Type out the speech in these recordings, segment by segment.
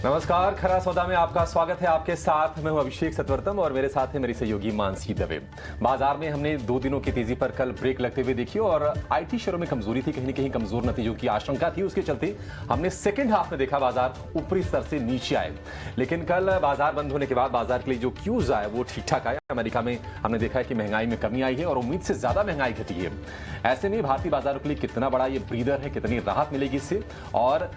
नमस्कार, खरा सौदा में आपका स्वागत है। आपके साथ मैं हूं अभिषेक सतवर्तम और मेरे साथ है मेरी सहयोगी मानसी दवे। बाजार में हमने 2 दिनों की तेजी पर कल ब्रेक लगते हुए देखी और आईटी शेयरों में कमजोरी थी, कहीं न कहीं कमजोर नतीजों की आशंका थी। उसके चलते हमने सेकंड हाफ में देखा बाजार ऊपरी स्तर से नीचे आए, लेकिन कल बाजार बंद होने के बाद बाजार के लिए जो क्यूज आए वो ठीक ठाक आया। अमेरिका में हमने देखा है कि महंगाई में कमी आई है और उम्मीद से ज्यादा महंगाई घटी है। ऐसे में भारतीय बाजारों के लिए कितना बड़ा ये ब्रीदर है, कितनी राहत मिलेगी इससे। और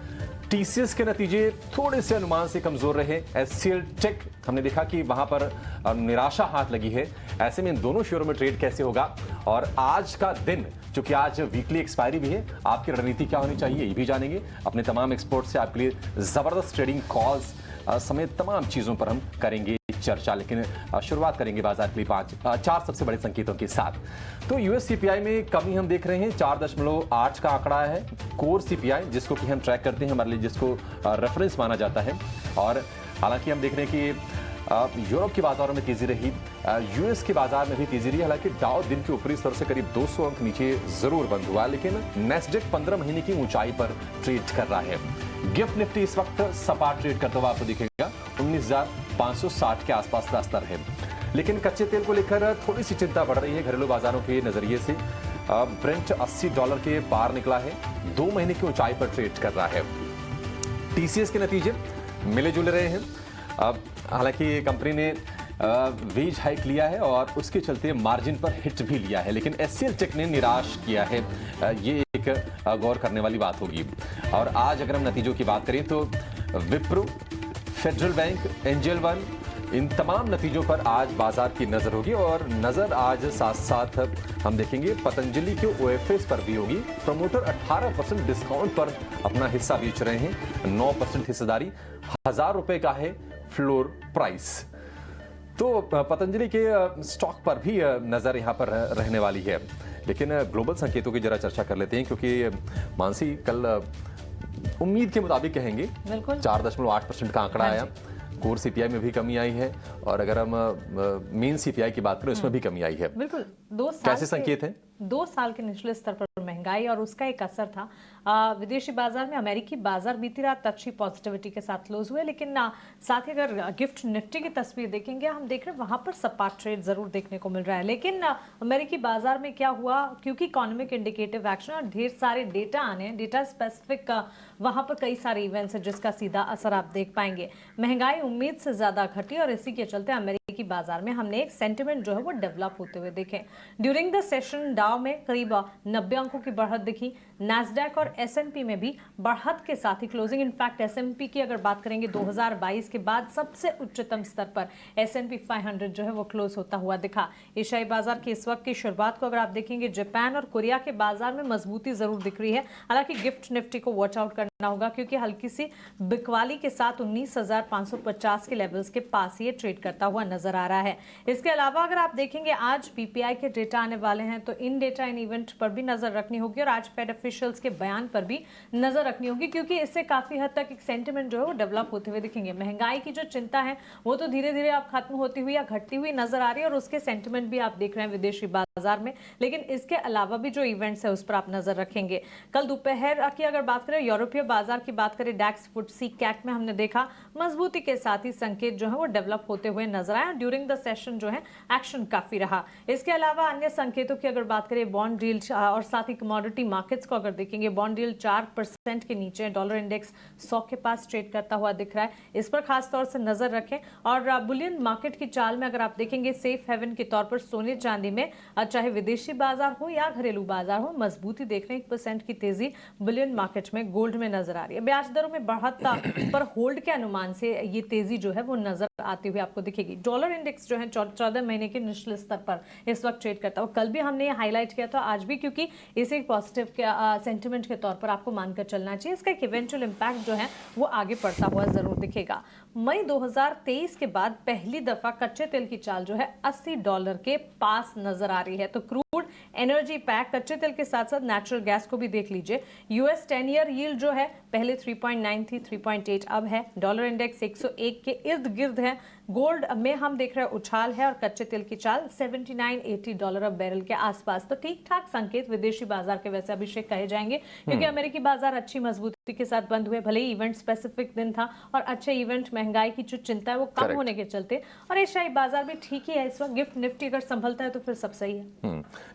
टीसीएस के नतीजे थोड़े से अनुमान से कमजोर रहे। एचसीएल टेक हमने देखा कि वहां पर निराशा हाथ लगी है। ऐसे में इन दोनों शेयरों में ट्रेड कैसे होगा और आज का दिन, चूंकि आज वीकली एक्सपायरी भी है, आपकी रणनीति क्या होनी चाहिए ये भी जानेंगे। अपने तमाम एक्सपर्ट से आपके लिए जबरदस्त ट्रेडिंग कॉल्स समेत तमाम चीजों पर हम करेंगे चर्चा। लेकिन शुरुआत करेंगे बाजार के लिए 4 सबसे बड़े संकेतों के साथ। तो यूएस सीपीआई में कमी हम देख रहे हैं, 4.8 का आंकड़ा है। कोर सीपीआई जिसको कि हम ट्रैक करते हैं, हमारे लिए जिसको रेफरेंस माना जाता है। और हालांकि हम देख रहे हैं कि यूरोप के बाजारों में तेजी रही, यूएस के बाजार में भी तेजी रही। हालांकि डाउ दिन के ऊपरी स्तर से करीब 200 अंक नीचे जरूर बंद हुआ, लेकिन नेस्डेक 15 महीने की ऊंचाई पर ट्रेड कर रहा है। गिफ्ट निफ्टी इस वक्त सपाट ट्रेड करता हुआ आपको दिखेगा, 19,560 के आसपास का स्तर है। लेकिन कच्चे तेल को लेकर थोड़ी सी चिंता बढ़ रही है घरेलू बाजारों के नजरिए से। ब्रेंट $80 के पार निकला है, 2 महीने की ऊंचाई पर ट्रेड कर रहा है। टीसीएस के नतीजे मिले जुले रहे हैं। हालांकि कंपनी ने वेज हाइक लिया है और उसके चलते मार्जिन पर हिट भी लिया है, लेकिन एचसीएल टेक ने निराश किया है। ये एक गौर करने वाली बात होगी। और आज अगर हम नतीजों की बात करें तो Wipro, Federal Bank, Angel One, इन तमाम नतीजों पर आज बाजार की नजर होगी। और नजर आज साथ साथ हम देखेंगे पतंजलि के ओएफएस पर भी होगी। प्रमोटर 18% डिस्काउंट पर अपना हिस्सा बेच रहे हैं, 9% हिस्सेदारी, ₹1000 का है फ्लोर प्राइस। तो पतंजलि के स्टॉक पर भी नजर यहां पर रहने वाली है। लेकिन ग्लोबल संकेतों की जरा चर्चा कर लेते हैं, क्योंकि मानसी कल उम्मीद के मुताबिक कहेंगे 4.8% का आंकड़ा आया। कोर सीपीआई में भी कमी आई है और अगर हम मेन सीपीआई की बात करें उसमें भी कमी आई है। बिल्कुल, 2 साल कैसे संकेत हैं? 2 साल के निचले स्तर पर महंगाई और उसका एक असर था। विदेशी बाजार में अमेरिकी बाजार बीती रात अच्छी पॉजिटिविटी के साथ क्लोज हुए, लेकिन साथ ही अगर गिफ्ट निफ्टी की तस्वीर देखेंगे, हम देख रहे हैं वहां पर सपाट ट्रेड जरूर देखने को मिल रहा है। लेकिन अमेरिकी बाजार में क्या हुआ, क्योंकि इकोनॉमिक इंडिकेटिव एक्शन और ढेर सारे डेटा आने हैं, डेटा स्पेसिफिक वहां पर कई सारे इवेंट्स हैं जिसका सीधा असर आप देख पाएंगे। महंगाई उम्मीद से ज्यादा घटी और इसी के चलते अमेरिकी बाजार में हमने एक सेंटिमेंट जो है वो डेवलप होते हुए देखे। ड्यूरिंग द सेशन डाउ में करीब 90 अंकों की बढ़त दिखी। नैस्डैक और एसएनपी में भी बढ़त के साथ ही क्लोजिंग, इनफैक्ट एसएनपी की अगर बात करेंगे 2022 के बाद सबसे उच्चतम स्तर पर एसएनपी 500 जो है वो क्लोज होता हुआ दिखा। एशियाई बाजार की इस वक्त की शुरुआत को अगर आप देखेंगे, जापान और कोरिया के बाजार में मजबूती जरूर दिख रही है। हालांकि गिफ्ट निफ्टी को वॉच आउट करना होगा, क्योंकि हल्की सी बिकवाली के साथ 19,550 के लेवल्स के पास ये ट्रेड करता हुआ नजर आ रहा है। इसके अलावा अगर आप देखेंगे आज पीपीआई के डेटा आने वाले हैं, तो इन डेटा इन इवेंट पर भी नजर रखनी होगी और आज फेड ऑफिशियल्स के बयान पर भी नजर रखनी होगी, क्योंकि इससे काफी हद तक एक सेंटिमेंट जो है वो डेवलप होते हुए दिखेंगे। महंगाई की जो चिंता है वो तो धीरे धीरे आप खत्म होती हुई या घटती हुई नजर आ रही है और उसके सेंटिमेंट भी आप देख रहे हैं विदेशी बाजार में। लेकिन इसके अलावा भी जो इवेंट्स है उस पर आप नजर रखेंगे। कल दोपहर की अगर बात करें, यूरोपीय बाजार की बात करें, डैक्स फुटसी कैट में हमने देखा मजबूती के साथ ही संकेत जो है वो डेवलप होते हुए नजर आए। ड्यूरिंग द सेशन जो है एक्शन काफी रहा। इसके अलावा अन्य संकेतों की अगर बात करें, बॉन्ड यील्ड और साथ ही कमोडिटी मार्केट्स को अगर देखेंगे, बॉन्ड यील्ड 4% के नीचे, डॉलर इंडेक्स 100 के पास ट्रेड करता हुआ दिख रहा है। इस पर खास तौर से नजर रखें। और बुलियन मार्केट की चाल में अगर आप देखेंगे, सेफ हेवन के तौर पर सोने चांदी में चाहे विदेशी बाजार हो या घरेलू बाजार हो, मजबूती देख रहे हैं। 1% की तेजी बुलियन मार्केट में, गोल्ड में नजर आ रही है। ब्याज दरों में बढ़त पर होल्ड के अनुमान से ये तेजी जो है वो नजर आती हुई आपको दिखेगी। डॉलर इंडेक्स जो है 14 महीने के निचले स्तर पर इस वक्त ट्रेड करता है। कल भी हमने ये हाईलाइट किया था, आज भी, क्योंकि इसे एक पॉजिटिव सेंटिमेंट के तौर पर आपको मानकर चलना चाहिए। इसका एक इवेंचुअल इंपैक्ट जो है वो आगे पड़ता हुआ जरूर दिखेगा। मई 2023 के बाद पहली दफा कच्चे तेल की चाल जो है $80 के पास नजर आ रही है। तो क्रूड, एनर्जी पैक, कच्चे तेल के साथ साथ नेचुरल गैस को भी देख लीजिए। यूएस 10 ईयर यील्ड जो है पहले 3.9 थी, 3.8 अब है। डॉलर इंडेक्स 101 के इर्द गिर्द है। गोल्ड में हम देख रहे हैं उछाल है और कच्चे तेल की चाल $79-80 अब बैरल के आसपास। तो ठीक ठाक संकेत विदेशी बाजार के वैसे अभिषेक कहे जाएंगे, क्योंकि अमेरिकी बाजार अच्छी मजबूती के साथ बंद हुए, भले ही इवेंट स्पेसिफिक दिन था और अच्छे इवेंट महंगाई की जो चिंता है वो कम होने के चलते, और एशियाई बाजार भी ठीक ही है इस वक्त। गिफ्ट निफ्टी अगर संभलता है तो फिर सब सही है।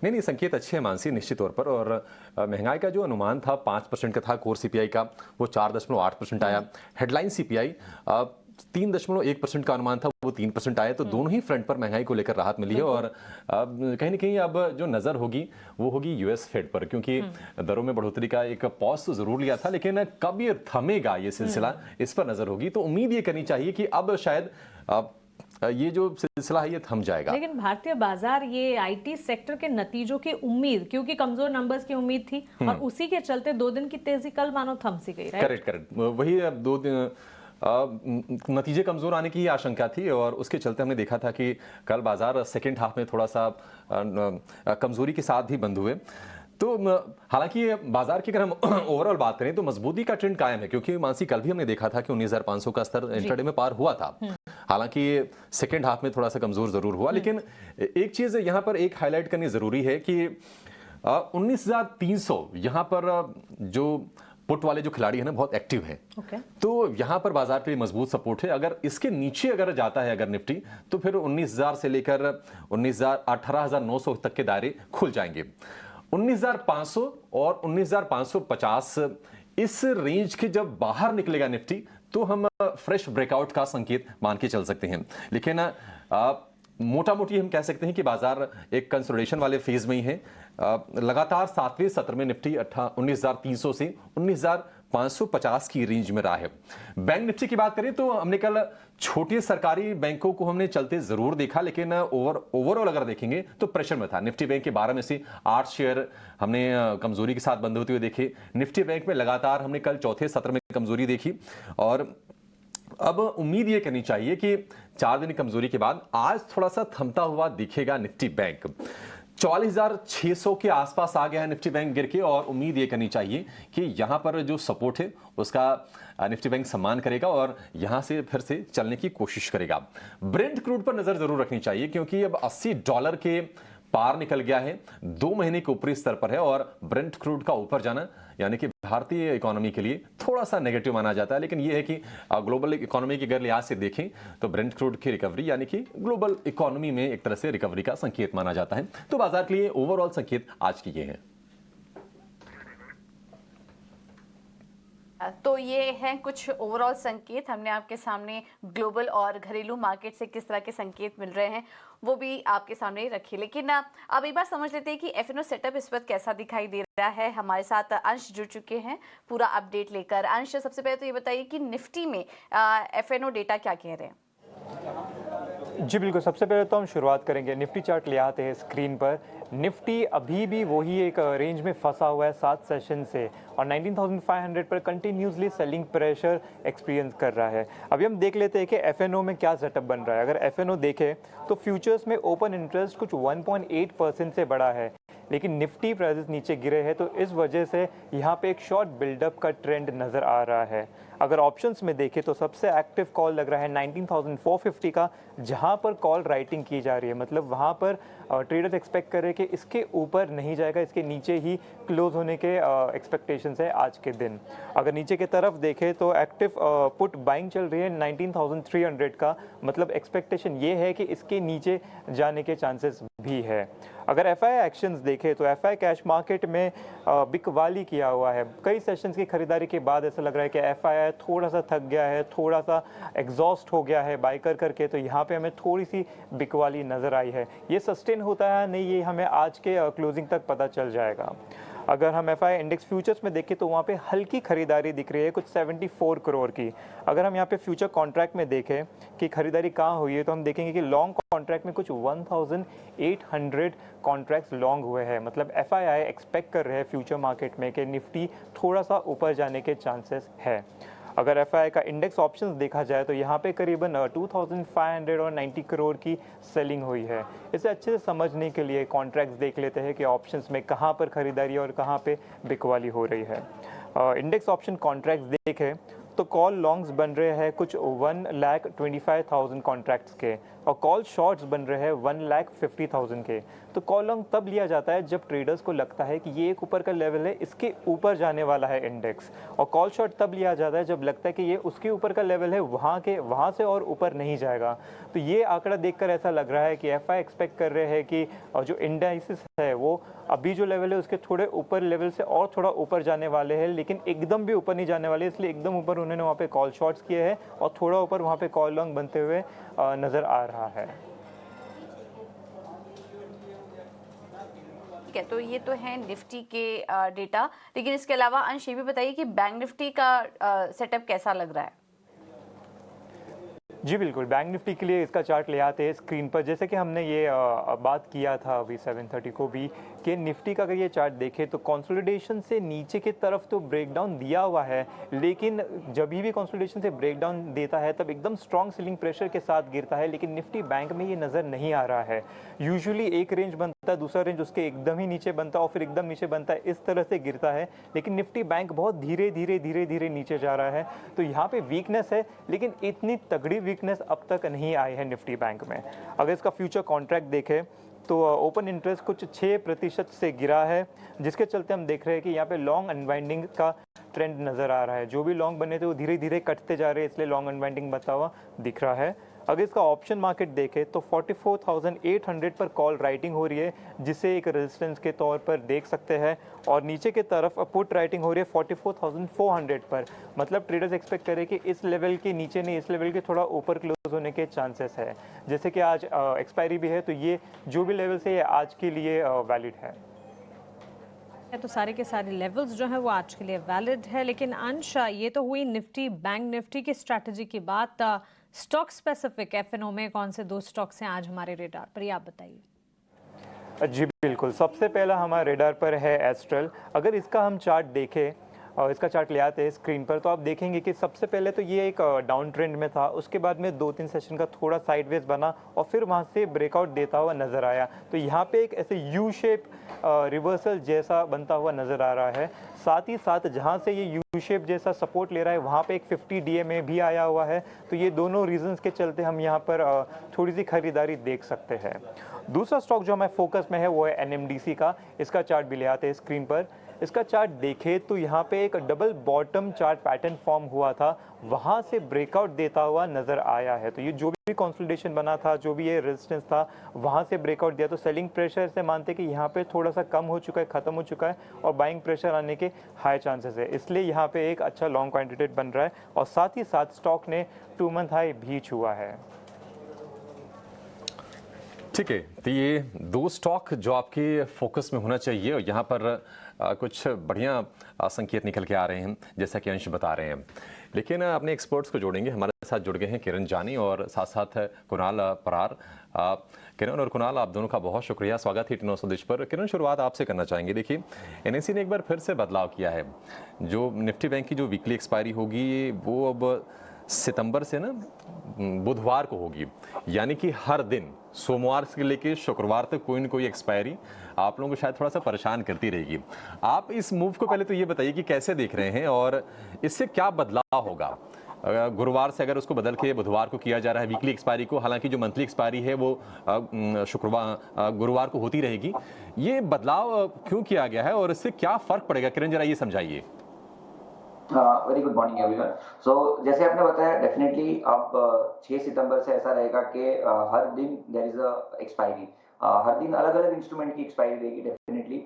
नहीं, संकेत अच्छे हैं मानसी, निश्चित तौर पर। और महंगाई का जो अनुमान था 5% का था, कोर सीपीआई का, वो 4.8% आया। हेडलाइन सीपीआई 3.1% का अनुमान था, वो 3% आया। तो दोनों ही फ्रंट पर महंगाई को लेकर राहत मिली है। और कहीं ना कहीं अब जो नजर होगी वो होगी यूएस फेड पर, क्योंकि दरों में बढ़ोतरी का एक पॉज तो जरूर लिया था, लेकिन कब ये थमेगा ये सिलसिला, इस पर नजर होगी। तो उम्मीद ये करनी चाहिए कि अब शायद ये जो सिलसिला है ये थम जाएगा। लेकिन भारतीय बाजार ये आईटी सेक्टर के नतीजों की उम्मीद, क्योंकि कमजोर नंबर्स की उम्मीद थी और उसी के चलते 2 दिन की तेजी कल मानो थम सी गई। करेक्ट। वही अब 2 दिन नतीजे कमजोर आने की आशंका थी और उसके चलते हमने देखा था कि कल बाजार सेकेंड हाफ में थोड़ा सा कमजोरी के साथ भी बंद हुए। तो हालांकि बाजार की अगर हम ओवरऑल बात करें तो मजबूती का ट्रेंड कायम है, क्योंकि मानसी कल भी हमने देखा था कि 19,500 का स्तर इंट्राडे में पार हुआ था। हालांकि सेकेंड हाफ में थोड़ा सा कमजोर जरूर हुआ, लेकिन एक चीज यहाँ पर एक हाईलाइट करनी जरूरी है कि 19,300 यहाँ पर जो पुट वाले जो खिलाड़ी है ना बहुत एक्टिव हैं। तो यहां पर बाजार के लिए मजबूत सपोर्ट है। अगर इसके नीचे अगर जाता है अगर निफ्टी, तो फिर 19,000 से लेकर 18,900 तक के दायरे खुल जाएंगे। 19,500 और 19,550 इस रेंज के जब बाहर निकलेगा निफ्टी, तो हम फ्रेश ब्रेकआउट का संकेत मान के चल सकते हैं। लेकिन मोटा मोटी हम कह सकते हैं कि बाजार एक कंसोलिडेशन वाले फेज में ही है। लगातार 7वें सत्र में निफ्टी 19,300 से 19,550 की रेंज में रहा है। बैंक निफ्टी की बात करें तो हमने कल छोटे सरकारी बैंकों को हमने चलते जरूर देखा, लेकिन ओवरऑल अगर देखेंगे तो प्रेशर में था। निफ्टी बैंक के 12 में से 8 शेयर हमने कमजोरी के साथ बंद होते हुए देखे। निफ्टी बैंक में लगातार हमने कल चौथे सत्र में कमजोरी देखी और अब उम्मीद ये करनी चाहिए कि 4 दिन की कमजोरी के बाद आज थोड़ा सा थमता हुआ दिखेगा निफ्टी बैंक। 44,600 के आसपास आ गया है निफ्टी बैंक गिर के, और उम्मीद ये करनी चाहिए कि यहां पर जो सपोर्ट है उसका निफ्टी बैंक सम्मान करेगा और यहां से फिर से चलने की कोशिश करेगा। ब्रेंट क्रूड पर नजर जरूर रखनी चाहिए, क्योंकि अब $80 के पार निकल गया है, 2 महीने के ऊपरी स्तर पर है। और ब्रेंट क्रूड का ऊपर जाना यानी कि भारतीय इकोनॉमी के लिए थोड़ा सा नेगेटिव माना जाता है, लेकिन यह है कि ग्लोबल इकोनॉमी के अगर लिहाज से देखें तो ब्रेंट क्रूड की रिकवरी यानी कि ग्लोबल इकोनॉमी में एक तरह से रिकवरी का संकेत माना जाता है। तो बाजार के लिए ओवरऑल संकेत आज की ये है। तो ये हैं कुछ ओवरऑल संकेत, हमने आपके सामने ग्लोबल और घरेलू मार्केट से किस तरह के संकेत मिल रहे हैं वो भी आपके सामने रखे। लेकिन अब एक बार समझ लेते हैं कि एफएनओ सेटअप इस वक्त कैसा दिखाई दे रहा है। हमारे साथ अंश जुड़ चुके हैं पूरा अपडेट लेकर। अंश, सबसे पहले तो ये बताइए कि निफ्टी में एफएनओ डेटा क्या कह रहे हैं? जी बिल्कुल, सबसे पहले तो हम शुरुआत करेंगे, निफ्टी चार्ट ले आते हैं स्क्रीन पर। निफ्टी अभी भी वही एक रेंज में फंसा हुआ है 7 सेशन से और 19,500 पर कंटिन्यूसली सेलिंग प्रेशर एक्सपीरियंस कर रहा है। अभी हम देख लेते हैं कि एफएनओ में क्या सेटअप बन रहा है। अगर एफएनओ देखें तो फ्यूचर्स में ओपन इंटरेस्ट कुछ 1.8% से बढ़ा है, लेकिन निफ्टी प्राइसेस नीचे गिरे हैं, तो इस वजह से यहाँ पे एक शॉर्ट बिल्डअप का ट्रेंड नज़र आ रहा है। अगर ऑप्शंस में देखें तो सबसे एक्टिव कॉल लग रहा है 19,450 का, जहाँ पर कॉल राइटिंग की जा रही है। मतलब वहाँ पर ट्रेडर्स एक्सपेक्ट कर रहे हैं कि इसके ऊपर नहीं जाएगा, इसके नीचे ही क्लोज होने के एक्सपेक्टेशंस है आज के दिन। अगर नीचे की तरफ देखें तो एक्टिव पुट बाइंग चल रही है 19,300 का, मतलब एक्सपेक्टेशन ये है कि इसके नीचे जाने के चांसेस भी है। अगर एफआई एक्शंस देखें तो एफआई कैश मार्केट में बिकवाली किया हुआ है। कई सेशंस की खरीदारी के बाद ऐसा लग रहा है कि एफआई थोड़ा सा थक गया है, थोड़ा सा एग्जॉस्ट हो गया है बाय करके, तो यहाँ पे हमें थोड़ी सी बिकवाली नज़र आई है। ये सस्टेन होता है नहीं, ये हमें आज के क्लोजिंग तक पता चल जाएगा। अगर हम एफआई इंडेक्स फ्यूचर्स में देखें तो वहाँ पे हल्की खरीदारी दिख रही है कुछ 74 करोड़ की। अगर हम यहाँ पे फ्यूचर कॉन्ट्रैक्ट में देखें कि खरीदारी कहाँ हुई है तो हम देखेंगे कि लॉन्ग कॉन्ट्रैक्ट में कुछ 1,800 कॉन्ट्रैक्ट्स लॉन्ग हुए हैं। मतलब एफआईआई एक्सपेक्ट कर रहे हैं फ्यूचर मार्केट में कि निफ्टी थोड़ा सा ऊपर जाने के चांसेस है। अगर एफआई का इंडेक्स ऑप्शंस देखा जाए तो यहाँ पे करीबन 2,590 करोड़ की सेलिंग हुई है। इसे अच्छे से समझने के लिए कॉन्ट्रैक्ट्स देख लेते हैं कि ऑप्शंस में कहाँ पर खरीदारी और कहाँ पे बिकवाली हो रही है। इंडेक्स ऑप्शन कॉन्ट्रैक्ट्स देखें तो कॉल लॉन्ग्स बन रहे हैं कुछ 1,25,000 कॉन्ट्रैक्ट्स के, और कॉल शॉर्ट्स बन रहे हैं 1,50,000 के। तो कॉल लॉन्ग तब लिया जाता है जब ट्रेडर्स को लगता है कि ये एक ऊपर का लेवल है, इसके ऊपर जाने वाला है इंडेक्स, और कॉल शॉर्ट तब लिया जाता है जब लगता है कि ये उसके ऊपर का लेवल है, वहाँ से और ऊपर नहीं जाएगा। तो ये आंकड़ा देखकर ऐसा लग रहा है कि एफआई एक्सपेक्ट कर रहे हैं कि जो इंडाइसिस है वो अभी जो लेवल है उसके थोड़े ऊपर लेवल से और थोड़ा ऊपर जाने वाले हैं, लेकिन एकदम भी ऊपर नहीं जाने वाले, इसलिए एकदम ऊपर उन्होंने वहाँ पे कॉल शॉर्ट्स किए हैं और थोड़ा ऊपर वहाँ पे कॉल लॉन्ग बनते हुए नज़र आ रहा है। ठीक है, तो ये तो है निफ्टी के डेटा, लेकिन इसके अलावा अंश ये भी बताइए कि बैंक निफ्टी का सेटअप कैसा लग रहा है? जी बिल्कुल, बैंक निफ्टी के लिए इसका चार्ट ले आते हैं स्क्रीन पर। जैसे कि हमने ये बात किया था अभी 7:30 को भी कि निफ्टी का अगर ये चार्ट देखें तो कंसोलिडेशन से नीचे की तरफ तो ब्रेकडाउन दिया हुआ है, लेकिन जब भी कंसोलिडेशन से ब्रेकडाउन देता है तब एकदम स्ट्रॉन्ग सेलिंग प्रेशर के साथ गिरता है, लेकिन निफ्टी बैंक में ये नज़र नहीं आ रहा है। यूजुअली एक रेंज बनता है, दूसरा रेंज उसके एकदम ही नीचे बनता है और फिर एकदम नीचे बनता है, इस तरह से गिरता है, लेकिन निफ्टी बैंक बहुत धीरे धीरे नीचे जा रहा है। तो यहाँ पे वीकनेस है, लेकिन इतनी तगड़ी वीकनेस अब तक नहीं आई है निफ्टी बैंक में। अगर इसका फ्यूचर कॉन्ट्रैक्ट देखें तो ओपन इंटरेस्ट कुछ 6% से गिरा है, जिसके चलते हम देख रहे हैं कि यहाँ पे लॉन्ग अनवाइंडिंग का ट्रेंड नज़र आ रहा है। जो भी लॉन्ग बने थे वो धीरे धीरे कटते जा रहे हैं, इसलिए लॉन्ग अनवाइंडिंग बनता हुआ दिख रहा है। अगर इसका ऑप्शन मार्केट देखें तो 44,800 पर कॉल राइटिंग हो रही है, जिसे एक रेजिस्टेंस के तौर पर देख सकते हैं, और नीचे की तरफ पुट राइटिंग हो रही है 44,400 पर। मतलब ट्रेडर्स एक्सपेक्ट करें कि इस लेवल के नीचे नहीं, इस लेवल के थोड़ा ऊपर क्लोज होने के चांसेस है। जैसे कि आज एक्सपायरी भी है, तो ये जो भी लेवल से ये आज के लिए वैलिड है। तो सारे के सारे लेवल्स जो है वो आज के लिए वैलिड है। लेकिन अंश, ये तो हुई निफ्टी बैंक निफ्टी की स्ट्रैटेजी की बात। स्टॉक स्पेसिफिक एफएनओ में कौन से 2 स्टॉक्स हैं आज हमारे रेडार पर, ये आप बताइए। जी बिल्कुल, सबसे पहला हमारे रेडार पर है एस्ट्रल। अगर इसका हम चार्ट देखें और इसका चार्ट ले आते हैं स्क्रीन पर, तो आप देखेंगे कि सबसे पहले तो ये एक डाउन ट्रेंड में था, उसके बाद में 2-3 सेशन का थोड़ा साइडवेज बना और फिर वहाँ से ब्रेकआउट देता हुआ नज़र आया। तो यहाँ पे एक ऐसे यू शेप रिवर्सल जैसा बनता हुआ नज़र आ रहा है। साथ ही साथ जहाँ से ये यू शेप जैसा सपोर्ट ले रहा है वहाँ पे एक 50 DMA भी आया हुआ है। तो ये दोनों रीजंस के चलते हम यहाँ पर थोड़ी सी खरीदारी देख सकते हैं। दूसरा स्टॉक जो हमारे फोकस में है वो है NMDC का। इसका चार्ट भी ले आते हैं स्क्रीन पर। इसका चार्ट देखें तो यहाँ पे एक double bottom chart pattern form हुआ था, वहाँ से ब्रेकआउट देता हुआ नज़र आया है। तो ये जो भी कंसोलिडेशन बना था, जो भी ये रेजिस्टेंस था, वहाँ से ब्रेकआउट दिया। तो सेलिंग प्रेशर से मानते कि यहाँ पे थोड़ा सा कम हो चुका है, ख़त्म हो चुका है, और बाइंग प्रेशर आने के हाई चांसेस है, इसलिए यहाँ पे एक अच्छा लॉन्ग कैंडिडेट बन रहा है। और साथ ही साथ स्टॉक ने 2 मंथ हाई भी छुआ है। ठीक है, तो ये 2 स्टॉक जो आपके फोकस में होना चाहिए, और यहाँ पर कुछ बढ़िया संकेत निकल के आ रहे हैं जैसा कि अंश बता रहे हैं। लेकिन अपने एक्सपर्ट्स को जोड़ेंगे। हमारे साथ जुड़ गए हैं किरण जानी और साथ साथ कुणाल परार। किरण और कुणाल, आप दोनों का बहुत शुक्रिया, स्वागत है टी9 स्वदेश पर। किरण, शुरुआत आपसे करना चाहेंगे। देखिए, एनएससी ने एक बार फिर से बदलाव किया है। जो निफ्टी बैंक की जो वीकली एक्सपायरी होगी वो अब सितंबर से ना बुधवार को होगी, यानी कि हर दिन सोमवार से लेकर शुक्रवार तक कोई न कोई एक्सपायरी आप लोगों को शायद थोड़ा सा परेशान करती रहेगी। आप इस मूव को पहले तो ये बताइए कि कैसे देख रहे हैं और इससे क्या बदलाव होगा। गुरुवार से अगर उसको बदल के बुधवार को किया जा रहा है वीकली एक्सपायरी को, हालांकि जो मंथली एक्सपायरी है वो गुरुवार को होती रहेगी, ये बदलाव क्यों किया गया है और इससे क्या फर्क पड़ेगा? किरण, जरा ये समझाइए। Very good morning everyone. So जैसे आपने बताया, डेफिनेटली अब 6 सितंबर से ऐसा रहेगा कि हर दिन देयर इज अ एक्सपायरी। हर दिन अलग अलग इंस्ट्रूमेंट की एक्सपायरी रहेगी डेफिनेटली।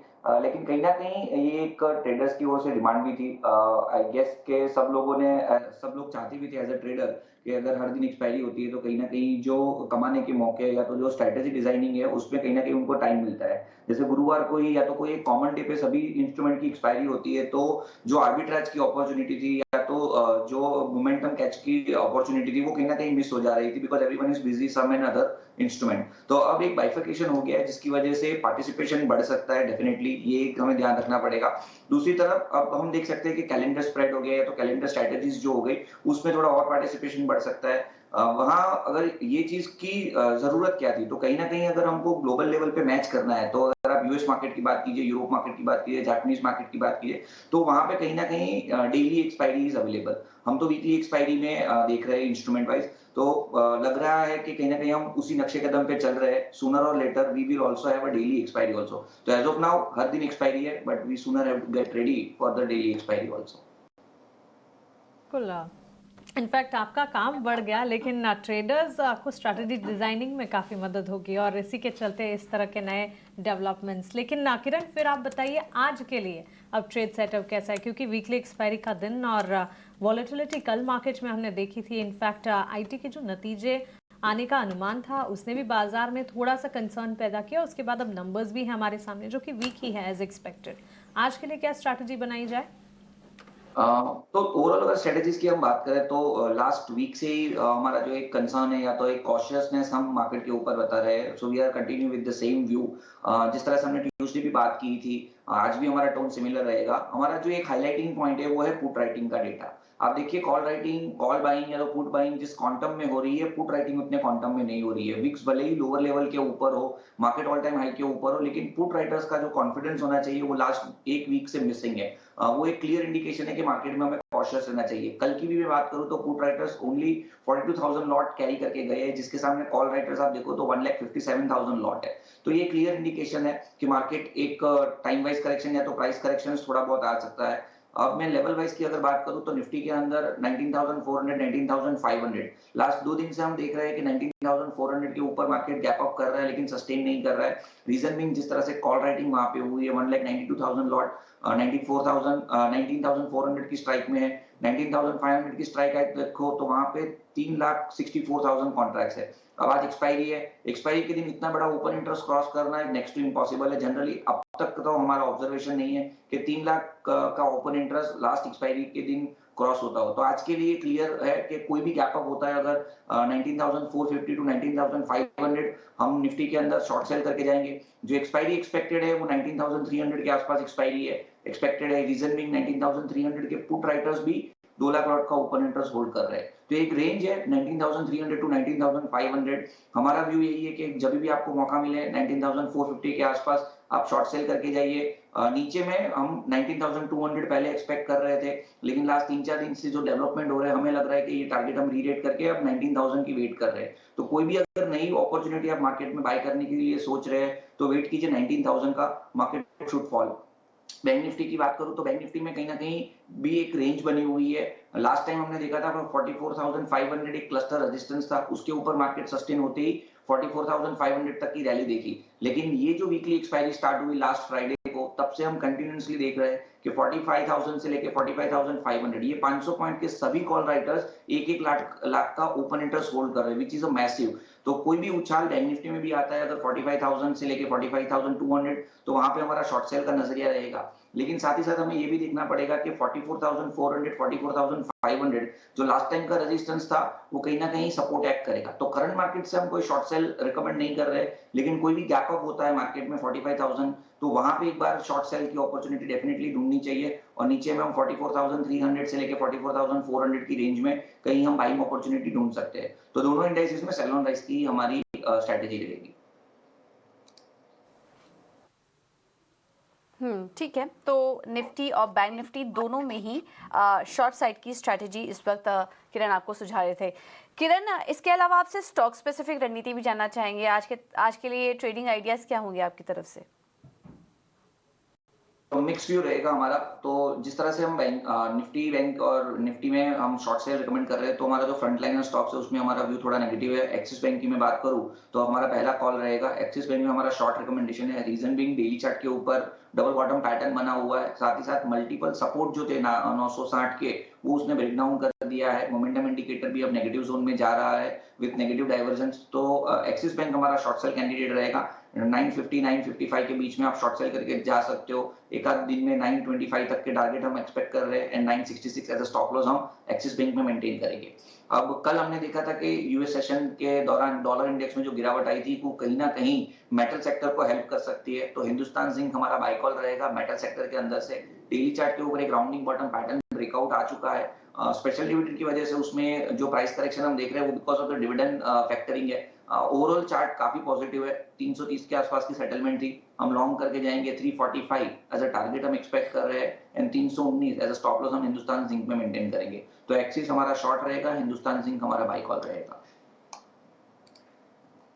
लेकिन कहीं ना कहीं ये एक ट्रेडर्स की ओर से डिमांड भी थी। आई गेस के सब लोग चाहते भी थे एज अ ट्रेडर कि अगर हर दिन एक्सपायरी होती है तो कहीं ना कहीं जो कमाने के मौके या तो जो स्ट्रेटेजी डिजाइनिंग है उसमें कहीं ना कहीं उनको टाइम मिलता है। जैसे गुरुवार को ही या तो कोई एक कॉमन डे पे सभी इंस्ट्रूमेंट की एक्सपायरी होती है, तो जो आर्बिट्रेज की अपॉर्चुनिटी थी या तो जो मोमेंटम कैच की अपॉर्चुनिटी थी वो कहीं ना कहीं मिस हो जा रही थी, because everyone is busy some and other instrument. तो अब एक बाइफिकेशन हो गया है जिसकी वजह से पार्टिसिपेशन बढ़ सकता है डेफिनेटली, ये हमें ध्यान रखना पड़ेगा। दूसरी तरफ अब हम देख सकते हैं कि कैलेंडर स्प्रेड हो गया है, तो कैलेंडर स्ट्रेटेजीज जो हो गई उसमें थोड़ा और पार्टिसिपेशन बढ़ सकता है। वहाँ अगर ये चीज की जरूरत क्या थी, तो कहीं ना कहीं अगर हमको ग्लोबल लेवल पे मैच करना है, तो अगर आप यूएस मार्केट की बात कीजिए, यूरोप मार्केट की बात कीजिए, जापानीज मार्केट की बात कीजिए, तो वहां पे कहीं ना कहीं डेली एक्सपायरी इज अवेलेबल। हम तो वीकली एक्सपायरी में देख रहे हैं इंस्ट्रूमेंट वाइज, तो लग रहा है कि कहीं ना कहीं हम उसी नक्शे कदम पे चल रहे हैं। सूनर और later we will also have a daily expiry also. तो एज ऑफ नाउ हर दिन एक्सपायरी है, but we sooner have to get ready for the daily expiry also. बिल्कुल। इनफैक्ट आपका काम बढ़ गया, लेकिन ट्रेडर्स को स्ट्रैटेजी डिजाइनिंग में काफ़ी मदद होगी और इसी के चलते इस तरह के नए डेवलपमेंट्स। लेकिन किरण, फिर आप बताइए आज के लिए अब ट्रेड सेटअप कैसा है, क्योंकि वीकली एक्सपायरी का दिन और वॉलेटिलिटी कल मार्केट में हमने देखी थी। इनफैक्ट आईटी के जो नतीजे आने का अनुमान था उसने भी बाजार में थोड़ा सा कंसर्न पैदा किया। उसके बाद अब नंबर्स भी हैं हमारे सामने जो कि वीक ही है एज एक्सपेक्टेड। आज के लिए क्या स्ट्रैटेजी बनाई जाए? तो ओवरऑल अगर स्ट्रेटेजीज की हम बात करें, तो लास्ट वीक से ही हमारा जो एक कंसर्न है या तो एक कॉशियसनेस हम मार्केट के ऊपर बता रहे हैं। So we are continue with the same view. जिस तरह से हमने ट्यूसडे भी बात की थी, आज भी हमारा टोन सिमिलर रहेगा। हमारा जो एक हाईलाइटिंग पॉइंट है वो है पुट राइटिंग का डेटा। आप देखिए, कॉल राइटिंग, कॉल बाइंग या तो पुट बाइंग जिस क्वांटम में हो रही है, पुट राइटिंग उतने क्वांटम में नहीं हो रही है। विक्स भले ही लोअर लेवल के ऊपर हो, मार्केट ऑल टाइम हाई के ऊपर हो, लेकिन पुट राइटर्स का जो कॉन्फिडेंस होना चाहिए वो लास्ट एक वीक से मिसिंग है। वो एक क्लियर इंडिकेशन है कि मार्केट में हमें कॉशियस रहना चाहिए। कल की भी मैं बात करूं तो put writers only 42,000 lot carry करके गए हैं, जिसके सामने कॉल राइटर्स आप देखो तो 1,57,000 लॉट है। तो ये क्लियर इंडिकेशन है कि मार्केट एक टाइम वाइज करेक्शन या तो प्राइस करेक्शन थोड़ा बहुत आ सकता है। अब मैं लेवल वाइज की अगर बात करूं तो निफ्टी के अंदर 19,400, 19,500 लास्ट 2 दिन से हम देख रहे हैं कि 19,400 के ऊपर मार्केट गैप अप कर रहा है, लेकिन सस्टेन नहीं कर रहा है। रीजन बीइंग जिस तरह से कॉल राइटिंग वहां पे हुई है, 1,92,000 लॉट 19,400 की स्ट्राइक में है। 19,500 की स्ट्राइक है देखो तो वहां पे 3,64,000 कॉन्ट्रैक्ट्स है। अब आज एक्सपायरी है, एक्सपायरी के दिन इतना बड़ा ओपन इंटरेस्ट क्रॉस करना नेक्स्ट टू इम्पॉसिबल है। जनरली अब तक तो हमारा ऑब्जर्वेशन नहीं है कि 3 लाख का ओपन इंटरेस्ट लास्ट एक्सपायरी के दिन क्रॉस होता हो। तो आज के लिए क्लियर है कि कोई भी गैप अप होता है अगर 19,450 टू 19,500 हम निफ्टी के अंदर शॉर्ट सेल करके जाएंगे। जो एक्सपायरी एक्सपेक्टेड है वो 19,300 के आसपास एक्सपायरी है एक्सपेक्टेड है। रीजन बीइंग 19,300 के पुट राइटर्स भी 2 लाख लॉट का ओपन इंटरेस्ट होल्ड कर रहे हैं। तो एक रेंज है 19,300 टू 19,500। हमारा व्यू यही है कि जब भी आपको मौका मिले 19,450 के आसपास आप शॉर्ट सेल करके जाइए। नीचे में हम 19,200 पहले एक्सपेक्ट कर रहे थे, लेकिन लास्ट 3-4 दिन से जो डेवलपमेंट हो रहा है हमें लग रहा है कि ये टारगेट हम रीरेट करके अब 19,000 की वेट कर रहे हैं। तो कोई भी अगर नई अपॉर्चुनिटी आप मार्केट में बाय करने के लिए सोच रहे हैं तो वेट कीजिए 19,000 का, market should fall. Bank Nifty की बात करूं तो बैंक निफ्टी में कहीं ना कहीं भी एक रेंज बनी हुई है। लास्ट टाइम हमने देखा था 44,500 एक क्लस्टर रेजिस्टेंस था, उसके ऊपर मार्केट सस्टेन होते ही 44,500 तक की रैली देखी। लेकिन ये जो वीकली एक्सपायरी स्टार्ट हुई लास्ट फ्राइडे को, तब से हम कंटिन्यूअसली देख रहे हैं कि 45,000 से लेके 45,500 ये 500 पॉइंट के सभी कॉल राइटर्स 1-1 लाख का ओपन इंटरेस्ट होल्ड कर रहे हैं, विच इज अ मैसिव। तो कोई भी उछाल बैंक निफ्टी में भी आता है अगर 45,000 से लेके 45,200, तो वहां पे हमारा शॉर्ट सेल का नजरिया रहेगा। लेकिन साथ ही साथ हमें ये भी देखना पड़ेगा कि 44,400, 44,500 जो लास्ट टाइम का रेजिस्टेंस था वो कहीं ना कहीं सपोर्ट एक्ट करेगा। तो करंट मार्केट से हम कोई शॉर्ट सेल रिकमेंड नहीं कर रहे, लेकिन कोई भी गैप अप होता है मार्केट में 45,000 तो वहां पे एक बार शॉर्ट सेल की अपॉर्चुनिटी डेफिनेटली ढूंढनी चाहिए। और नीचे में हम 44,300 से लेके 44,400 की रेंज में कहीं हम बाइंग अपॉर्चुनिटी ढूंढ सकते हैं। तो दोनों इंडाइसेस में सेल ऑन राइज की हमारी स्ट्रेटेजी रहेगी। ठीक है। तो निफ्टी और बैंक निफ्टी दोनों में ही शॉर्ट साइड की स्ट्रैटेजी इस वक्त किरण आपको सुझा रहे थे। किरण, इसके अलावा आपसे स्टॉक स्पेसिफिक रणनीति भी जानना चाहेंगे। आज के लिए ट्रेडिंग आइडियाज क्या होंगे आपकी तरफ से? मिक्स व्यू रहेगा हमारा। तो जिस तरह से हम बैंक निफ्टी बैंक और निफ्टी में हम शॉर्ट सेल रिकमेंड कर रहे हैं, तो हमारा जो फ्रंट लाइनर स्टॉक्स है उसमें हमारा व्यू थोड़ा नेगेटिव है। एक्सिस बैंक की मैं बात करूं तो हमारा पहला कॉल रहेगा एक्सिस बैंक में, हमारा शॉर्ट रिकमेंडेशन है। रीजन बीइंग डेली चार्ट के ऊपर डबल बॉटम पैटर्न बना हुआ है, साथ ही साथ मल्टीपल सपोर्ट जो थे 960 के वो उसने ब्रेक डाउन कर दिया है। मोमेंटम इंडिकेटर भी अब नेगेटिव जोन में जा रहा है विद नेगेटिव डाइवर्जेंस। तो एक्सिस बैंक हमारा शॉर्ट सेल कैंडिडेट रहेगा। 950 955 के बीच में आप शॉर्ट सेल करके जा सकते हो। एक आध दिन में 925 तक के टारगेट हम एक्सपेक्ट कर रहे हैं and 966 as a stop loss हम एक्सिस बैंक में मेंटेन करेंगे। अब कल हमने देखा था कि यूएस सेशन के दौरान डॉलर इंडेक्स में जो गिरावट आई थी वो कहीं ना कहीं मेटल सेक्टर को हेल्प कर सकती है। तो हिंदुस्तान जिंक हमारा बाय कॉल रहेगा मेटल सेक्टर के अंदर से। डेली चार्ट के ऊपर एक राउंडिंग बॉटम पैटर्न ब्रेकआउट आ चुका है। स्पेशल डिविडेंड की वजह से उसमें जो प्राइस करेक्शन हम देख रहे हैं वो because of the dividend factoring है। ओवरऑल चार्ट काफी पॉजिटिव है। 330 के आसपास की सेटलमेंट थी, हम लॉन्ग करके जाएंगे। 345 एज अ टारगेट हम एक्सपेक्ट कर रहे हैं and 319 as a stop loss हम हिंदुस्तान जिंक में मेंटेन करेंगे। तो एक्सिस हमारा शॉर्ट रहेगा, हिंदुस्तान जिंक हमारा बाय कॉल रहेगा।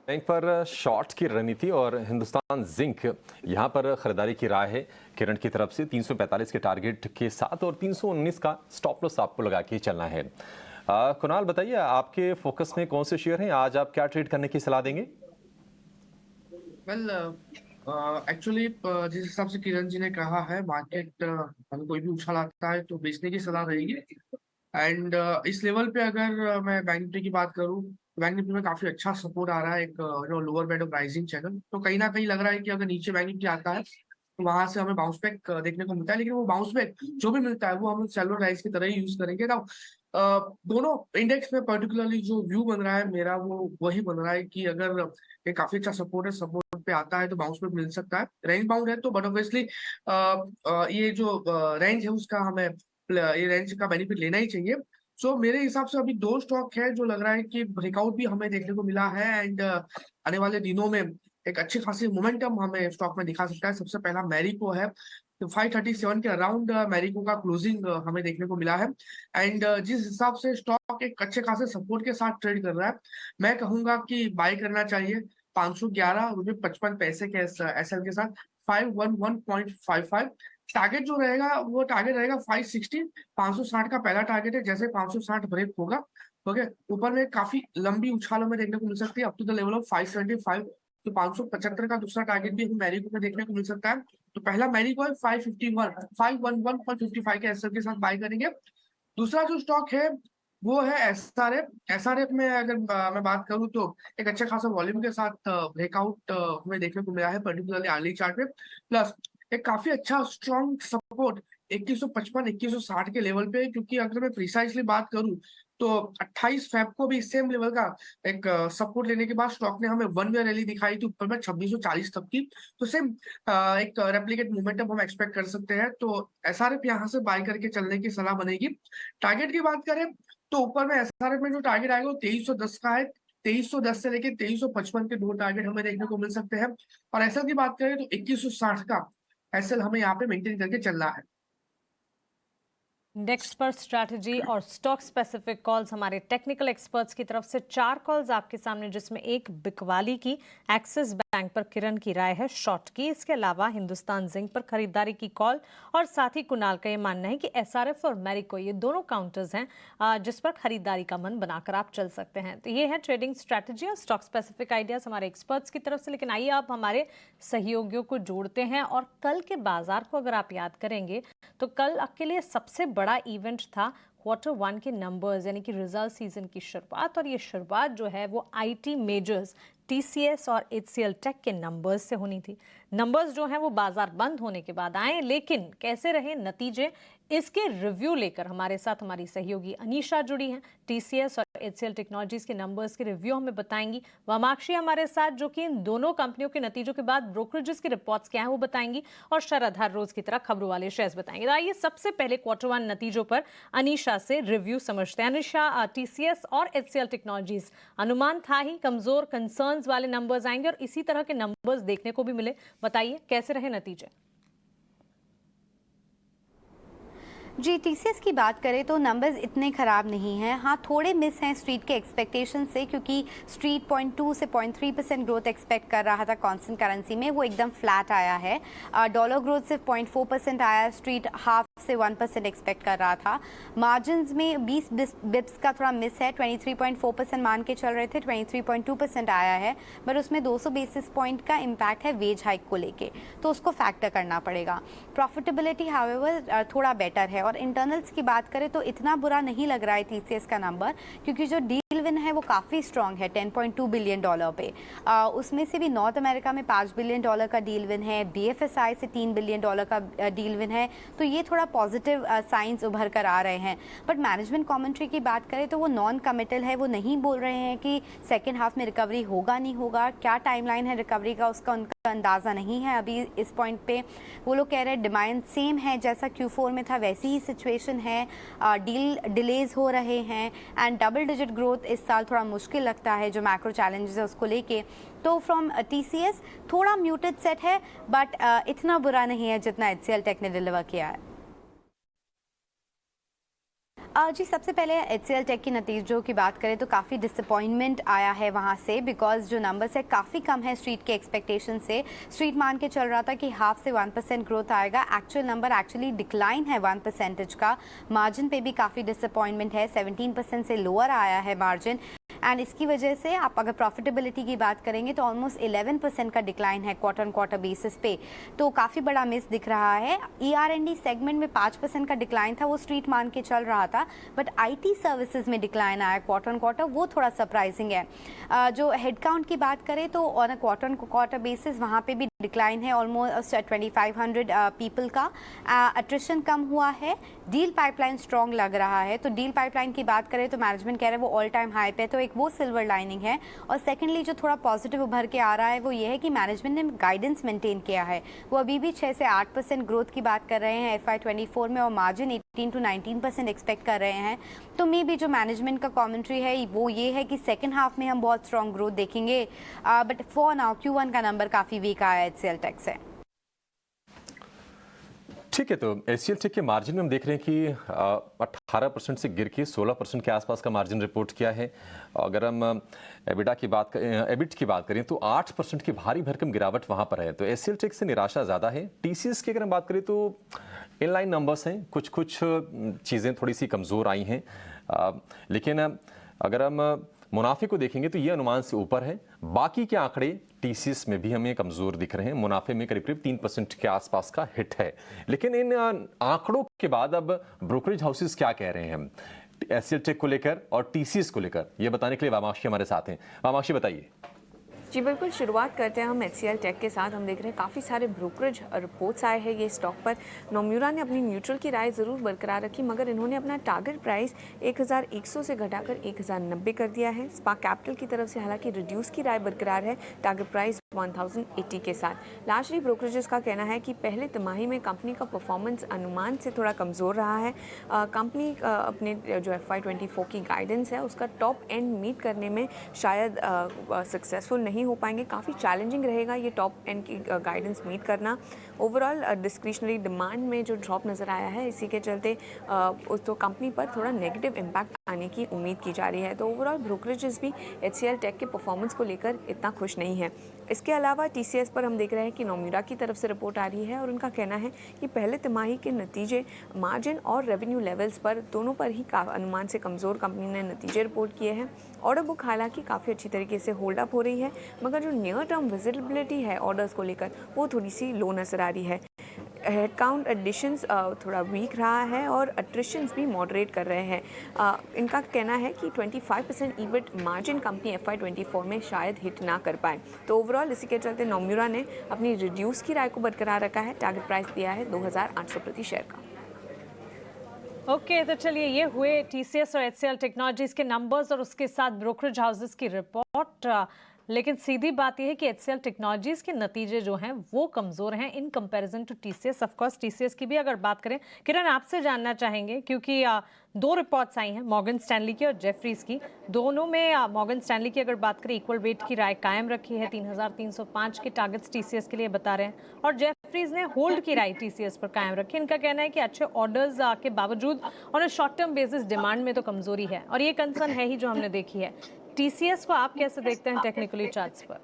बैंक पर शॉर्ट की रणनीति और हिंदुस्तान जिंक यहां पर खरीदारी की राय है किरण की तरफ से 345 के टारगेट के साथ और 319 का स्टॉप लॉस आपको लगा के चलना है। कुणाल बताइए, आपके फोकस में कौन से शेयर हैं, आज आप क्या ट्रेड करने की सलाह देंगे? वेल एक्चुअली जिस हिसाब से किरण जी ने कहा है, मार्केट अगर कोई भी उछाल आता है तो बेचने की सलाह रहेगी। एंड इस लेवल पे अगर मैं बैंक निफ्टी की बात करूं, बैंक निफ्टी में काफी अच्छा सपोर्ट आ रहा है, एक lower band of rising channel. तो कहीं ना कहीं लग रहा है कि अगर नीचे बैंक निफ्टी आता है तो वहां से हमें बाउंस बैक देखने को मिलता है, लेकिन वो बाउंस बैक जो भी मिलता है वो हम शैलो राइज की तरह ही यूज करेंगे ना। दोनों इंडेक्स में पर्टिकुलरली जो व्यू बन रहा है मेरा वो वही बन रहा है कि अगर ये काफी अच्छा सपोर्ट है, सपोर्ट पे आता है तो बाउंस बैक मिल सकता है। रेंज बाउंड है तो बट ऑब्वियसली ये जो रेंज है उसका हमें ये रेंज का बेनिफिट लेना ही चाहिए। सो मेरे हिसाब से अभी दो स्टॉक है जो लग रहा है कि ब्रेकआउट भी हमें देखने को मिला है एंड आने वाले दिनों में एक अच्छी खासी मोमेंटम हमें स्टॉक में दिखा सकता है। सबसे पहला मैरिको है, तो 537 के अराउंड मैरिको का क्लोजिंग हमें देखने को मिला है एंड जिस हिसाब से स्टॉक एक अच्छे खासे सपोर्ट के साथ ट्रेड कर रहा है, मैं कहूंगा कि बाय करना चाहिए 511.55 के एसएल के साथ 511.55। टारगेट जो रहेगा वो टारगेट रहेगा 560, 560 का पहला टारगेट है। जैसे 560 ब्रेक होगा ओके, ऊपर में काफी लंबी उछालों में देखने को मिल सकती है up to the level of 575। तो 575 का दूसरा टारगेट भी हमें मैरिको में देखने को मिल सकता है। तो पहला मैरिको है 511.55 के एसएल के साथ बाय करेंगे। दूसरा जो स्टॉक है वो है एसआरएफ। एसआरएफ में अगर मैं बात करूं तो एक अच्छे खासा वॉल्यूम के साथ ब्रेकआउट हमें देखने को मिला है, पर्टिकुलरली अर्ली चार्ट में। प्लस एक काफी अच्छा स्ट्रॉन्ग सपोर्ट 2155 2160 के लेवल पे, क्योंकि अगर मैं प्रिसाइसली बात करूं तो 28 फेब को भी सेम लेवल का एक सपोर्ट लेने के बाद स्टॉक ने हमें वन वे रैली दिखाई थी ऊपर में 2640 तक की। तो सेम एक रेप्लिकेट मोमेंटम हम एक्सपेक्ट कर सकते हैं। तो एसआरएफ यहाँ से बाय करके चलने की सलाह बनेगी। टारगेट की बात करें तो ऊपर में एसआरएफ में जो टारगेट आएगा वो 2310 का है। 2310 से लेके 2355 के दो टारगेट हमें देखने को मिल सकते हैं। और एसएल की बात करें तो 2160 का एसएल हमें यहाँ पे मेंटेन करके चलना है। इंडेक्स पर स्ट्रैटेजी और स्टॉक स्पेसिफिक कॉल्स हमारे टेक्निकल एक्सपर्ट्स की तरफ से 4 कॉल्स आपके सामने, जिसमें एक बिकवाली की एक्सिस बैंक पर किरण की राय है शॉर्ट की। इसके अलावा हिंदुस्तान जिंक पर खरीदारी की कॉल और साथ ही कुणाल का ये मानना है कि एसआरएफ और मैरिको ये दोनों काउंटर्स हैं जिस पर खरीदारी का मन बनाकर आप चल सकते हैं। तो ये है ट्रेडिंग स्ट्रैटेजी और स्टॉक स्पेसिफिक आइडियाज हमारे एक्सपर्ट्स की तरफ से। लेकिन आइए आप हमारे सहयोगियों को जोड़ते हैं और कल के बाजार को अगर आप याद करेंगे तो कल के लिए सबसे बड़ा इवेंट था Q1 के नंबर्स, यानी कि रिजल्ट सीजन की शुरुआत। और ये शुरुआत जो है वो आईटी मेजर्स TCS और HCL टेक के नंबर्स से होनी थी। नंबर्स जो हैं वो बाजार बंद होने के बाद आए, लेकिन कैसे रहे नतीजे, इसके रिव्यू लेकर हमारे साथ हमारी सहयोगी अनीशा जुड़ी हैं। TCS और HCL टेक्नोलॉजीज के नंबर्स के रिव्यू हमें बताएंगी। वामाक्षी हमारे साथ जो कि इन दोनों कंपनियों के नतीजों के बाद ब्रोकरेजेस की रिपोर्ट्स क्या हैं वो बताएंगी, और शरद हर रोज की तरह खबरों वाले शेयर्स बताएंगे। तो आइए सबसे पहले Q1 नतीजों पर अनीशा से रिव्यू समझते हैं। अनीशा, TCS और HCL टेक्नोलॉजीज अनुमान था ही कमजोर कंसर्न्स वाले नंबर्स आएंगे और इसी तरह के नंबर्स देखने को भी मिले, बताइए कैसे रहे नतीजे? जी, टीसीएस की बात करें तो नंबर्स इतने ख़राब नहीं हैं। हाँ, थोड़े मिस हैं स्ट्रीट के एक्सपेक्टेशन से, क्योंकि स्ट्रीट 0.2 से 0.3% ग्रोथ एक्सपेक्ट कर रहा था कांस्टेंट करेंसी में, वो एकदम फ्लैट आया है। डॉलर ग्रोथ सिर्फ 0.4% आया, स्ट्रीट हाफ से 1% एक्सपेक्ट कर रहा था। मार्जिन्स में 20 बिप्स का थोड़ा मिस है, 23.4% मान के चल रहे थे, 23.2% आया है, बट उसमें 200 बेसिस पॉइंट का इम्पैक्ट है वेज हाइक को लेके, तो उसको फैक्टर करना पड़ेगा। प्रॉफिटेबिलिटी हाउएवर थोड़ा बेटर है। और इंटरनल्स की बात करें तो इतना बुरा नहीं लग रहा है टीसीएस का नंबर, क्योंकि जो डील विन है वो काफ़ी स्ट्रॉन्ग है, $10.2 बिलियन पे। उसमें से भी नॉर्थ अमेरिका में $5 बिलियन का डील विन है, BFSI से $3 बिलियन का डील विन है, तो ये थोड़ा पॉजिटिव साइंस उभर कर आ रहे हैं। बट मैनेजमेंट कमेंट्री की बात करें तो वो नॉन कमिटल है, वो नहीं बोल रहे हैं कि सेकेंड हाफ में रिकवरी होगा नहीं होगा, क्या टाइमलाइन है रिकवरी का उसका उनका अंदाज़ा नहीं है अभी इस पॉइंट पे। वो लोग कह रहे हैं डिमांड सेम है जैसा Q4 में था, वैसी ही सिचुएशन है, डील डिलेज हो रहे हैं एंड डबल डिजिट ग्रोथ इस साल थोड़ा मुश्किल लगता है जो मैक्रो चैलेंजेस है उसको लेके। तो फ्रॉम TCS थोड़ा म्यूटेड सेट है, बट इतना बुरा नहीं है जितना HCL टेक ने डिलीवर किया है। जी सबसे पहले HCL टेक के नतीजों की बात करें तो काफ़ी डिसअपॉइंटमेंट आया है वहाँ से, बिकॉज जो नंबर्स है काफ़ी कम है स्ट्रीट के एक्सपेक्टेशन से। स्ट्रीट मान के चल रहा था कि हाफ से 1% ग्रोथ आएगा, एक्चुअल नंबर एक्चुअली डिक्लाइन है 1% का। मार्जिन पे भी काफ़ी डिसअपॉइंटमेंट है, 17% से लोअर आया है मार्जिन, एंड इसकी वजह से आप अगर प्रॉफिटेबिलिटी की बात करेंगे तो ऑलमोस्ट 11% का डिक्लाइन है क्वार्टर ऑन क्वार्टर बेसिस पे, तो काफ़ी बड़ा मिस दिख रहा है। ER&D सेगमेंट में 5% का डिक्लाइन था, वो स्ट्रीट मान के चल रहा था, बट IT सर्विसेज में डिक्लाइन आया क्वार्टर ऑन क्वार्टर, वो थोड़ा सरप्राइजिंग है। जो हेडकाउंट की बात करें तो on a quarter on quarter basis वहाँ पे भी डिक्लाइन है ऑलमोस्ट 2500 पीपल का। अट्रिशन कम हुआ है, डील पाइपलाइन स्ट्रॉन्ग लग रहा है, तो डील पाइपलाइन की बात करें तो मैनेजमेंट कह रहे हैं वो ऑल टाइम हाई पे, तो एक वो सिल्वर लाइनिंग है। और सेकेंडली जो थोड़ा पॉजिटिव उभर के आ रहा है वो ये है कि मैनेजमेंट ने गाइडेंस मेंटेन किया है, वो अभी भी 6 से 8% ग्रोथ की बात कर रहे हैं FY24 में, और मार्जिन 18 to 19% एक्सपेक्ट कर रहे हैं। तो मे भी जो मैनेजमेंट का कमेंट्री है वो ये है कि सेकेंड हाफ में हम बहुत स्ट्रॉन्ग ग्रोथ देखेंगे, बट फॉर नाउ Q1 का नंबर काफ़ी वीक आया है HCL टेक से। ठीक है, तो HCL टेक के मार्जिन में हम देख रहे हैं कि 18% से गिर के 16% के आसपास का मार्जिन रिपोर्ट किया है। अगर हम एबिट की बात करें तो 8% की भारी भरकम गिरावट वहां पर है, तो HCL टेक से निराशा ज़्यादा है। TCS की अगर हम बात करें तो इनलाइन नंबर्स हैं, कुछ चीज़ें थोड़ी सी कमज़ोर आई हैं, लेकिन अगर हम मुनाफे को देखेंगे तो ये अनुमान से ऊपर है। बाकी के आंकड़े TCS में भी हमें कमज़ोर दिख रहे हैं, मुनाफे में करीब 3% के आसपास का हिट है। लेकिन इन आंकड़ों के बाद अब ब्रोकरेज हाउसेस क्या कह रहे हैं HCL टेक को लेकर और TCS को लेकर, ये बताने के लिए वामाक्षी हमारे साथ हैं। वामाक्षी बताइए। जी बिल्कुल, शुरुआत करते हैं हम HCL टेक के साथ। हम देख रहे हैं काफ़ी सारे ब्रोकरेज रिपोर्ट्स आए हैं ये स्टॉक पर। नोम्यूरा ने अपनी न्यूट्रल की राय ज़रूर बरकरार रखी, मगर इन्होंने अपना टारगेट प्राइस 1100 से घटाकर 1090 कर दिया है। स्पार्क कैपिटल की तरफ से हालांकि रिड्यूस की राय बरकरार है, टारगेट प्राइस 1080 के साथ। लार्जली ब्रोकरेजेस का कहना है कि पहले तिमाही में कंपनी का परफॉर्मेंस अनुमान से थोड़ा कमज़ोर रहा है। कंपनी अपने जो FY24 की गाइडेंस है उसका टॉप एंड मीट करने में शायद सक्सेसफुल नहीं हो पाएंगे, काफ़ी चैलेंजिंग रहेगा ये टॉप एंड की गाइडेंस मीट करना। ओवरऑल डिस्क्रिशनरी डिमांड में जो ड्रॉप नज़र आया है, इसी के चलते तो कंपनी पर थोड़ा नेगेटिव इम्पैक्ट आने की उम्मीद की जा रही है। तो ओवरऑल ब्रोकरेजेस भी HCL टेक के परफॉर्मेंस को लेकर इतना खुश नहीं है। इसके अलावा TCS पर हम देख रहे हैं कि नोम्यूरा की तरफ से रिपोर्ट आ रही है और उनका कहना है कि पहले तिमाही के नतीजे मार्जिन और रेवेन्यू लेवल्स पर दोनों पर ही अनुमान से कमज़ोर कंपनी ने नतीजे रिपोर्ट किए हैं। ऑर्डर बुक हालांकि काफ़ी अच्छी तरीके से होल्ड अप हो रही है, मगर जो नियर टर्म विजिबिलिटी है ऑर्डर्स को लेकर वो थोड़ी सी लो नज़र आ रही है। हेडकाउंट एडिशंस थोड़ा वीक रहा है और अट्रिशंस भी मॉडरेट कर रहे हैं। इनका कहना है कि 25% EBIT मार्जिन कंपनी FY24 में शायद हिट ना कर पाए। तो ओवरऑल इसी के चलते नोम्यूरा ने अपनी रिड्यूस की राय को बरकरार रखा है, टारगेट प्राइस दिया है 2800 प्रति शेयर का। ओके, तो चलिए ये हुए TCS और HCL टेक्नोलॉजीज के नंबर्स और उसके साथ ब्रोकरेज हाउसेस की रिपोर्ट। लेकिन सीधी बात यह है कि HCL टेक्नोलॉजीज के नतीजे जो हैं वो कमज़ोर हैं in comparison to TCS। Of course TCS की भी अगर बात करें, किरण आपसे जानना चाहेंगे क्योंकि 2 रिपोर्ट्स आई हैं मॉर्गन स्टैनली की और जेफरीज की। दोनों में मॉर्गन स्टैनली की अगर बात करें इक्वल वेट की राय कायम रखी है, 3305 के टारगेट्स TCS के लिए बता रहे हैं, और जेफरीज ने होल्ड की राय TCS पर कायम रखी। इनका कहना है कि अच्छे ऑर्डर्स के बावजूद on short term basis demand में तो कमजोरी है, और ये कंसर्न है ही जो हमने देखी है। TCS को आप कैसे देखते हैं टेक्निकली चार्ट्स पर?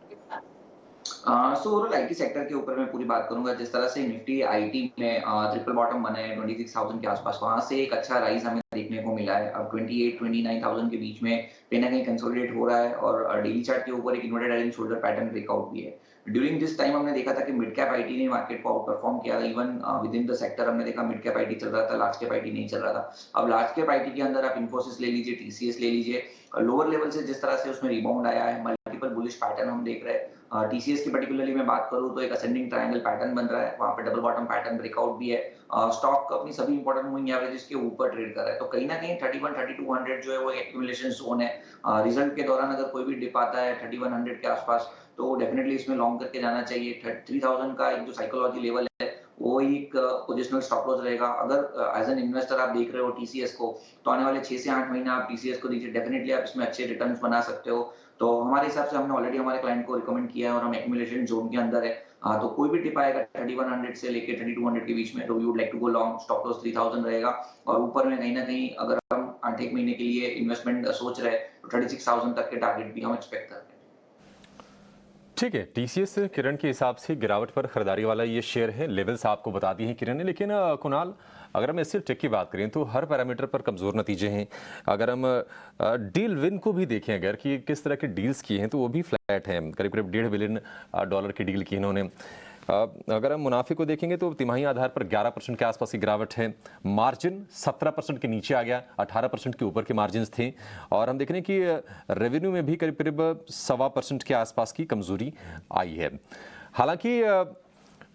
सो ओवरऑल आईटी सेक्टर के ऊपर मैं पूरी बात करूंगा। जिस तरह से निफ्टी आईटी में ट्रिपल बॉटम बना है 26,000 के आसपास, वहां से एक अच्छा राइज हमें देखने को मिला है। अब 28-29,000 के बीच में कहीं ना कहीं कंसोलिडेट हो रहा है और डेली चार्ट के ऊपर एक inverted head and shoulder pattern breakout भी है। ड्यूरिंग दिस टाइम हमने देखा था कि मिड कैप आईटी ने मार्केट को आउट परफॉर्म किया था। Even with in the sector हमने देखा मिड कैप आईटी चल रहा था, लार्ज कैप आईटी नहीं चल रहा था। अब लार्ज कैप आईटी के अंदर आप इन्फोसिस ले लीजिए, टीसीएस ले लीजिए, लोअर लेवल से जिस तरह से उसमें रिबाउंड आया है, मल्टीपल बुलिश पैटर्न हम देख रहे हैं। टीसीएस की पर्टिकुलरली मैं बात करूं तो एक असेंडिंग ट्रायंगल पैटर्न बन रहा है, वहां पे डबल बॉटम पैटर्न ब्रेकआउट भी है। स्टॉक अपनी सभी इंपॉर्टेंट मूविंग एवरेजेस के ऊपर ट्रेड कर रहा है, तो कहीं ना कहीं 31-3200 जो है वो एक्यूमुलेशन जोन है। रिजल्ट के दौरान अगर कोई भी डिप आता है 3100 के आसपास तो डेफिनेटली इसमें लॉन्ग करके जाना चाहिए। 3000 का एक जो साइकोलॉजी लेवल है वो एक पोजिशनल स्टॉप लॉस रहेगा। अगर एज एन इन्वेस्टर आप देख रहे हो टीसीएस को, तो आने वाले 6 से 8 महीना आप टीसीएस को दीजिए, डेफिनेटली आप इसमें अच्छे रिटर्न्स बना सकते हो। तो हमारे हिसाब से हमने ऑलरेडी हमारे क्लाइंट को रिकमेंड किया है और हम एक्यूमुलेशन जोन के अंदर है। तो कोई भी टिप आएगा 3100 से लेके 3200 के बीच में तो we would like to go long, stop loss 3000 रहेगा। और ऊपर में कहीं ना कहीं अगर हम 8 महीने के लिए इन्वेस्टमेंट सोच रहे हैं तो 36,000 तक के टारगेट भी हम एक्सपेक्ट कर रहे हैं। ठीक है, टीसीएस किरण के हिसाब से गिरावट पर खरीदारी वाला ये शेयर है, लेवल्स आपको बता दिए हैं किरण ने। लेकिन कुणाल, अगर हम एसएल टेक की बात करें तो हर पैरामीटर पर कमज़ोर नतीजे हैं। अगर हम डील विन को भी देखें अगर कि किस तरह के डील्स किए हैं तो वो भी फ्लैट हैं, करीब करीब $1.5 बिलियन की डील की इन्होंने। अगर हम मुनाफे को देखेंगे तो तिमाही आधार पर 11% के आसपास की गिरावट है। मार्जिन 17% के नीचे आ गया, 18% के ऊपर के मार्जिन थे। और हम देख रहे हैं कि रेवेन्यू में भी करीब करीब 1.25% के आसपास की कमजोरी आई है। हालांकि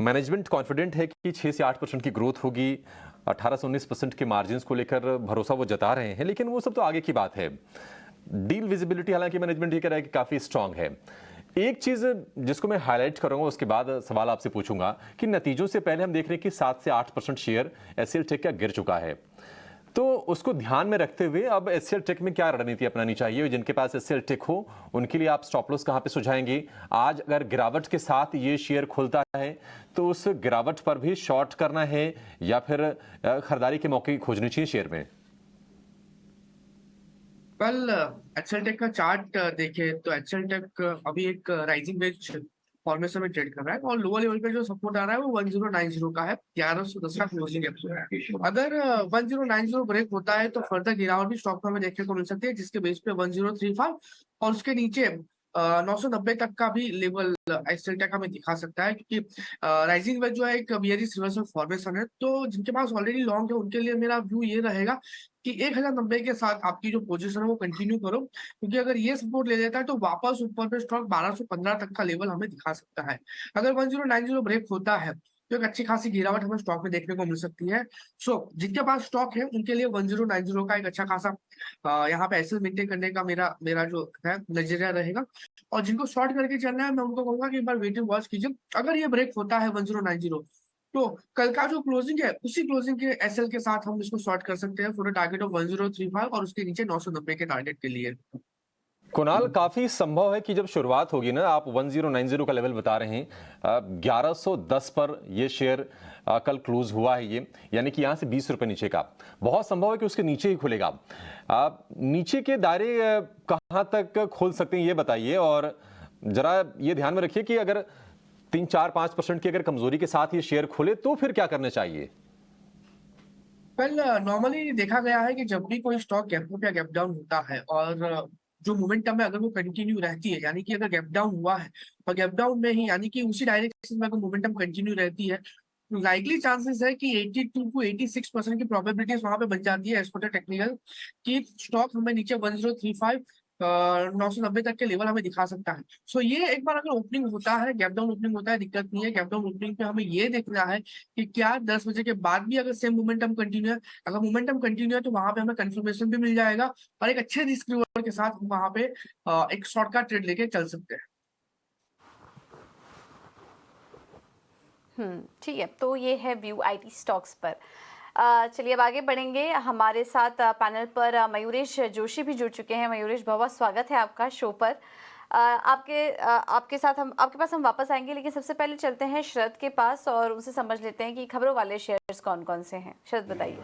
मैनेजमेंट कॉन्फिडेंट है कि 6 से 8% की ग्रोथ होगी, 18 से 19% के मार्जिन को लेकर भरोसा वो जता रहे हैं, लेकिन वो सब तो आगे की बात है। डील विजिबिलिटी हालांकि मैनेजमेंट ये कह रहा है कि काफ़ी स्ट्रांग है। एक चीज़ जिसको मैं हाईलाइट करूंगा, उसके बाद सवाल आपसे पूछूंगा कि नतीजों से पहले हम देख रहे हैं कि 7 से 8% शेयर एचसीएल टेक का गिर चुका है। तो उसको ध्यान में रखते हुए अब एचसीएल टेक में क्या रणनीति अपनानी चाहिए? जिनके पास एचसीएल टेक हो उनके लिए आप स्टॉप लॉस कहां पे सुझाएंगे? आज अगर गिरावट के साथ ये शेयर खुलता है तो उस गिरावट पर भी शॉर्ट करना है या फिर खरीदारी के मौके खोजने चाहिए शेयर में? कल एचएल टेक का चार्ट देखे तो एचएल टेक अभी एक राइजिंग वेज फॉर्मेशन में ट्रेड कर रहा है और लोअर लेवल पे जो सपोर्ट आ रहा है वो 1090 का है, 1110 का क्लोजिंग है। अगर 1090 ब्रेक होता है तो फर्दर गिरावट भी स्टॉक में हमें देखने को मिल सकती है, जिसके बेस पे 1035 और उसके नीचे 990 तक का भी लेवल एचएल टेक हमें दिखा सकता है, क्योंकि राइजिंग वेज जो है एक बियरिश रिवर्सल फॉर्मेशन है। तो जिनके पास ऑलरेडी लॉन्ग है उनके लिए मेरा व्यू ये रहेगा कि 1090 के साथ आपकी जो पोजीशन है वो कंटिन्यू करो, क्योंकि अगर ये सपोर्ट ले लेता है तो वापस ऊपर पे स्टॉक 1215 तक का लेवल हमें दिखा सकता है। अगर 1090 ब्रेक होता है तो एक अच्छी खासी गिरावट हमें स्टॉक में देखने को मिल सकती है। सो जिनके पास स्टॉक है उनके लिए 1090 का एक अच्छा खासा यहाँ पे एसेस मेंटेन करने का मेरा जो है नजरिया रहेगा। और जिनको शॉर्ट करके चलना है मैं उनको कहूंगा कि एक बार वेट एंड वॉच कीजिए। अगर ये ब्रेक होता है 1090 तो कल का जो क्लोजिंग है उसी क्लोजिंग के एसएल के साथ हम इसको शॉर्ट कर सकते हैं फॉर टारगेट ऑफ 1035 और उसके नीचे 990 के टारगेट के लिए। कुणाल, काफी संभव है कि जब शुरुआत होगी ना, आप 1090 का लेवल बता रहे हैं, 1110 पर ये शेयर कल क्लोज हुआ है ये, यानी कि यहाँ से 20 रुपए नीचे का, बहुत संभव है कि उसके नीचे ही खुलेगा। नीचे के दायरे कहाँ तक खोल सकते हैं ये बताइए, और जरा ये ध्यान में रखिए कि अगर 3-4-5% की अगर कमजोरी के साथ ये शेयर खुले तो फिर क्या करना चाहिए? वेल नॉर्मली देखा गया है कि जब भी कोई स्टॉक गैप अप या गैप डाउन होता है और जो मोमेंटम है अगर वो कंटिन्यू रहती है, यानी कि अगर गैप डाउन हुआ है और गैप डाउन में ही यानी कि उसी डायरेक्शन में अगर मोमेंटम कंटिन्यू रहती है तो लाइकली चांसेस है कि 82 to 86% की प्रोबेबिलिटीज वहां पे बन जाती है एज पर टेक्निकल कि स्टॉक हमें नीचे 1035 990 तक के लेवल हमें दिखा सकता है। सो ये एक बार अगर ओपनिंग होता है, गैप डाउन ओपनिंग होता है, दिक्कत नहीं है। गैप डाउन ओपनिंग पे हमें ये देखना है कि क्या 10 बजे के बाद भी अगर सेम मोमेंटम कंटिन्यू है, अगर मोमेंटम कंटिन्यू है तो वहां पे हमें कंफर्मेशन भी मिल जाएगा और एक अच्छे रिस्क रिवॉर्ड के साथ हम वहां पे एक शॉर्टकट ट्रेड लेके चल सकते हैं। ठीक है, तो ये है व्यू आईटी स्टॉक्स पर। चलिए अब आगे बढ़ेंगे। हमारे साथ पैनल पर मयूरेश जोशी भी जुड़ चुके हैं। मयूरेश, बहुत स्वागत है आपका शो पर। आपके पास हम वापस आएंगे, लेकिन सबसे पहले चलते हैं शरद के पास और उनसे समझ लेते हैं कि खबरों वाले शेयर्स कौन कौन से हैं। शरद बताइए।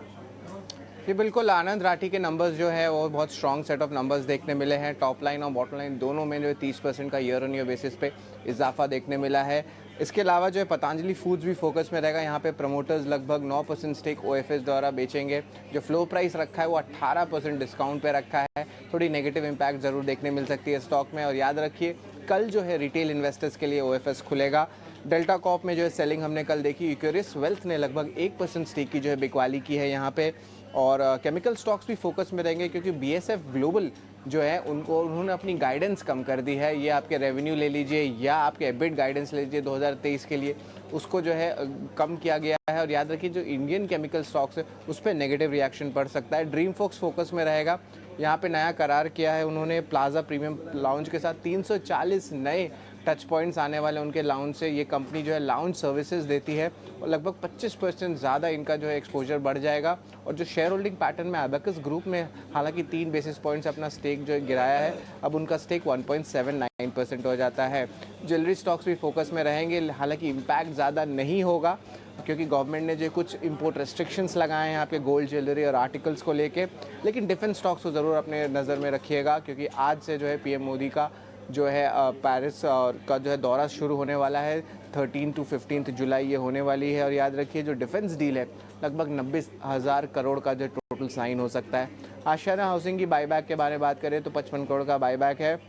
जी बिल्कुल, आनंद राठी के नंबर्स जो है वो बहुत स्ट्रॉन्ग सेट ऑफ नंबर्स देखने मिले हैं। टॉप लाइन और बॉटम लाइन दोनों में जो है 30% का ईयर ऑन ईयर बेसिस पे इजाफा देखने मिला है। इसके अलावा जो है पतंजलि फूड्स भी फोकस में रहेगा। यहाँ पे प्रमोटर्स लगभग 9% स्टेक ओएफएस द्वारा बेचेंगे। जो फ्लो प्राइस रखा है वो 18% डिस्काउंट पे रखा है। थोड़ी नेगेटिव इम्पैक्ट ज़रूर देखने मिल सकती है स्टॉक में। और याद रखिए कल जो है रिटेल इन्वेस्टर्स के लिए OFS खुलेगा। डेल्टा कॉप में जो है सेलिंग हमने कल देखी। इक्वेरियस वेल्थ ने लगभग 1% स्टेक की जो है बिकवाली की है यहाँ पे। और केमिकल स्टॉक्स भी फोकस में रहेंगे क्योंकि BSF ग्लोबल जो है उन्होंने अपनी गाइडेंस कम कर दी है। ये आपके रेवेन्यू ले लीजिए या आपके एबिट गाइडेंस ले लीजिए 2023 के लिए, उसको जो है कम किया गया है। और याद रखिए जो इंडियन केमिकल स्टॉक्स है उस पर नेगेटिव रिएक्शन पड़ सकता है। ड्रीम फोक्स फोकस में रहेगा। यहाँ पे नया करार किया है उन्होंने प्लाजा प्रीमियम लाउंज के साथ 340 नए टच पॉइंट्स आने वाले उनके लाउंज से। ये कंपनी जो है लाउंज सर्विसेज देती है और लगभग 25% ज़्यादा इनका जो है एक्सपोजर बढ़ जाएगा। और जो शेयर होल्डिंग पैटर्न में अबैकस ग्रुप में हालांकि 3 बेसिस पॉइंट्स अपना स्टेक जो है गिराया है, अब उनका स्टेक 1.79% हो जाता है। ज्वेलरी स्टॉक्स भी फोकस में रहेंगे, हालांकि इम्पैक्ट ज़्यादा नहीं होगा क्योंकि गवर्नमेंट ने जो कुछ इंपोर्ट रेस्ट्रिक्शंस लगाए हैं आपके गोल्ड ज्वेलरी और आर्टिकल्स को लेके। लेकिन डिफेंस स्टॉक्स को ज़रूर अपने नज़र में रखिएगा क्योंकि आज से जो है PM मोदी का जो है पेरिस का जो है दौरा शुरू होने वाला है। 13 to 15 जुलाई ये होने वाली है। और याद रखिए जो डिफेंस डील है लगभग 90,000 करोड़ का जो टोटल साइन हो सकता है। आशियाना हाउसिंग की बाईबैक के बारे में बात करें तो 55 करोड़ का बाईबैक है,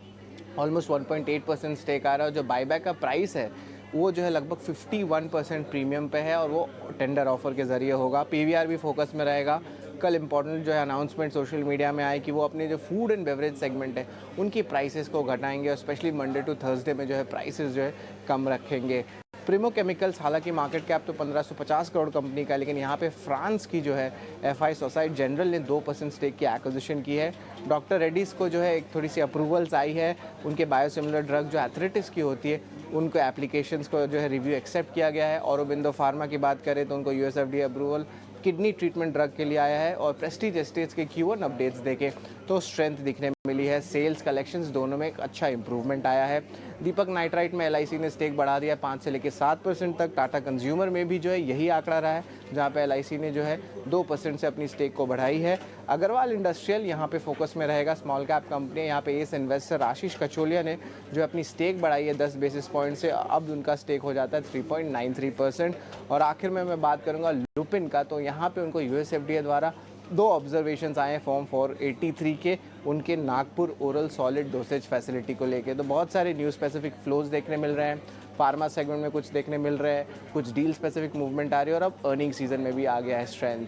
ऑलमोस्ट 1.8% स्टेक आ रहा है। जो बाईबैक का प्राइस है वो जो है लगभग 51% प्रीमियम पे है और वो टेंडर ऑफर के ज़रिए होगा। PVR भी फोकस में रहेगा। कल इंपॉर्टेंट जो है अनाउंसमेंट सोशल मीडिया में आए कि वो अपने जो फूड एंड बेवरेज सेगमेंट है उनकी प्राइसेस को घटाएंगे और स्पेशली मंडे टू थर्सडे में जो है प्राइसेस जो है कम रखेंगे। प्रीमो केमिकल्स हालांकि मार्केट कैप तो 1550 करोड़ कंपनी का है, लेकिन यहाँ पे फ्रांस की जो है FI सोसाइटी जनरल ने 2% स्टेक की एक्विजिशन की है। डॉक्टर रेड्डीज़ को जो है एक थोड़ी सी अप्रूवल्स आई है। उनके बायोसिमिलर ड्रग जो एथलेटिक्स की होती है उनको एप्लीकेशंस को जो है रिव्यू एक्सेप्ट किया गया है। औरोबिंदो फार्मा की बात करें तो उनको US FDA approval kidney treatment drug के लिए आया है। और प्रेस्टीज एस्टेट्स के Q1 अपडेट्स देखें तो स्ट्रेंथ दिखने मिली है। सेल्स कलेक्शंस दोनों में एक अच्छा इंप्रूवमेंट आया है। दीपक नाइट्राइट में LIC ने स्टेक बढ़ा दिया 5 से लेकर 7% तक। टाटा कंज्यूमर में भी जो है यही आंकड़ा रहा है जहां पे LIC ने जो है 2% से अपनी स्टेक को बढ़ाई है। अग्रवाल इंडस्ट्रियल यहाँ पे फोकस में रहेगा, स्मॉल कैप कंपनी। यहाँ पे एस इन्वेस्टर आशीष कचोलिया ने जो अपनी स्टेक बढ़ाई है 10 बेसिस पॉइंट से, अब उनका स्टेक हो जाता है 3.93%। और आखिर में मैं बात करूँगा लुपिन का, तो यहाँ पे उनको US FDA द्वारा 2 ऑब्जर्वेशंस आए हैं फॉर्म 483 के उनके Nagpur oral solid dosage facility को लेके। तो बहुत सारे न्यू स्पेसिफिक फ्लोज देखने मिल रहे हैं। फार्मा सेगमेंट में कुछ देखने मिल रहे हैं, कुछ डील स्पेसिफिक मूवमेंट आ रही है और अब अर्निंग सीजन में भी आ गया है स्ट्रेंथ।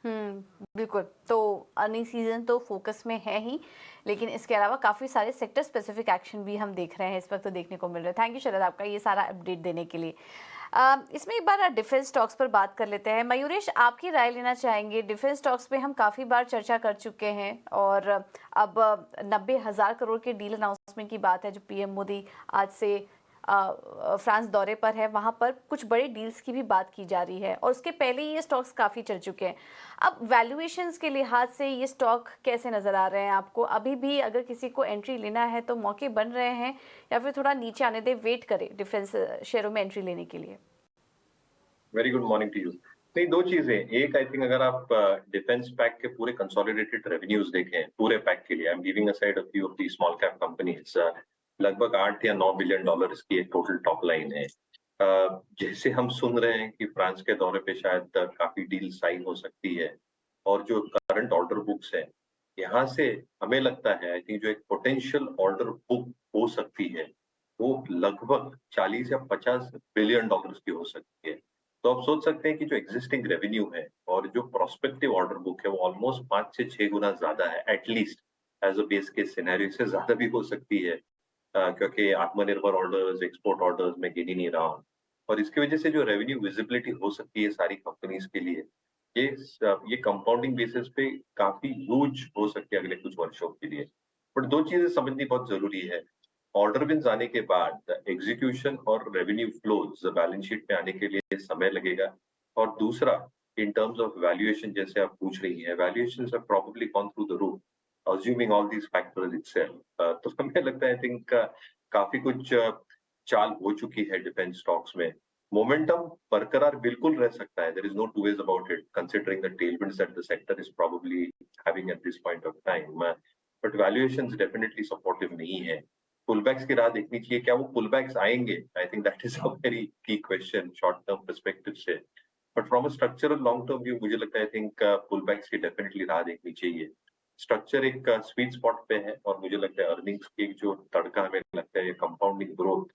बिल्कुल। तो अर्निंग सीजन तो फोकस में है ही, लेकिन इसके अलावा काफ़ी सारे सेक्टर स्पेसिफिक एक्शन भी हम देख रहे हैं इस वक्त तो देखने को मिल रहा है। थैंक यू शरद आपका ये सारा अपडेट देने के लिए। इसमें एक बार डिफेंस स्टॉक्स पर बात कर लेते हैं। मयूरेश, आपकी राय लेना चाहेंगे। डिफेंस स्टॉक्स पे हम काफ़ी बार चर्चा कर चुके हैं और अब 90,000 करोड़ के डील अनाउंसमेंट की बात है जो PM मोदी आज से फ्रांस दौरे पर है, वहाँ पर कुछ बड़े डील्स की भी बात की जा रही है और उसके पहले ये स्टॉक्स काफ़ी चल चुके हैं। अब वैल्यूएशंस के लिहाज से ये स्टॉक कैसे नज़र आ रहे हैं आपको? अभी भी अगर किसी को एंट्री लेना है तो मौके बन रहे हैं या फिर थोड़ा नीचे आने दे, वेट करे डिफेंस शेयरों में एंट्री लेने के लिए? Very good morning to you. नहीं, 2 चीजें। एक, आई थिंक अगर आप डिफेंस पैक के पूरे कंसोलिडेटेड रेवेन्यूज देखें पूरे पैक के लिए, I am giving aside a few of the small cap companies, लगभग 8 या 9 बिलियन डॉलर्स की एक टोटल टॉप लाइन है। जैसे हम सुन रहे हैं कि फ्रांस के दौरे पे शायद काफी डील साइन हो सकती है और जो करंट ऑर्डर बुक्स है यहाँ से हमें लगता है आई थिंक जो एक पोटेंशियल ऑर्डर बुक हो सकती है वो लगभग 40 या 50 बिलियन डॉलर्स की हो सकती है। तो आप सोच सकते हैं कि जो एग्जिस्टिंग रेवेन्यू है और जो प्रोस्पेक्टिव ऑर्डर बुक है वो ऑलमोस्ट 5 से 6 गुना ज्यादा है, at least as a base case scenario से ज्यादा भी हो सकती है, क्योंकि आत्मनिर्भर ऑर्डर्स, एक्सपोर्ट ऑर्डर्स में गिन ही नहीं रहा हूँ। और इसकी वजह से जो रेवेन्यू विजिबिलिटी हो सकती है सारी कंपनीज के लिए, ये कंपाउंडिंग बेसिस पे काफी ह्यूज हो सकती है अगले कुछ वर्षों के लिए। बट 2 चीजें समझनी बहुत जरूरी है। ऑर्डर विन्स आने के बाद एग्जीक्यूशन और रेवेन्यू फ्लोज बैलेंस शीट पे आने के लिए समय लगेगा। और दूसरा, इन टर्म्स ऑफ वैल्यूएशन, जैसे आप पूछ रही हैं, valuations have probably gone through the roof assuming all these factors itself। तो हमें लगता है आई थिंक काफी कुछ चाल हो चुकी है डिफेंस स्टॉक्स में। मोमेंटम बरकरार बिल्कुल रह सकता है, there is no two ways about it, considering the tailwinds that the sector is probably having at this point of time, but valuations definitely supportive नहीं है। पुलबैक्स की राह देखनी चाहिए। क्या वो पुलबैक्स आएंगे? I think that is a very की क्वेश्चन शॉर्ट टर्म पर्सपेक्टिव से। But from a structural long term view मुझे लगता है आई थिंक पुलबैक्स की डेफिनेटली राह देखनी चाहिए। स्ट्रक्चर एक स्वीट स्पॉट पे है और मुझे लगता है अर्निंग्स की एक जो तड़का हमें लगता है ये कंपाउंडिंग ग्रोथ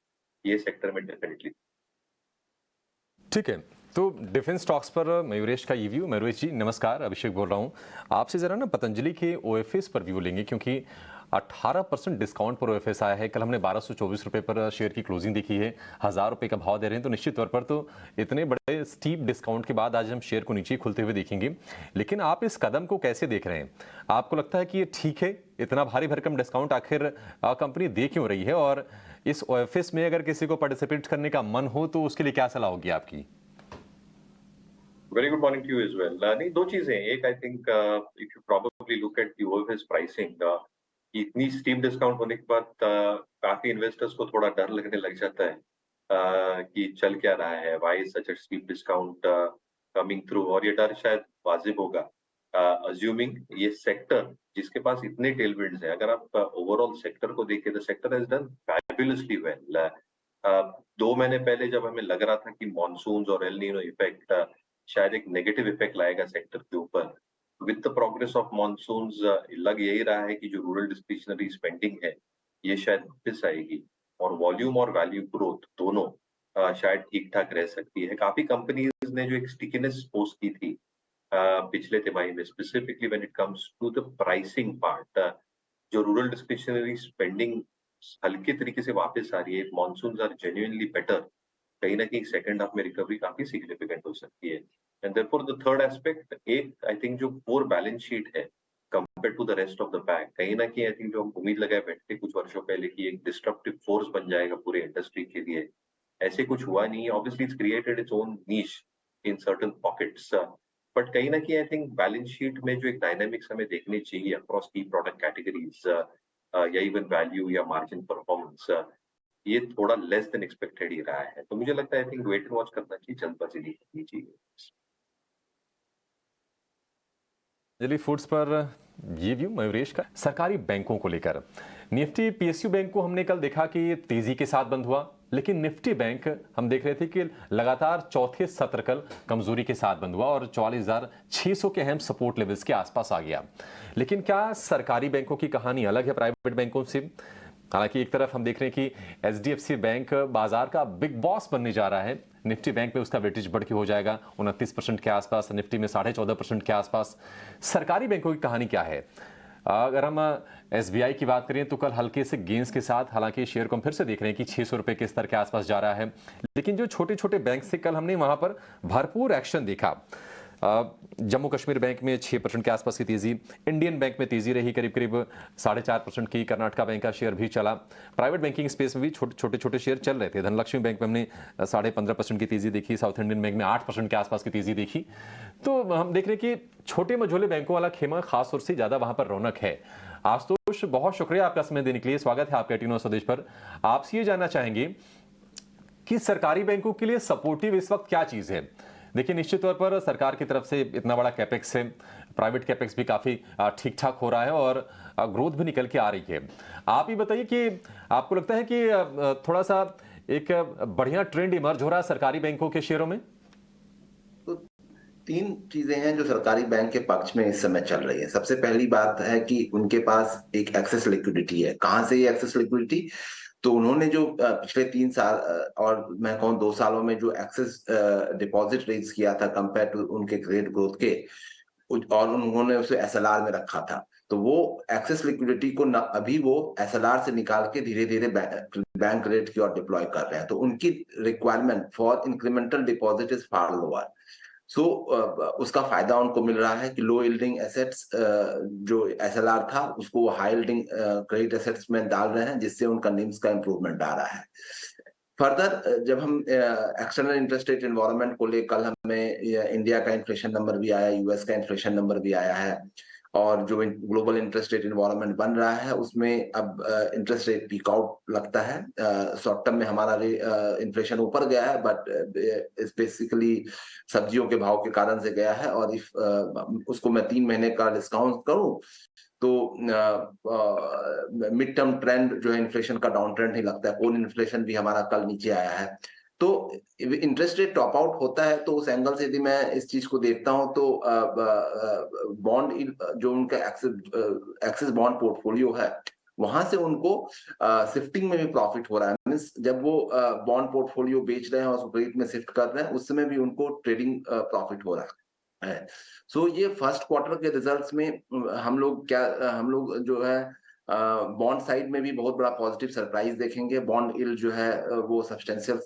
ये सेक्टर में डेफिनेटली। ठीक है, तो डिफेंस स्टॉक्स पर मयूरेश का ये व्यू। मयूरेश जी नमस्कार, अभिषेक बोल रहा हूँ। आपसे जरा ना पतंजलि के ओएफएस पर व्यू लेंगे, क्योंकि 18% डिस्काउंट पर ओएफएस आया है। कल हमने 1224 रुपये पर शेयर की क्लोजिंग देखी है, 1000 रुपये का भाव दे रहे हैं, तो निश्चित तौर पर तो इतने बड़े स्टीप डिस्काउंट के बाद आज हम शेयर को नीचे खुलते हुए देखेंगे। लेकिन आप इस कदम को कैसे देख रहे हैं? आपको लगता है कि ये ठीक है, इतना भारी भरकम डिस्काउंट आखिर कंपनी दे क्यों रही है? और इस ओएफएस में अगर किसी को पार्टिसिपेट करने का मन हो तो उसके लिए क्या सलाह होगी आपकी? Very good morning to you as well. नहीं, दो चीजें, एक I think if you probably look at the OFS pricing, इतनी स्टीप डिस्काउंट होने के बाद काफी इन्वेस्टर्स को थोड़ा डर लगने लग जाता है कि चल क्या रहा है, why such a steep discount coming through, और ये डर शायद वाजिब होगा अज्यूमिंग ये सेक्टर जिसके पास इतने टेलविंड्स हैं। अगर आप ओवरऑल सेक्टर को देखें, the sector has done fabulously well. 2 महीने पहले जब हमें लग रहा था कि मॉनसून और एल नीनो इफेक्ट शायद एक नेगेटिव इफेक्ट लाएगा सेक्टर के ऊपर, with the progress of monsoons लग यही रहा है कि जो रूरल डिस्क्रिशनरी स्पेंडिंग है ये शायद वापस आएगी और वॉल्यूम और वैल्यू ग्रोथ दोनों शायद ठीक ठाक रह सकती है। काफी कंपनीज ने जो एक स्टिकीनेस पोस्ट की थी पिछले तिमाही में, specifically when it comes to the pricing part, जो रूरल डिस्क्रिशनरी स्पेंडिंग हल्के तरीके से वापस आ रही है, मॉनसून्स आर जेन्युइनली बेटर, कहीं ना कहीं सेकंड हाफ में रिकवरी काफी सिग्निफिकेंट हो सकती है। And therefore the third aspect, एक आई थिंक जो पोर बैलेंस शीट है compare to the rest of the pack, कहीं ना कहीं आई थिंक जो हम उम्मीद लगाए बैठे कुछ वर्षों पहले कि एक डिस्ट्रप्टिव फोर्स बन जाएगा पूरे इंडस्ट्री के लिए, ऐसे कुछ हुआ नहीं है। Obviously it's created its own niche in certain pockets, but कहीं ना कहीं आई थिंक बैलेंस शीट में जो एक डायनामिक्स हमें देखने चाहिए अक्रॉस की प्रोडक्ट कैटेगरीज या इवन वैल्यू या मार्जिन परफॉर्मेंस, ये थोड़ा लेस देन एक्सपेक्टेड ही रहा है। तो मुझे लगता है I think wait and watch करना चाहिए, जल्दबाजी नहीं करनी चाहिए। पतंजलि फूड्स पर ये व्यू मयूरेश का। सरकारी बैंकों को लेकर निफ्टी पीएसयू बैंक को हमने कल देखा कि तेजी के साथ बंद हुआ, लेकिन निफ्टी बैंक हम देख रहे थे कि लगातार चौथे सत्र कल कमजोरी के साथ बंद हुआ और 44,600 के अहम सपोर्ट लेवल्स के आसपास आ गया। लेकिन क्या सरकारी बैंकों की कहानी अलग है प्राइवेट बैंकों से? हालांकि एक तरफ हम देख रहे हैं कि एचडीएफसी बैंक बाजार का बिग बॉस बनने जा रहा है, निफ्टी बैंक में उसका वेटेज बढ़ के हो जाएगा 29% के आसपास, निफ्टी में 14.5% के आसपास। सरकारी बैंकों की कहानी क्या है? अगर हम एसबीआई की बात करें तो कल हल्के से गेंस के साथ, हालांकि शेयर को हम फिर से देख रहे हैं कि 600 रुपए के स्तर के आसपास जा रहा है, लेकिन जो छोटे छोटे बैंक से कल हमने वहां पर भरपूर एक्शन देखा। जम्मू कश्मीर बैंक में 6% के आसपास की तेजी, इंडियन बैंक में तेजी रही करीब करीब 4.5% की, कर्नाटका बैंक का शेयर भी चला। प्राइवेट बैंकिंग स्पेस में भी छोटे छोटे शेयर चल रहे थे। धनलक्ष्मी बैंक में हमने 15.5% की तेजी देखी, साउथ इंडियन बैंक में 8% के आसपास की तेजी देखी। तो हम देख रहे हैं कि छोटे मझोले बैंकों वाला खेमा खास तौर से ज्यादा वहां पर रौनक है। आशुतोष, बहुत शुक्रिया आपका समय देने के लिए, स्वागत है आपका टीनो स्वदेश पर। आपसे ये जानना चाहेंगे कि सरकारी बैंकों के लिए सपोर्टिव इस वक्त क्या चीज है? देखिए, निश्चित तौर पर सरकार की तरफ से इतना बड़ा कैपेक्स है, प्राइवेट कैपेक्स भी काफी ठीक ठाक हो रहा है और ग्रोथ भी निकल के आ रही है। आप ही बताइए कि आपको लगता है कि थोड़ा सा एक बढ़िया ट्रेंड इमर्ज हो रहा है सरकारी बैंकों के शेयरों में? तो 3 चीजें हैं जो सरकारी बैंक के पक्ष में इस समय चल रही है। सबसे पहली बात है कि उनके पास एक एक्सेस लिक्विडिटी है। कहां से ये एक्सेस लिक्विडिटी? तो उन्होंने जो पिछले 3 साल और मैं कहूँ 2 सालों में जो एक्सेस डिपॉजिट रेज किया था कंपेयर टू उनके क्रेडिट ग्रोथ के, और उन्होंने उसे एसएलआर में रखा था, तो वो एक्सेस लिक्विडिटी को न अभी वो एसएलआर से निकाल के धीरे धीरे बैंक रेट की ओर डिप्लॉय कर रहे हैं। तो उनकी requirement for incremental deposit is far lower. So उसका फायदा उनको मिल रहा है कि लो यील्डिंग एसेट्स जो एसएलआर था उसको वो हाई यील्डिंग क्रेडिट एसेट्स में डाल रहे हैं, जिससे उनका निम्स का इंप्रूवमेंट आ रहा है। फर्दर जब हम एक्सटर्नल इंटरेस्ट रेट एनवायरनमेंट को लेकर, कल हमें इंडिया का इन्फ्लेशन नंबर भी आया, यूएस का इन्फ्लेशन नंबर भी आया है, और जो ग्लोबल इंटरेस्ट रेट एनवायरनमेंट बन रहा है उसमें अब इंटरेस्ट रेट पीक आउट लगता है। शॉर्ट टर्म में हमारा इन्फ्लेशन ऊपर गया है, बट बेसिकली सब्जियों के भाव के कारण से गया है, और इफ उसको मैं 3 महीने का डिस्काउंट करूं तो मिड टर्म ट्रेंड जो है इन्फ्लेशन का डाउन ट्रेंड ही लगता है। कोर इन्फ्लेशन भी हमारा कल नीचे आया है। तो इंटरेस्ट रेट टॉप आउट होता है, तो उस एंगल से यदि मैं इस चीज को देखता हूं तो बॉन्ड जो उनका एक्सिस बॉन्ड पोर्टफोलियो है वहां से उनको शिफ्टिंग में भी प्रॉफिट हो रहा है। मींस जब वो बॉन्ड पोर्टफोलियो बेच रहे हैं और उसको क्रेडिट में शिफ्ट कर रहे हैं उस समय भी उनको ट्रेडिंग प्रॉफिट हो रहा है। सो ये फर्स्ट क्वार्टर के रिजल्ट्स में हम लोग जो है बॉन्ड साइड में भी बहुत बड़ा पॉजिटिव सरप्राइज देखेंगे। बॉन्ड यील्ड जो है वो सब्सटेंशियल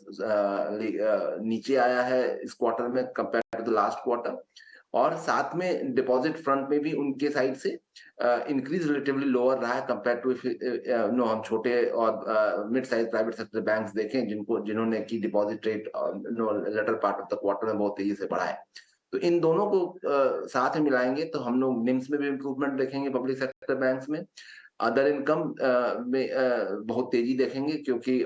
नीचे आया है इस क्वार्टर में compare to the last quarter, और साथ में डिपॉजिट फ्रंट में भी उनके साइड से इंक्रीज रिलेटिवली लोअर रहा है कंपेयर टू नो हम छोटे और mid size private sector banks देखें जिन्होंने की डिपॉजिट रेट नो latter part of the quarter में बहुत तेजी से बढ़ा है। तो इन दोनों को साथ में मिलाएंगे तो हम लोग निम्स में भी इम्प्रूवमेंट देखेंगे पब्लिक सेक्टर बैंक्स में। अदर इनकम में बहुत तेजी देखेंगे क्योंकि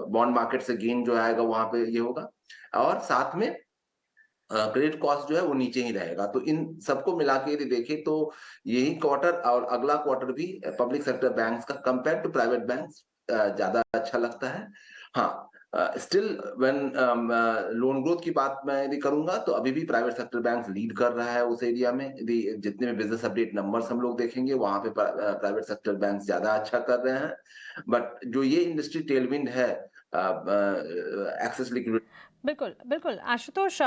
बॉन्ड मार्केट से गेन जो आएगा वहां पे ये होगा, और साथ में क्रेडिट कॉस्ट जो है वो नीचे ही रहेगा। तो इन सबको मिला के यदि देखें तो यही क्वार्टर और अगला क्वार्टर भी पब्लिक सेक्टर बैंक्स का कंपेयर टू प्राइवेट बैंक्स ज्यादा अच्छा लगता है। हाँ, स्टिल व्हेन लोन ग्रोथ की बात मैं यदि करूंगा तो अभी भी प्राइवेट सेक्टर बैंक लीड कर रहा है उस एरिया में। यदि जितने भी बिजनेस अपडेट नंबर्स हम लोग देखेंगे वहां पे प्राइवेट सेक्टर बैंक ज्यादा अच्छा कर रहे हैं। बट जो ये इंडस्ट्री टेलविंड है एक्सेस लिक्विडिटी। बिल्कुल बिल्कुल आशुतोष,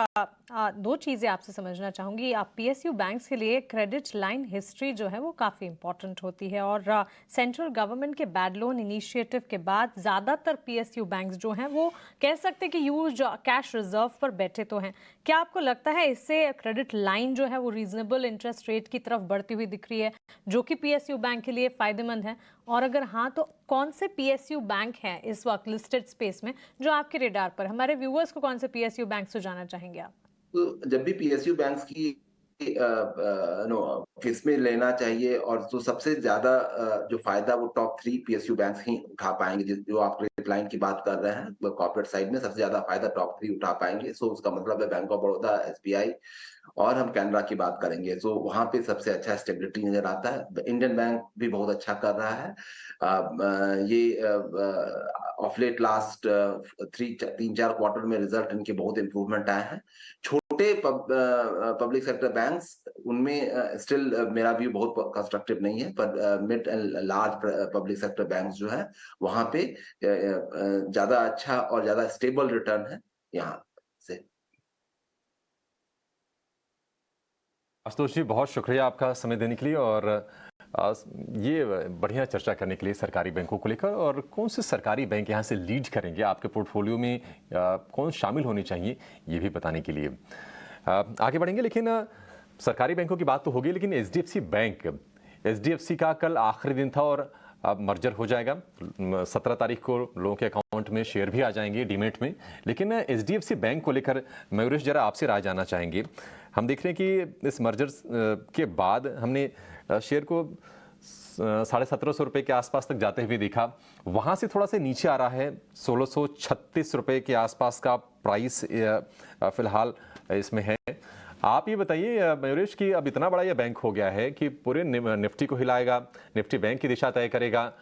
दो चीज़ें आपसे समझना चाहूँगी। आप पीएसयू बैंक्स के लिए क्रेडिट लाइन हिस्ट्री जो है वो काफ़ी इंपॉर्टेंट होती है, और सेंट्रल गवर्नमेंट के बैड लोन इनिशिएटिव के बाद ज़्यादातर पीएसयू बैंक्स जो हैं वो कह सकते हैं कि यूज कैश रिजर्व पर बैठे तो हैं। क्या आपको लगता है इससे क्रेडिट लाइन जो है वो रीजनेबल इंटरेस्ट रेट की तरफ बढ़ती हुई दिख रही है, जो कि पीएसयू बैंक के लिए फ़ायदेमंद है? और अगर हाँ तो कौन से पीएसयू बैंक हैं इस वक्त लिस्टेड स्पेस में जो आपके रेडार पर? हमारे व्यूअर्स को कौन से पीएसयू बैंक से जानना चाहेंगे आप? तो जब भी पीएसयू बैंक्स की नो किसमें लेना चाहिए, और तो सबसे ज्यादा जो फायदा वो टॉप 3 पीएसयू बैंक्स ही उठा पाएंगे। जो आप क्रेडिट लाइन की बात कर रहे हैं कॉर्पोरेट साइड में सबसे ज्यादा फायदा टॉप 3 उठा पाएंगे। सो उसका मतलब है बैंक ऑफ बड़ौदा, एसबीआई और हम कैनरा की बात करेंगे। सो वहां पे सबसे अच्छा स्टेबिलिटी नजर आता है। इंडियन बैंक भी बहुत अच्छा कर रहा है। ये ऑफ लेट लास्ट 3-4 क्वार्टर में रिजल्ट इनके बहुत इंप्रूवमेंट आए हैं। छोटे पब्लिक सेक्टर बैंक्स उनमें स्टिल मेरा व्यू बहुत कंस्ट्रक्टिव नहीं है, पर mid and large public sector banks जो है वहां पे ज्यादा अच्छा और ज्यादा स्टेबल रिटर्न है यहाँ से। आशुतोष जी, बहुत शुक्रिया आपका समय देने के लिए और ये बढ़िया चर्चा करने के लिए सरकारी बैंकों को लेकर, और कौन से सरकारी बैंक यहाँ से लीड करेंगे आपके पोर्टफोलियो में, कौन शामिल होने चाहिए ये भी बताने के लिए आगे बढ़ेंगे। लेकिन सरकारी बैंकों की बात तो होगी, लेकिन एचडीएफसी का कल आखिरी दिन था और अब मर्जर हो जाएगा। 17 तारीख को लोगों के अकाउंट में शेयर भी आ जाएंगे डीमेट में। लेकिन एचडीएफसी बैंक को लेकर मयूरेश जरा आपसे राय जानना चाहेंगे। हम देख रहे हैं कि इस मर्जर के बाद हमने शेयर को 1750 रुपये के आसपास तक जाते हुए देखा, वहाँ से थोड़ा सा नीचे आ रहा है। 1636 रुपये के आसपास का प्राइस फिलहाल इसमें है। आप ये बताइए मयूरेश कि अब इतना बड़ा ये बैंक हो गया है कि पूरे निफ्टी को हिलाएगा, निफ्टी बैंक की दिशा तय करेगा,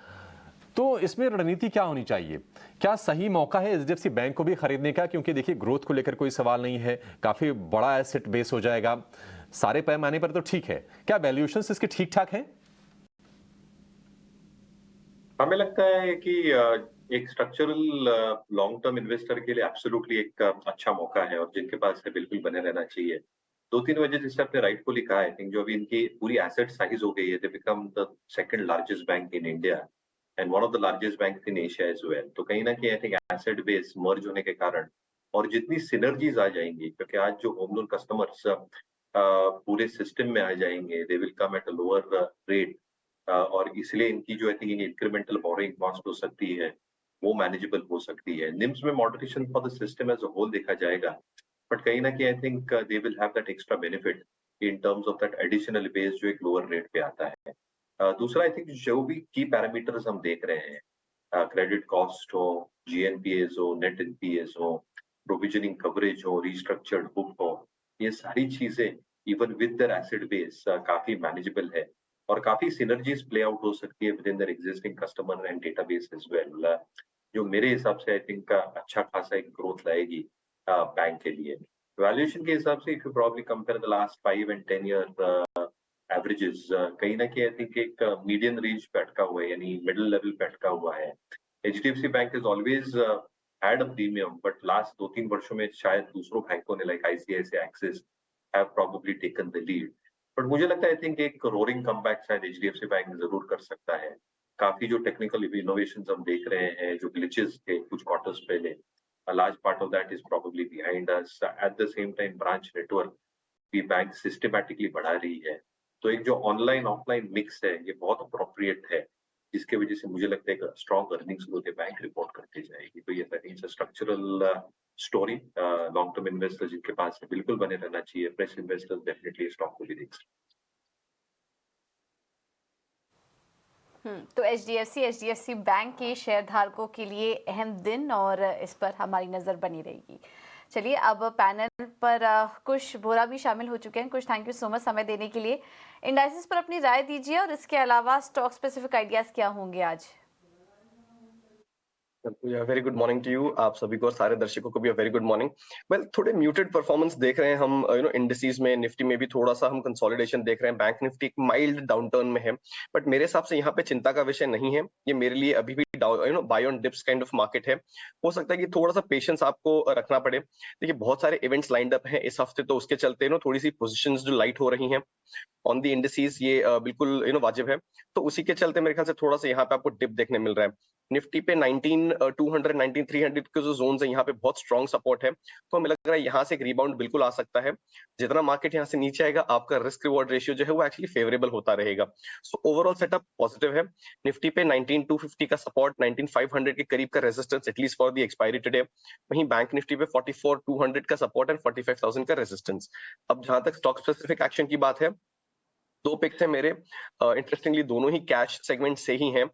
तो इसमें रणनीति क्या होनी चाहिए? क्या सही मौका है एचडीएफसी बैंक को भी खरीदने का? क्योंकि देखिए ग्रोथ को लेकर कोई सवाल नहीं है, काफी बड़ा एसेट बेस हो जाएगा, सारे पैमाने पर तो ठीक है। क्या वैल्यूएशंस इसके ठीक ठाक हैं? हमें लगता है कि एक स्ट्रक्चरल लॉन्ग टर्म इन्वेस्टर के लिए एब्सोल्युटली एक अच्छा मौका है, और जिनके पास है बिल्कुल बने रहना चाहिए। 2-3 वजह जिससे आपने राइटफुली कहा, आई थिंक जो अभी इनकी पूरी एसेट साइज हो गई है, they become the second largest bank in India and one of the largest bank in Asia as well. तो कहीं ना कहीं I think asset base merge होने के कारण और जितनी सिनर्जीज आ जाएंगी, क्योंकि आज जो होम लोन कस्टमर्स पूरे सिस्टम में आ जाएंगे, they will come at a lower rate, और इसलिए इनकी जो I think incremental borrowing cost हो सकती है वो मैनेजेबल हो सकती है। निम्स में moderation for the system as a whole देखा जाएगा, बट कहीं ना कहीं I think they will have that extra benefit in terms of that additional base जो एक लोअर रेट पे आता है। दूसरा आई थिंक जो भी की पैरामीटर्स हम देख रहे हैं, क्रेडिट कॉस्ट हो, जीएनपीएस हो, नेट एनपीएस हो, प्रोविजनिंग कवरेज हो, रिस्ट्रक्चर्ड बुक हो, ये सारी चीजें even with their asset base काफी मैनेजेबल है और काफी सिनर्जीज प्ले आउट हो सकती है within their existing customer and database as well. जो मेरे हिसाब से आई थिंक अच्छा खासा एक ग्रोथ लाएगी बैंक के लिए। वैल्यूएशन के हिसाब से if you probably compare the last 5 and 10 year averages, कहीं ना कहीं आई थिंक एक मीडियम रेंज पे अटका हुआ है, यानी मिडिल लेवल पे अटका हुआ है। HDFC bank is always had a premium, but last 2-3 वर्षों में शायद दूसरों बैंकों ने like ICICI, axis have probably taken the lead. But मुझे लगता है आई थिंक एक रोरिंग कमबैक शायद HDFC बैंक जरूर कर सकता है। काफी जो टेक्निकल इनोवेशंस हम देख रहे हैं, जो ग्लिचेस थे कुछ क्वार्टर्स पहले, a large part of that is probably behind us. At the same time, branch network भी बैंक सिस्टमैटिकली बढ़ा रही है, तो एक जो ऑनलाइन ऑफलाइन मिक्स है ये बहुत अप्रोप्रिएट है, जिसके वजह से मुझे लगता है एक strong earnings growth bank report करती जाएगी। तो ये I think structural story, long term investors जिनके पास बिल्कुल बने रहना चाहिए, फ्रेश इन्वेस्टर्स डेफिनेटली स्टॉक को भी देख सकते हैं। तो HDFC बैंक के शेयर धारकों के लिए अहम दिन और इस पर हमारी नज़र बनी रहेगी। चलिए अब पैनल पर कुछ बोरा भी शामिल हो चुके हैं। कुछ थैंक यू सो मच समय देने के लिए। इंडाइसेस पर अपनी राय दीजिए और इसके अलावा स्टॉक स्पेसिफिक आइडियाज क्या होंगे आज? Very good morning to you, आप सभी को और सारे दर्शकों को भी वेरी गुड मॉर्निंग। वेल, थोड़े म्यूटेड परफॉर्मेंस देख रहे हैं हम इंडिसेस में, निफ्टी में भी थोड़ा सा हम कंसोलिडेशन देख रहे हैं। बैंक निफ्टी एक माइल्ड डाउनटर्न में है, बट मेरे हिसाब से यहाँ पे चिंता का विषय नहीं है। ये मेरे लिए अभी भी buy on dips kind of market है। हो सकता है कि थोड़ा सा पेशेंस आपको रखना पड़े। देखिए बहुत सारे इवेंट्स लाइंड अप हैं इस हफ्ते, तो उसके चलते थोड़ी सी पोजीशंस जो लाइट हो रही हैं ऑन द इंडिसेस, ये बिल्कुल वाजिब है। तो उसी के चलते मेरे ख्याल से थोड़ा सा यहाँ पे आपको डिप देखने मिल रहा है। निफ्टी पे 19,200 19,300 के जो जोन है यहाँ पे बहुत स्ट्रॉन्ग सपोर्ट है, तो हमें लग रहा है यहाँ से एक रिबाउंड बिल्कुल आ सकता है। जितना मार्केट यहाँ से नीचे आएगा आपका रिस्क रिवॉर्ड रेशियो जो है वो एक्चुअली फेवरेबल होता रहेगा। सो ओवरऑल सेटअप पॉजिटिव है। निफ्टी पे 19,250 का सपोर्ट, 19,500 के करीब का resistance at least for the expiry today. वहीं बैंक निफ्टी पे 44,200 का सपोर्ट एंड 45,000 का रेजिस्टेंस। अब जहां तक स्टॉक स्पेसिफिक एक्शन की बात है, दो पिक्स है मेरे, इंटरेस्टिंगली दोनों ही कैश सेगमेंट से ही हैं।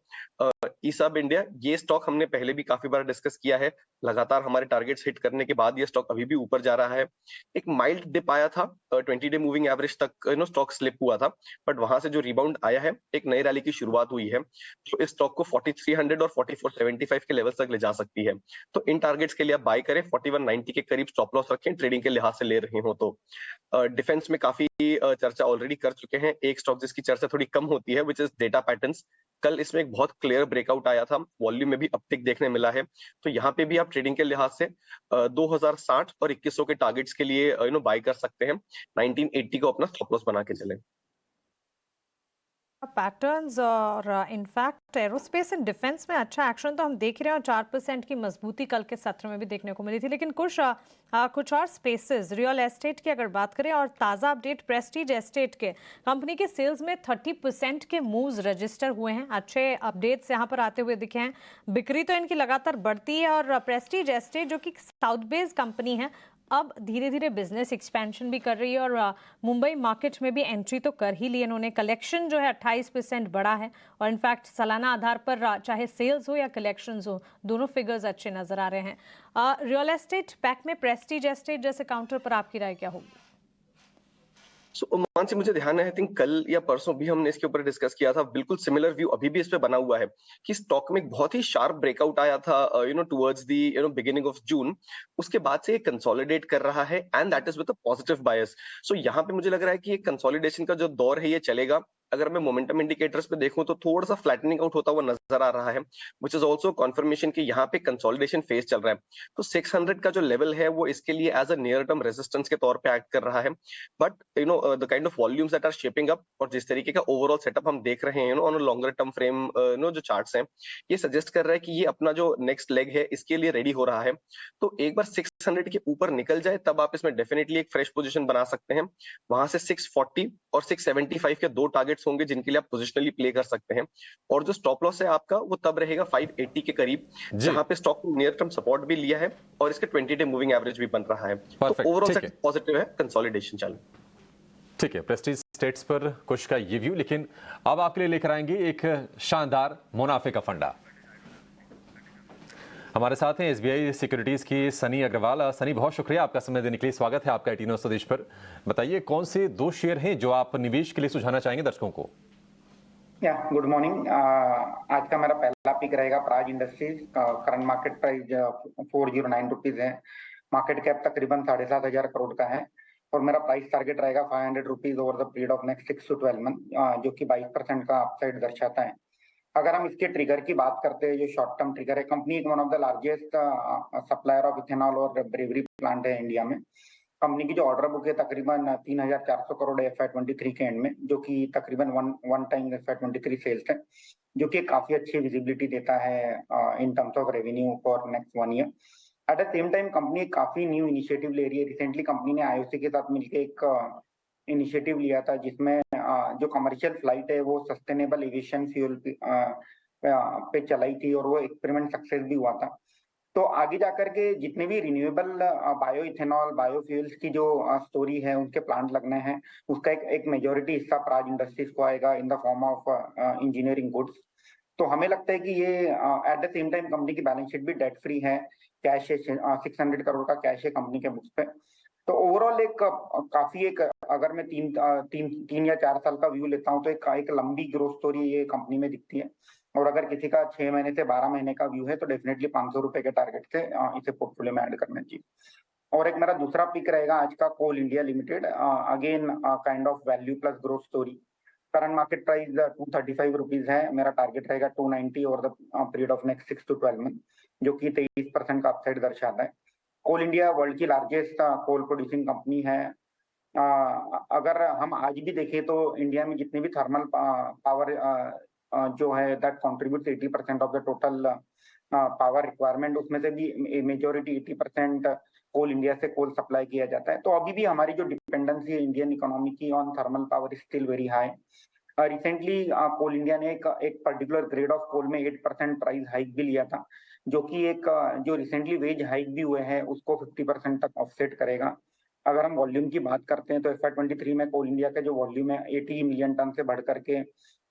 ईसब इंडिया, ये स्टॉक हमने पहले भी काफी बार डिस्कस किया है, लगातार हमारे टारगेट्स हिट करने के बाद ये स्टॉक अभी भी ऊपर जा रहा है। एक माइल्ड डिप आया था, 20 डे मूविंग एवरेज तक स्टॉक स्लिप हुआ था, बट वहां से जो रिबाउंड आया है, एक नई रैली की शुरुआत हुई है जो इस स्टॉक को 4300 और 4475 के लेवल्स तक ले जा सकती है। तो इन टारगेट्स के लिए आप बाय करें, 4190 के करीब स्टॉप लॉस रखें ट्रेडिंग के लिहाज से ले रहे हो तो। डिफेंस में काफी चर्चा ऑलरेडी कर चुके हैं। एक स्टॉक जिसकी चर्चा थोड़ी कम होती है विच इज डेटा पैटर्न्स। कल इसमें एक बहुत क्लियर ब्रेकआउट आया था, वॉल्यूम में भी अपटिक देखने मिला है, तो यहाँ पे भी आप ट्रेडिंग के लिहाज से 2060 और 2100 के टारगेट्स के लिए बाय कर सकते हैं। 1980 को अपना स्टॉप लॉस बना के चलें। पैटर्न्स और इनफैक्ट एरोस्पेस एंड डिफेंस में अच्छा एक्शन तो हम देख रहे हैं और 4% की मजबूती कल के सत्र में भी देखने को मिली थी। लेकिन कुछ और स्पेसेस, रियल एस्टेट की अगर बात करें और ताज़ा अपडेट प्रेस्टीज एस्टेट के, कंपनी के सेल्स में 30% के मूव्स रजिस्टर हुए हैं। अच्छे अपडेट्स यहाँ पर आते हुए दिखे हैं। बिक्री तो इनकी लगातार बढ़ती है और प्रेस्टीज एस्टेट जो कि साउथ बेस्ड कंपनी है, अब धीरे धीरे बिजनेस एक्सपेंशन भी कर रही है और मुंबई मार्केट में भी एंट्री तो कर ही ली इन्होंने। कलेक्शन जो है 28% बढ़ा है और इनफैक्ट सालाना आधार पर चाहे सेल्स हो या कलेक्शंस हो, दोनों फिगर्स अच्छे नजर आ रहे हैं। रियल एस्टेट पैक में प्रेस्टीज एस्टेट जैसे काउंटर पर आपकी राय क्या होगी? मान से मुझे ध्यान है, आई थिंक कल या परसों भी हमने इसके ऊपर डिस्कस किया था। बिल्कुल सिमिलर व्यू अभी भी इस पे बना हुआ है कि स्टॉक में एक बहुत ही शार्प ब्रेकआउट आया था towards the beginning of June. उसके बाद से ये कंसोलिडेट कर रहा है and that is with a positive bias. So यहाँ पे मुझे लग रहा है कि ये कंसोलिडेशन का जो दौर है ये चलेगा। अगर मैं मोमेंटम इंडिकेटर्स पे देखूं तो थोड़ा सा फ्लैटनिंग आउट होता हुआ नजर आ रहा है, व्हिच इज आल्सो कंफर्मेशन कि यहाँ पे कंसोलिडेशन फेज चल रहा है। तो 600 का जो लेवल है वो इसके लिए as a near term resistance के तौर पे एक्ट कर रहा है। But the kind of volumes that are shaping up और जिस तरीके का ओवरऑल सेटअप हम देख रहे हैं on a longer term frame, जो चार्ट्स हैं, ये सजेस्ट कर रहा है कि ये अपना जो नेक्स्ट लेग है इसके लिए रेडी हो रहा है। तो एक बार 600 के ऊपर निकल जाए तब आप इसमें डेफिनेटली एक फ्रेश पोजीशन बना सकते हैं। वहां से 640 और 675 के दो टारगेट्स होंगे जिनके लिए आप पोजिशनली प्ले कर सकते हैं। और जो स्टॉप लॉस है आपका वो तब रहेगा 580 के करीब, जहां पे स्टॉक नियर टर्म सपोर्ट भी लिया है और इसके 20 डे मूविंग एवरेज भी बन रहा है। तो ओवरऑल सेट पॉजिटिव है, कंसोलिडेशन चल। ठीक है, प्रेस्टीज स्टेट्स पर कुछ का ये व्यू। लेकिन अब आपके लिए लेकर आएंगे एक शानदार मुनाफे का फंडा। हमारे साथ हैं SBI सिक्योरिटीज की सनी अग्रवाल। सनी, बहुत शुक्रिया आपका समय देने के लिए। स्वागत है आपका 18 स्वदेश पर। बताइए कौन से दो शेयर हैं जो आप निवेश के लिए सुझाना चाहेंगे दर्शकों को? या गुड मॉर्निंग। आज का मेरा पहला पिक रहेगा Praj industries. Current market price 409 rupees है। मार्केट कैप तकरीबन 7,500 करोड़ का है और मेरा प्राइस टारगेट रहेगा 500 rupees over the period of next 6 to 12 month, जो कि 22% का अपसाइड दर्शाता है। अगर हम इसके ट्रिगर की बात करते हैं, जो शॉर्ट टर्म ट्रिगर है, company one of the largest supplier of ethanol और ब्रेवरी प्लांट है इंडिया में। कंपनी की जो ऑर्डर बुक है तकरीबन 3,400 करोड़ है FY23 के एंड में, जो कि तकरीबन वन टाइम FY23 सेल्स है, जो कि काफी अच्छी विजिबिलिटी देता है in terms of revenue for next 1 year. At the same time company काफी न्यू इनिशिएटिव ले रही है। रिसेंटली कंपनी ने IOC के साथ मिलकर एक इनिशिएटिव लिया था, जिसमें जो कमर्शियल फ्लाइट है वो सस्टेनेबल एविएशन फ्यूल पे चलाई थी और वो एक्सपेरिमेंट सक्सेस भी हुआ था। तो आगे जाकर के जितने भी रिन्यूएबल बायो इथेनॉल बायोफ्यूल्स की जो स्टोरी है, उनके प्लांट लगने हैं, उसका एक मेजोरिटी हिस्सा प्राज इंडस्ट्रीज को आएगा in the form of engineering goods. तो हमें लगता है कि ये at the same time company की बैलेंस शीट भी डेट फ्री है, कैश है 600 करोड़ का कैश है कंपनी के बुक्स पे। तो ओवरऑल काफी अगर मैं तीन या 4 साल का व्यू लेता हूँ तो एक लंबी ग्रोथ स्टोरी ये कंपनी में दिखती है। और अगर किसी का 6 महीने से 12 महीने का व्यू है तो डेफिनेटली 500 रुपए के टारगेट से इसे पोर्टफोलियो में ऐड करना चाहिए। और एक मेरा दूसरा पिक रहेगा आज का Coal India Limited. Again kind of value plus growth story. Current market price 235 rupees है, मेरा टारगेट रहेगा 290 over the period of next 6 to 12 month, जो कि 23% का अपसाइड दर्शाता है। कोल इंडिया वर्ल्ड की लार्जेस्ट कोल प्रोड्यूसिंग कंपनी है। अगर हम आज भी देखें तो इंडिया में जितने भी थर्मल पावर जो है that contribute 80% of the total power requirement, उसमें से भी मेजोरिटी 80% कोल इंडिया से कोल सप्लाई किया जाता है। तो अभी भी हमारी जो डिपेंडेंसी है इंडियन इकोनॉमी की on thermal power is still very high. Recently Coal India ने एक पर्टिकुलर ग्रेड ऑफ कोल में 8% प्राइस हाइक भी लिया था, जो कि जो रिसेंटली वेज हाइक भी हुए हैं उसको 50% तक ऑफसेट करेगा। अगर हम वॉल्यूम की बात करते हैं तो FY23 में कोल इंडिया का जो वॉल्यूम है 80 मिलियन टन से बढ़ करके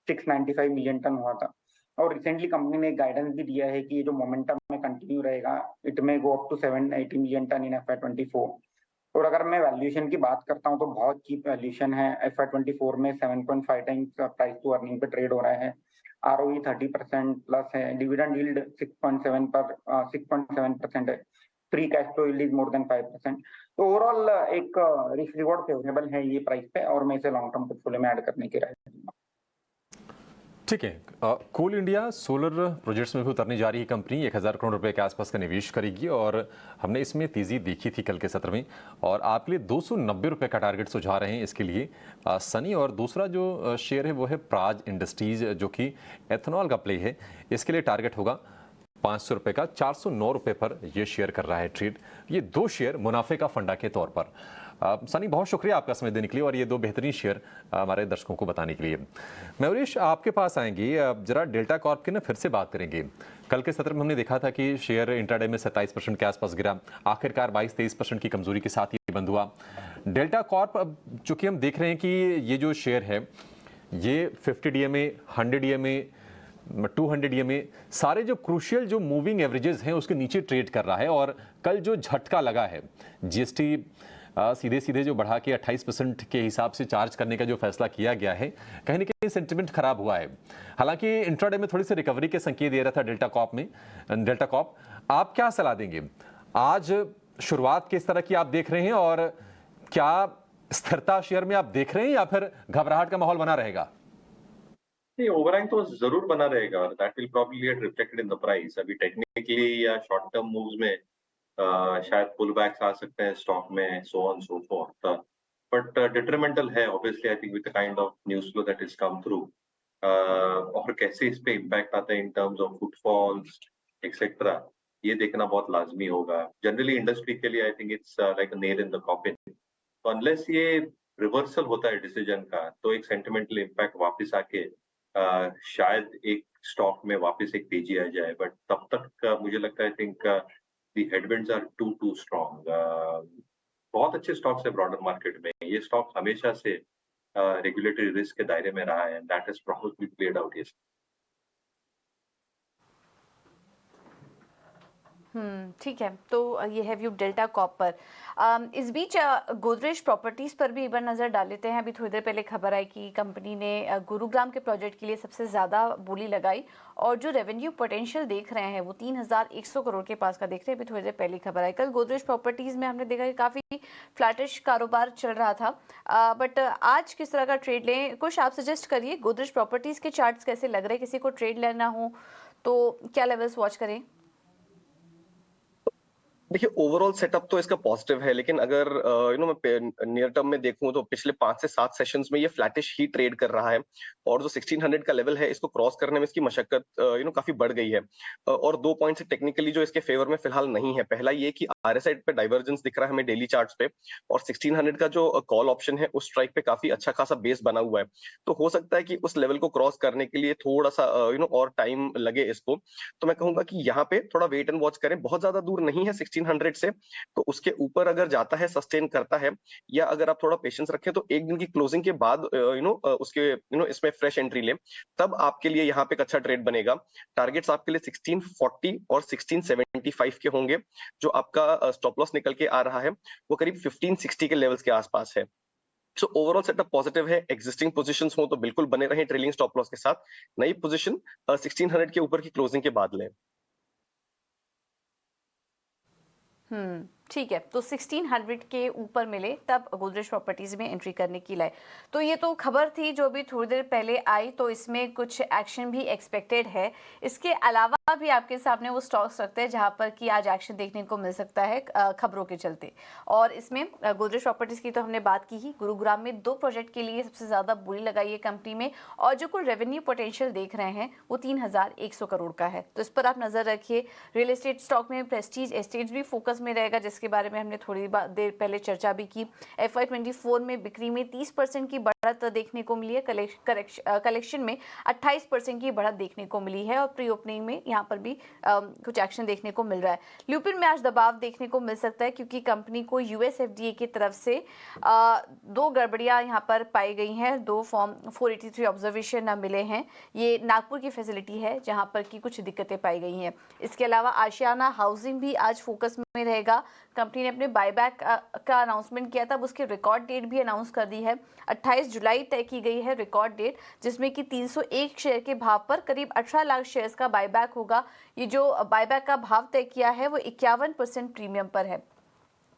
695 मिलियन टन हुआ था। और रिसेंटली कंपनी ने गाइडेंस भी दिया है कि ये जो मोमेंटम में कंटिन्यू रहेगा, it may go up to 780 million tonne in FY24। और अगर मैं वैल्यूएशन की बात करता हूँ तो बहुत चीप वैल्यूएशन है। FY24 में 7.5 टाइम्स प्राइस टू अर्निंग पे ट्रेड हो रहा है। ROE 30% प्लस है। डिविडेंड यील्ड 6.7% है। Free cash flow yield is more than 5%। तो ओवरऑल एक रिस्क रिवॉर्ड फेवरेबल है ये प्राइस पे, और मैं इसे लॉन्ग टर्म पोर्टफोलियो में ऐड करने की राय दूंगा। ठीक है। कोल इंडिया सोलर प्रोजेक्ट्स में भी उतरने जा रही है कंपनी, 1,000 करोड़ रुपए के आसपास का निवेश करेगी और हमने इसमें तेजी देखी थी कल के सत्र में, और आपके लिए 290 रुपए का टारगेट सुझा रहे हैं इसके लिए सनी। और दूसरा जो शेयर है वो है प्राज इंडस्ट्रीज, जो कि एथेनॉल का प्ले है। इसके लिए टारगेट होगा 500 रुपए का। 409 रुपए पर यह शेयर कर रहा है ट्रेड। ये 2 शेयर मुनाफे का फंडा के तौर पर। सनी, बहुत शुक्रिया आपका समय देने के लिए और ये 2 बेहतरीन शेयर हमारे दर्शकों को बताने के लिए। मयूरेश, आपके पास आएंगे, जरा डेल्टा कॉर्प की ना फिर से बात करेंगे। कल के सत्र में हमने देखा था कि शेयर इंट्राडे में 27% के आसपास गिरा, आखिरकार 22-23% की कमजोरी के साथ ये बंद हुआ। डेल्टा कॉर्प, अब चूंकि हम देख रहे हैं कि ये जो शेयर है ये 50 DMA, 100 DMA, 200 DMA, सारे जो क्रूशियल जो मूविंग एवरेजेस हैं उसके नीचे ट्रेड कर रहा है। और कल जो झटका लगा है, GST सीधे सीधे जो बढ़ा के 28% के हिसाब से चार्ज करने का जो फैसला किया गया है, कहीं ना कहीं सेंटिमेंट खराब हुआ है। हालांकि इंट्राडे में थोड़ी सी रिकवरी के संकेत दे रहा था डेल्टा कॉर्प। आप क्या सलाह देंगे? आज शुरुआत किस तरह की आप देख रहे हैं और क्या स्थिरता शेयर में आप देख रहे हैं या फिर घबराहट का माहौल बना रहेगा? नहीं, ओवरहैंग तो जरूर बना रहेगा और that will probably get reflected in the price. अभी टेक्निकली या शॉर्ट टर्म मूव्स में शायद पुल बैक्स आ सकते हैं स्टॉक में, so on so forth, but detrimental है obviously I think with the kind of news flow that is come through, और कैसे इस पे इम्पैक्ट आता है in terms of footfalls etcetera, ये देखना बहुत लाजमी होगा। जनरली इंडस्ट्री के लिए I think it's like a nail in the coffin. तो अनलेस ये रिवर्सल होता है डिसीजन का, तो एक सेंटिमेंटल इम्पैक्ट वापस आके शायद एक स्टॉक में वापस एक तेजी आ जाए, बट तब तक मुझे लगता है I think the headwinds are too strong. बहुत अच्छे स्टॉक्स है ब्रॉडर मार्केट में। ये स्टॉक हमेशा से रेगुलेटरी रिस्क के दायरे में रहा है and that has probably played out. ठीक है। तो ये है व्यू डेल्टा कॉपर। इस बीच गोदरेज प्रॉपर्टीज पर भी एक बार नजर डाल लेते हैं। अभी थोड़ी देर पहले खबर आई कि कंपनी ने गुरुग्राम के प्रोजेक्ट के लिए सबसे ज्यादा बोली लगाई और जो रेवेन्यू पोटेंशियल देख रहे हैं वो 3100 करोड़ के पास का देख रहे हैं। अभी थोड़ी देर पहले खबर आई। कल गोदरेज प्रॉपर्टीज में हमने देखा कि काफी फ्लैटिश कारोबार चल रहा था, बट आज किस तरह का ट्रेड लें, कुछ आप सजेस्ट करिए। गोदरेज प्रॉपर्टीज के चार्ट्स कैसे लग रहे हैं? किसी को ट्रेड लेना हो तो क्या लेवल्स वॉच करें? देखिए ओवरऑल सेटअप तो इसका पॉजिटिव है, लेकिन अगर मैं नियर टर्म में देखूं तो पिछले 5 से 7 सेशंस में ये फ्लैटिश ही ट्रेड कर रहा है और जो 1600 का लेवल है इसको क्रॉस करने में इसकी मशक्कत काफी बढ़ गई है। और 2 पॉइंट्स है टेक्निकली जो इसके फेवर में फिलहाल नहीं है। पहला ये कि RSI पे डाइवर्जेंस दिख रहा है हमें डेली चार्ट्स पे, और 1600 का जो कॉल ऑप्शन है उस स्ट्राइक पे काफी अच्छा खासा बेस बना हुआ है। तो हो सकता है कि उस लेवल को क्रॉस करने के लिए थोड़ा सा और टाइम लगे इसको। तो मैं कहूंगा कि यहाँ पे थोड़ा वेट एंड वॉच करें, बहुत ज्यादा दूर नहीं है 1600 से, तो उसके ऊपर अगर जाता है सस्टेन करता है, या अगर आप थोड़ा पेशेंस रखें तो एक दिन की क्लोजिंग के बाद उसके इसमें फ्रेश एंट्री लें, तब आपके लिए यहाँ पे एक अच्छा ट्रेड बनेगा। टारगेट्स आपके लिए 1640 और 1675 के होंगे। जो आपका स्टॉप लॉस निकल के आ रहा है वो करीब 1560 के लेवल्स के आसपास है। सो ओवरऑल सेटअप पॉजिटिव है। एग्जिस्टिंग पोजीशंस हो तो बिल्कुल बने रहें ट्रेलिंग स्टॉप लॉस के साथ। नई पोजीशन 1600 के ऊपर की क्लोजिंग के बाद लें। ठीक है। तो 1600 के ऊपर मिले तब गोदरेज प्रॉपर्टीज में एंट्री करने की लाए। तो ये तो खबर थी जो भी थोड़ी देर पहले आई, तो इसमें कुछ एक्शन भी एक्सपेक्टेड है। इसके अलावा भी आपके सामने वो स्टॉक्स रखते हैं जहां पर कि आज एक्शन देखने को मिल सकता है खबरों के चलते। और इसमें गोदरेज प्रॉपर्टीज की तो हमने बात की ही। गुरुग्राम में 2 प्रोजेक्ट के लिए सबसे ज्यादा बोली लगाई है कंपनी में, और जो कुल रेवेन्यू पोटेंशियल देख रहे हैं वो 3100 करोड़ का है। तो इस पर आप नजर रखिए। रियल एस्टेट स्टॉक में प्रेस्टीज एस्टेट्स भी फोकस में रहेगा, जिसके बारे में हमने थोड़ी देर पहले चर्चा भी की। FY24 में बिक्री में 30% की बढ़त देखने को मिली है। कलेक्शन में 28% की बढ़त देखने को मिली है, और प्री ओपनिंग में यहाँ पर भी कुछ एक्शन देखने को मिल रहा है। ल्यूपिन में आज दबाव देखने को मिल सकता है, क्योंकि कंपनी को US FDA की तरफ से 2 गड़बड़ियां यहाँ पर पाई गई हैं। 2 फॉर्म 483 ऑब्जर्वेशन मिले हैं। ये नागपुर की फैसिलिटी है जहाँ पर की कुछ दिक्कतें पाई गई हैं। इसके अलावा आशियाना हाउसिंग भी आज फोकस में रहेगा। कंपनी ने अपने बायबैक का अनाउंसमेंट किया था, अब उसकी रिकॉर्ड डेट भी अनाउंस कर दी है। 28 जुलाई तय की गई है रिकॉर्ड डेट, जिसमें कि 301 शेयर के भाव पर करीब 18 लाख शेयर्स का बायबैक होगा। ये जो बायबैक का भाव तय किया है वो 51% प्रीमियम पर है।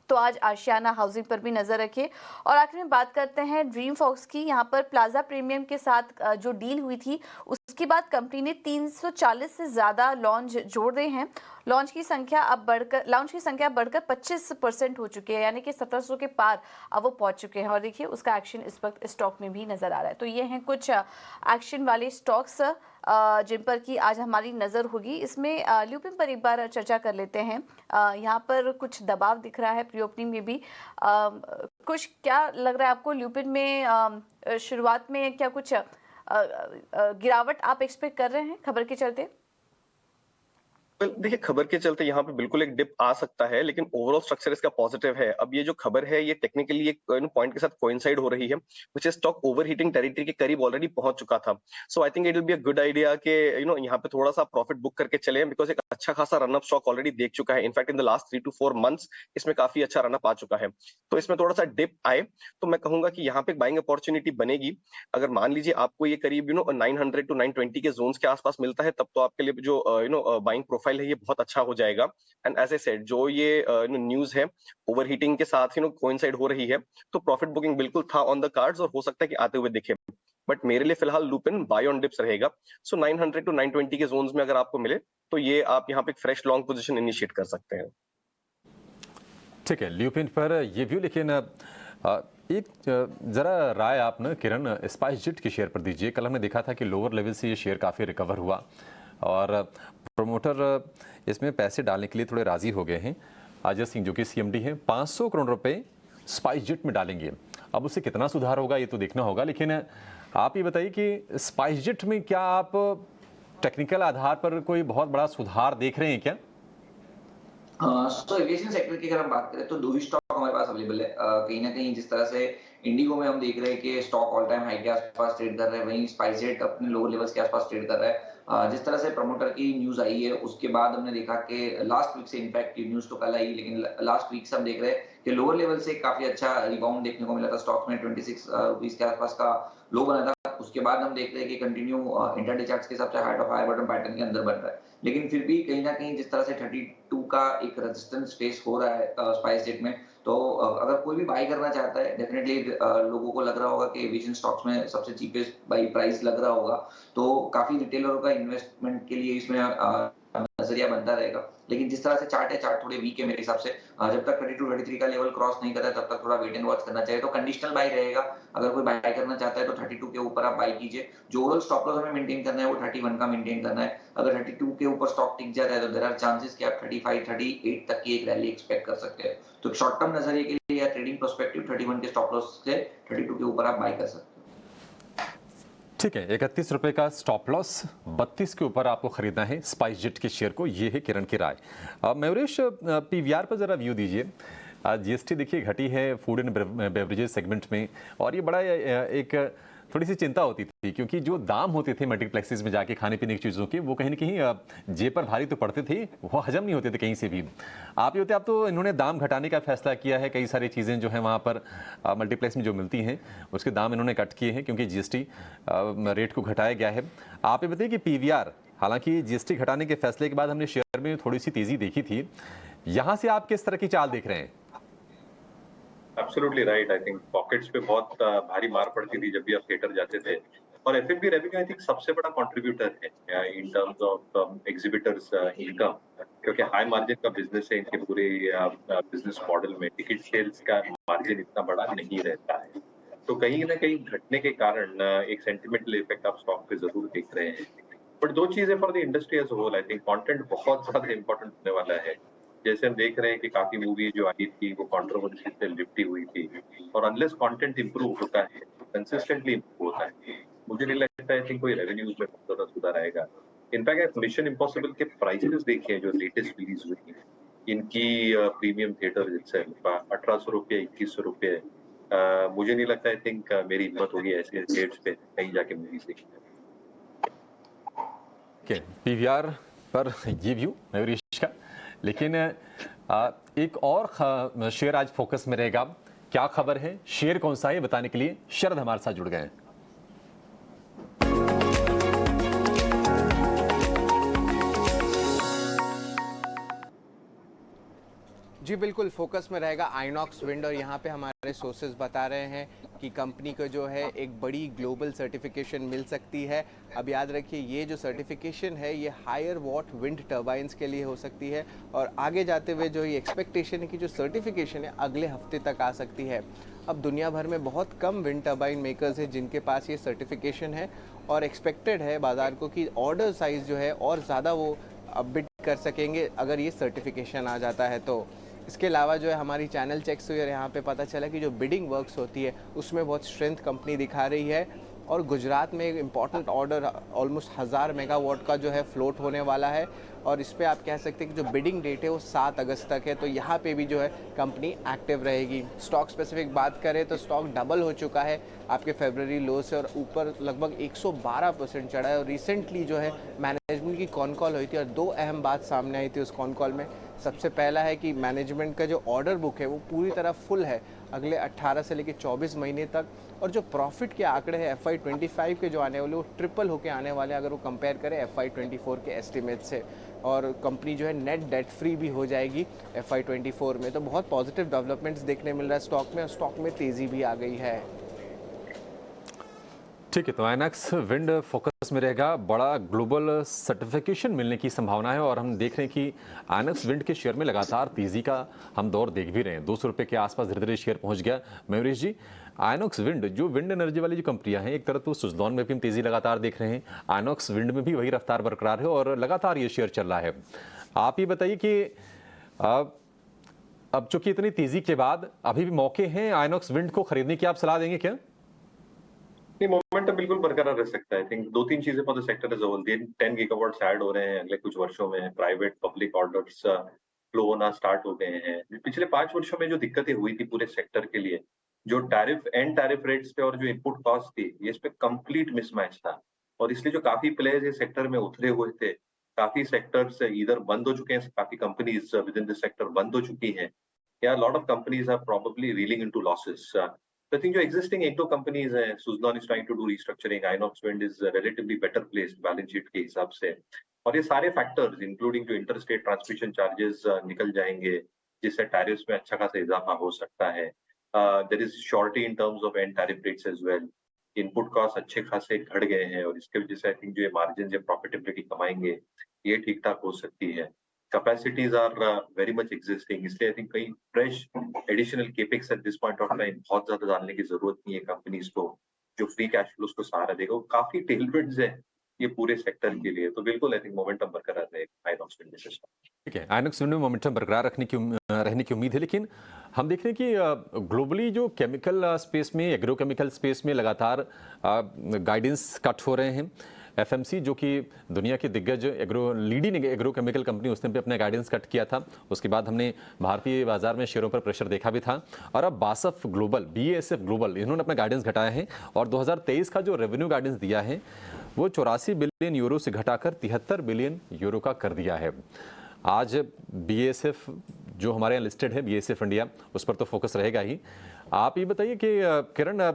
तो आज आशियाना हाउसिंग पर भी नजर रखिए। और आखिर में बात करते हैं ड्रीम फॉक्स की। यहाँ पर प्लाजा प्रीमियम के साथ जो डील हुई थी उसके बाद कंपनी ने 340 से ज्यादा लॉन्च जोड़ रहे हैं। लॉन्च की संख्या बढ़कर 25% हो चुकी है, यानी कि 1700 के पार अब वो पहुंच चुके हैं। और देखिए उसका एक्शन इस वक्त स्टॉक में भी नजर आ रहा है। तो ये हैं कुछ एक्शन वाले स्टॉक्स जिन पर की आज हमारी नज़र होगी। इसमें ल्यूपिन पर एक बार चर्चा कर लेते हैं। यहाँ पर कुछ दबाव दिख रहा है प्री ओपनिंग में भी। कुछ क्या लग रहा है आपको ल्यूपिन में शुरुआत में क्या कुछ गिरावट आप एक्सपेक्ट कर रहे हैं खबर के चलते? देखिए खबर के चलते यहाँ पे बिल्कुल एक डिप आ सकता है, लेकिन ओवरऑल स्ट्रक्चर इसका पॉजिटिव है। अब ये जो खबर है ये टेक्निकली एक पॉइंट के साथ कोइंसाइड हो रही है, which is stock overheating territory के करीब ऑलरेडी पहुंच चुका था। So I think it will be a good idea कि यहाँ पे थोड़ा सा प्रॉफिट बुक करके चले, बिकॉज एक अच्छा खासा रनअप स्टॉक ऑलरेडी देख चुका है। In fact in the last 3 to 4 months इसमें काफी अच्छा रनअप आ चुका है। तो इसमें थोड़ा सा डिप आए तो मैं कहूंगा कि यहाँ पे बाइंग अपॉर्चुनिटी बनेगी। अगर मान लीजिए आपको ये करीब 900 to 920 के जोन्स के आसपास मिलता है, तब तो आपके लिए जो बाइंग प्रोफाइल है ये बहुत अच्छा हो जाएगा। एंड एज ए सेड जो ये न्यूज है ओवरहीटिंग के साथ कोइंसाइड हो रही है, तो प्रॉफिट बुकिंग बिल्कुल था ऑन द कार्ड्स और हो सकता है कि आते हुए दिखे। बट मेरे लिए फिलहाल लुपिन बाय ऑन डिप्स रहेगा। सो 900 to 920 के जोन्स में अगर आपको मिले तो ये आप यहाँ पे एक फ्रेश लॉन्ग पोजीशन इनिशिएट कर सकते हैं। ठीक है, ल्यूपिन पर ये व्यू। लेकिन एक जरा राय आप ना किरण स्पाइस जेट के शेयर पर दीजिए। कल हमने देखा था कि लोअर लेवल से ये शेयर काफ़ी रिकवर हुआ और प्रमोटर इसमें पैसे डालने के लिए थोड़े राजी हो गए हैं। अजय सिंह जो कि CMD हैं 500 करोड़ रुपए स्पाइस जेट में डालेंगे। अब उससे कितना सुधार होगा ये तो देखना होगा, लेकिन आप ये बताइए कि स्पाइस जेट में क्या आप टेक्निकल आधार पर कोई बहुत बड़ा सुधार देख रहे हैं क्या? तो एविएशन सेक्टर की अगर हम बात करें तो 2 ही स्टॉक हमारे पास अवेलेबल है। कहीं ना कहीं जिस तरह से इंडिगो में हम देख रहे हैं कि स्टॉक ऑल टाइम हाई के आसपास ट्रेड कर रहा है, वहीं स्पाइस जेट अपने लोअर लेवल्स के आसपास ट्रेड कर रहा है। जिस तरह से प्रमोटर की न्यूज आई है उसके बाद हमने देखा कि लास्ट वीक से इनफैक्ट न्यूज तो कल आई, लेकिन लास्ट वीक से हम देख रहे हैं कि लोअर लेवल से काफी अच्छा रिबाउंड देखने को मिला था। स्टॉक में 26 रुपीज के आसपास का लो बना था। उसके बाद हम देख रहे हैं कि कंटिन्यू इंटरडे चार्ट्स के हिसाब से high top high bottom pattern के अंदर बन रहा है, लेकिन फिर भी कहीं ना कहीं जिस तरह से 32 का एक रेजिस्टेंस फेस हो रहा है स्पाइस जेट में, तो अगर कोई भी बाई करना चाहता है डेफिनेटली लोगों को लग रहा होगा कि एविएशन स्टॉक्स में सबसे चीपेस्ट बाई प्राइस लग रहा होगा, तो काफी रिटेलरों का इन्वेस्टमेंट के लिए इसमें नजरिया बनता रहेगा। लेकिन जिस तरह से चार्ट है, चार्ट थोड़े वीक है मेरे हिसाब से। जब तक 32-33 का लेवल क्रॉस नहीं करता है तब तक थोड़ा वेट एंड वॉच करना चाहिए। तो कंडीशनल बाई रहेगा, अगर कोई बाई करना चाहता है तो 32 के ऊपर आप बाई कीजिए। जो ओवरऑल स्टॉप लॉस हमें मेंटेन करना है वो 31 का मेंटेन करना है। अगर 32 के ऊपर स्टॉक टिक जाता है तो देयर आर चांसेस कि आप 35-38 तक की एक रैली एक्सपेक्ट कर सकते हैं। तो शॉर्ट टर्म नजरिए के लिए या ट्रेडिंग पर्सपेक्टिव 31 के स्टॉप लॉस से 32 के ऊपर आप बाई कर सकते हैं। ठीक है, 31 रुपए का स्टॉप लॉस, 32 के ऊपर आपको खरीदना है स्पाइस जेट के शेयर को। ये है किरण की राय। मयूरेश, पीवीआर पर जरा व्यू दीजिए। जीएसटी देखिए घटी है फूड एंड बेवरेजेस सेगमेंट में, और ये बड़ा एक थोड़ी सी चिंता होती थी क्योंकि जो दाम होते थे मल्टीप्लेक्सेस में जाके खाने पीने की चीज़ों के, वो कहीं ना कहीं जेब पर भारी तो पड़ते थे, वो हजम नहीं होते थे कहीं से भी। आप ये होते, आप तो इन्होंने दाम घटाने का फैसला किया है। कई सारी चीज़ें जो हैं वहाँ पर मल्टीप्लेक्स में जो मिलती हैं उसके दाम इन्होंने कट किए हैं क्योंकि जीएसटी रेट को घटाया गया है। आप ये बताइए कि पीवीआर, हालांकि जीएसटी घटाने के फैसले के बाद हमने शेयर में थोड़ी सी तेज़ी देखी थी, यहाँ से आप किस तरह की चाल देख रहे हैं? Absolutely right. I think pockets पे बहुत भारी मार पड़ती थी जब भी आप थिएटर जाते थे, और एफएफबी रेवेन्यू आई थिंक सबसे बड़ा कंट्रीब्यूटर है in terms of exhibitors income, क्योंकि हाई मार्जिन का बिजनेस है इनके पूरे बिजनेस मॉडल में। टिकट सेल्स का मार्जिन इतना बड़ा नहीं रहता है, तो कहीं ना कहीं घटने के कारण एक सेंटिमेंटल इफेक्ट आप स्टॉक पे जरूर देख रहे हैं। बट दो चीजें for the industry as whole, I think content बहुत ज्यादा इंपॉर्टेंट होने वाला है। जैसे हम देख रहे हैं कि काफी मूवी जो आई थी वो कंट्रोवर्सी से लिपटी हुई थी, और अनलेस कंटेंट इंप्रूव होता है, कंसिस्टेंटली इंप्रूव होता है, मुझे नहीं लगता है कि कोई रेवेन्यूज में बहुत ज्यादा सुधार आएगा। इनफैक्ट मिशन इम्पॉसिबल के प्राइसेस देखिए जो लेटेस्ट रिलीज हुई, इनकी प्रीमियम थिएटर इटसेल्फ 1800 रुपये, 2100 रुपये, मुझे नहीं लगता, आई थिंक मेरी हिम्मत होगी ऐसे रेट्स पे कहीं जाके मूवीज देखने। पीवीआर पर ये व्यू मयूरेश का। लेकिन एक और शेयर आज फोकस में रहेगा। क्या खबर है, शेयर कौन सा है, बताने के लिए शरद हमारे साथ जुड़ गए हैं। जी बिल्कुल, फोकस में रहेगा आइनॉक्स विंड, और यहाँ पे हमारे सोर्सेज बता रहे हैं कि कंपनी को जो है एक बड़ी ग्लोबल सर्टिफिकेशन मिल सकती है। अब याद रखिए, ये जो सर्टिफिकेशन है ये हायर वॉट विंड टर्बाइंस के लिए हो सकती है, और आगे जाते हुए जो ये एक्सपेक्टेशन है कि जो सर्टिफिकेशन है अगले हफ्ते तक आ सकती है। अब दुनिया भर में बहुत कम विंड टर्बाइन मेकर्स हैं जिनके पास ये सर्टिफिकेशन है, और एक्सपेक्टेड है बाज़ार को कि ऑर्डर साइज़ जो है और ज़्यादा वो बिड कर सकेंगे अगर ये सर्टिफिकेशन आ जाता है तो। इसके अलावा जो है हमारी चैनल चेक्स हुई और यहाँ पे पता चला कि जो बिडिंग वर्क्स होती है उसमें बहुत स्ट्रेंथ कंपनी दिखा रही है, और गुजरात में एक इम्पॉर्टेंट ऑर्डर ऑलमोस्ट 1000 मेगावाट का जो है फ्लोट होने वाला है, और इस पे आप कह सकते हैं कि जो बिडिंग डेट है वो 7 अगस्त तक है, तो यहाँ पे भी जो है कंपनी एक्टिव रहेगी। स्टॉक स्पेसिफिक बात करें तो स्टॉक डबल हो चुका है आपके फरवरी लो से, और ऊपर लगभग 112% चढ़ा है। और रिसेंटली जो है मैनेजमेंट की कॉन कॉल हुई थी और दो अहम बात सामने आई थी उस कॉन कॉल में। सबसे पहला है कि मैनेजमेंट का जो ऑर्डर बुक है वो पूरी तरह फुल है अगले 18 से लेकर 24 महीने तक, और जो प्रॉफिट के आंकड़े हैं FY25 के जो आने वाले वो ट्रिपल होके आने वाले हैं अगर वो कंपेयर करें FY24 के एस्टिमेट से, और कंपनी जो है नेट डेट फ्री भी हो जाएगी FY24 में। तो बहुत पॉजिटिव डेवलपमेंट्स देखने मिल रहा है स्टॉक में, और स्टॉक में तेज़ी भी आ गई है। ठीक है, तो आइनॉक्स विंड फोकस में रहेगा। बड़ा ग्लोबल सर्टिफिकेशन मिलने की संभावना है, और हम देख रहे हैं कि आइनॉक्स विंड के शेयर में लगातार तेजी का हम दौर देख भी रहे हैं। 200 रुपये के आसपास धीरे धीरे शेयर पहुंच गया। मयूरेश जी, आइनॉक्स विंड, जो विंड एनर्जी वाली जो कंपनियां हैं, एक तरफ तो सुजलॉन में भी हम तेजी लगातार देख रहे हैं, आइनॉक्स विंड में भी वही रफ्तार बरकरार है और लगातार ये शेयर चल रहा है। आप ये बताइए कि अब चूंकि इतनी तेजी के बाद अभी भी मौके हैं आइनॉक्स विंड को खरीदने की, आप सलाह देंगे क्या? मोमेंटम बिल्कुल बरकरार रह सकता है। आई थिंक 2-3 चीजें for the sector as a whole. 10 gigawatts add हो रहे हैं अगले कुछ वर्षों में, प्राइवेट पब्लिक ऑर्डर्स फ्लो होना स्टार्ट हो गए हैं। पिछले 5 वर्षों में जो दिक्कतें हुई थी पूरे सेक्टर के लिए, जो टैरिफ रेट्स पे और जो इनपुट कॉस्ट थी, ये इस पे कंप्लीट मिसमैच था। और इसलिए जो काफी प्लेयर्स इस सेक्टर में उतरे हुए थे, काफी सेक्टर्स इधर बंद हो चुके हैं, काफी companies within this sector बंद हो चुकी हैं, या lot of companies are probably reeling into losses. I think जो existing एक दो कंपनीज हैं, Suzlon is trying to do restructuring, Inox Wind is relatively better placed balance sheet के हिसाब से, और ये सारे फैक्टर्स इंक्लूडिंग जो इंटरस्टेट ट्रांसमिशन चार्जेस निकल जाएंगे, जिससे टैरिफ्स में अच्छा खासा इजाफा हो सकता है। There is shorty in terms of end tariff rates as well. Input cost अच्छे खासे घट गए हैं और इसके वजह से आई थिंक जो ये मार्जिन या प्रॉफिटेबिलिटी कमाएंगे ये ठीक ठाक हो सकती है। Capacities are very much existing, इसलिए आई थिंक कहीं fresh additional capex at this point of time बहुत ज्यादा डालने की जरूरत नहीं है कंपनीज को, जो फ्री कैश फ्लोस को सहारा देगा। काफी टेलविंड्स है ये पूरे सेक्टर के लिए, तो बिल्कुल आई थिंक मोमेंटम बरकरार रहेगा आइनॉक्स विंड में। ठीक है, आइनॉक्स विंड में मोमेंटम बरकरार रहने की उम्मीद है, लेकिन हम देख रहे हैं कि ग्लोबली जो केमिकल स्पेस में, एग्रोकेमिकल स्पेस में लगातार गाइडेंस कट हो रहे हैं। एफएमसी जो कि दुनिया की दिग्गज लीडिंग एग्रोकेमिकल कंपनी, उसने भी अपना गाइडेंस कट किया था। उसके बाद हमने भारतीय बाजार में शेयरों पर प्रेशर देखा भी था, और अब बासफ ग्लोबल, BASF ग्लोबल, इन्होंने अपना गाइडेंस घटाया है और 2023 का जो रेवेन्यू गाइडेंस दिया है वो 84 बिलियन यूरो से घटाकर 73 बिलियन यूरो का कर दिया है। आज BASF जो हमारे यहाँ लिस्टेड है, BASF इंडिया, उस पर तो फोकस रहेगा ही। आप ये बताइए कि किरण,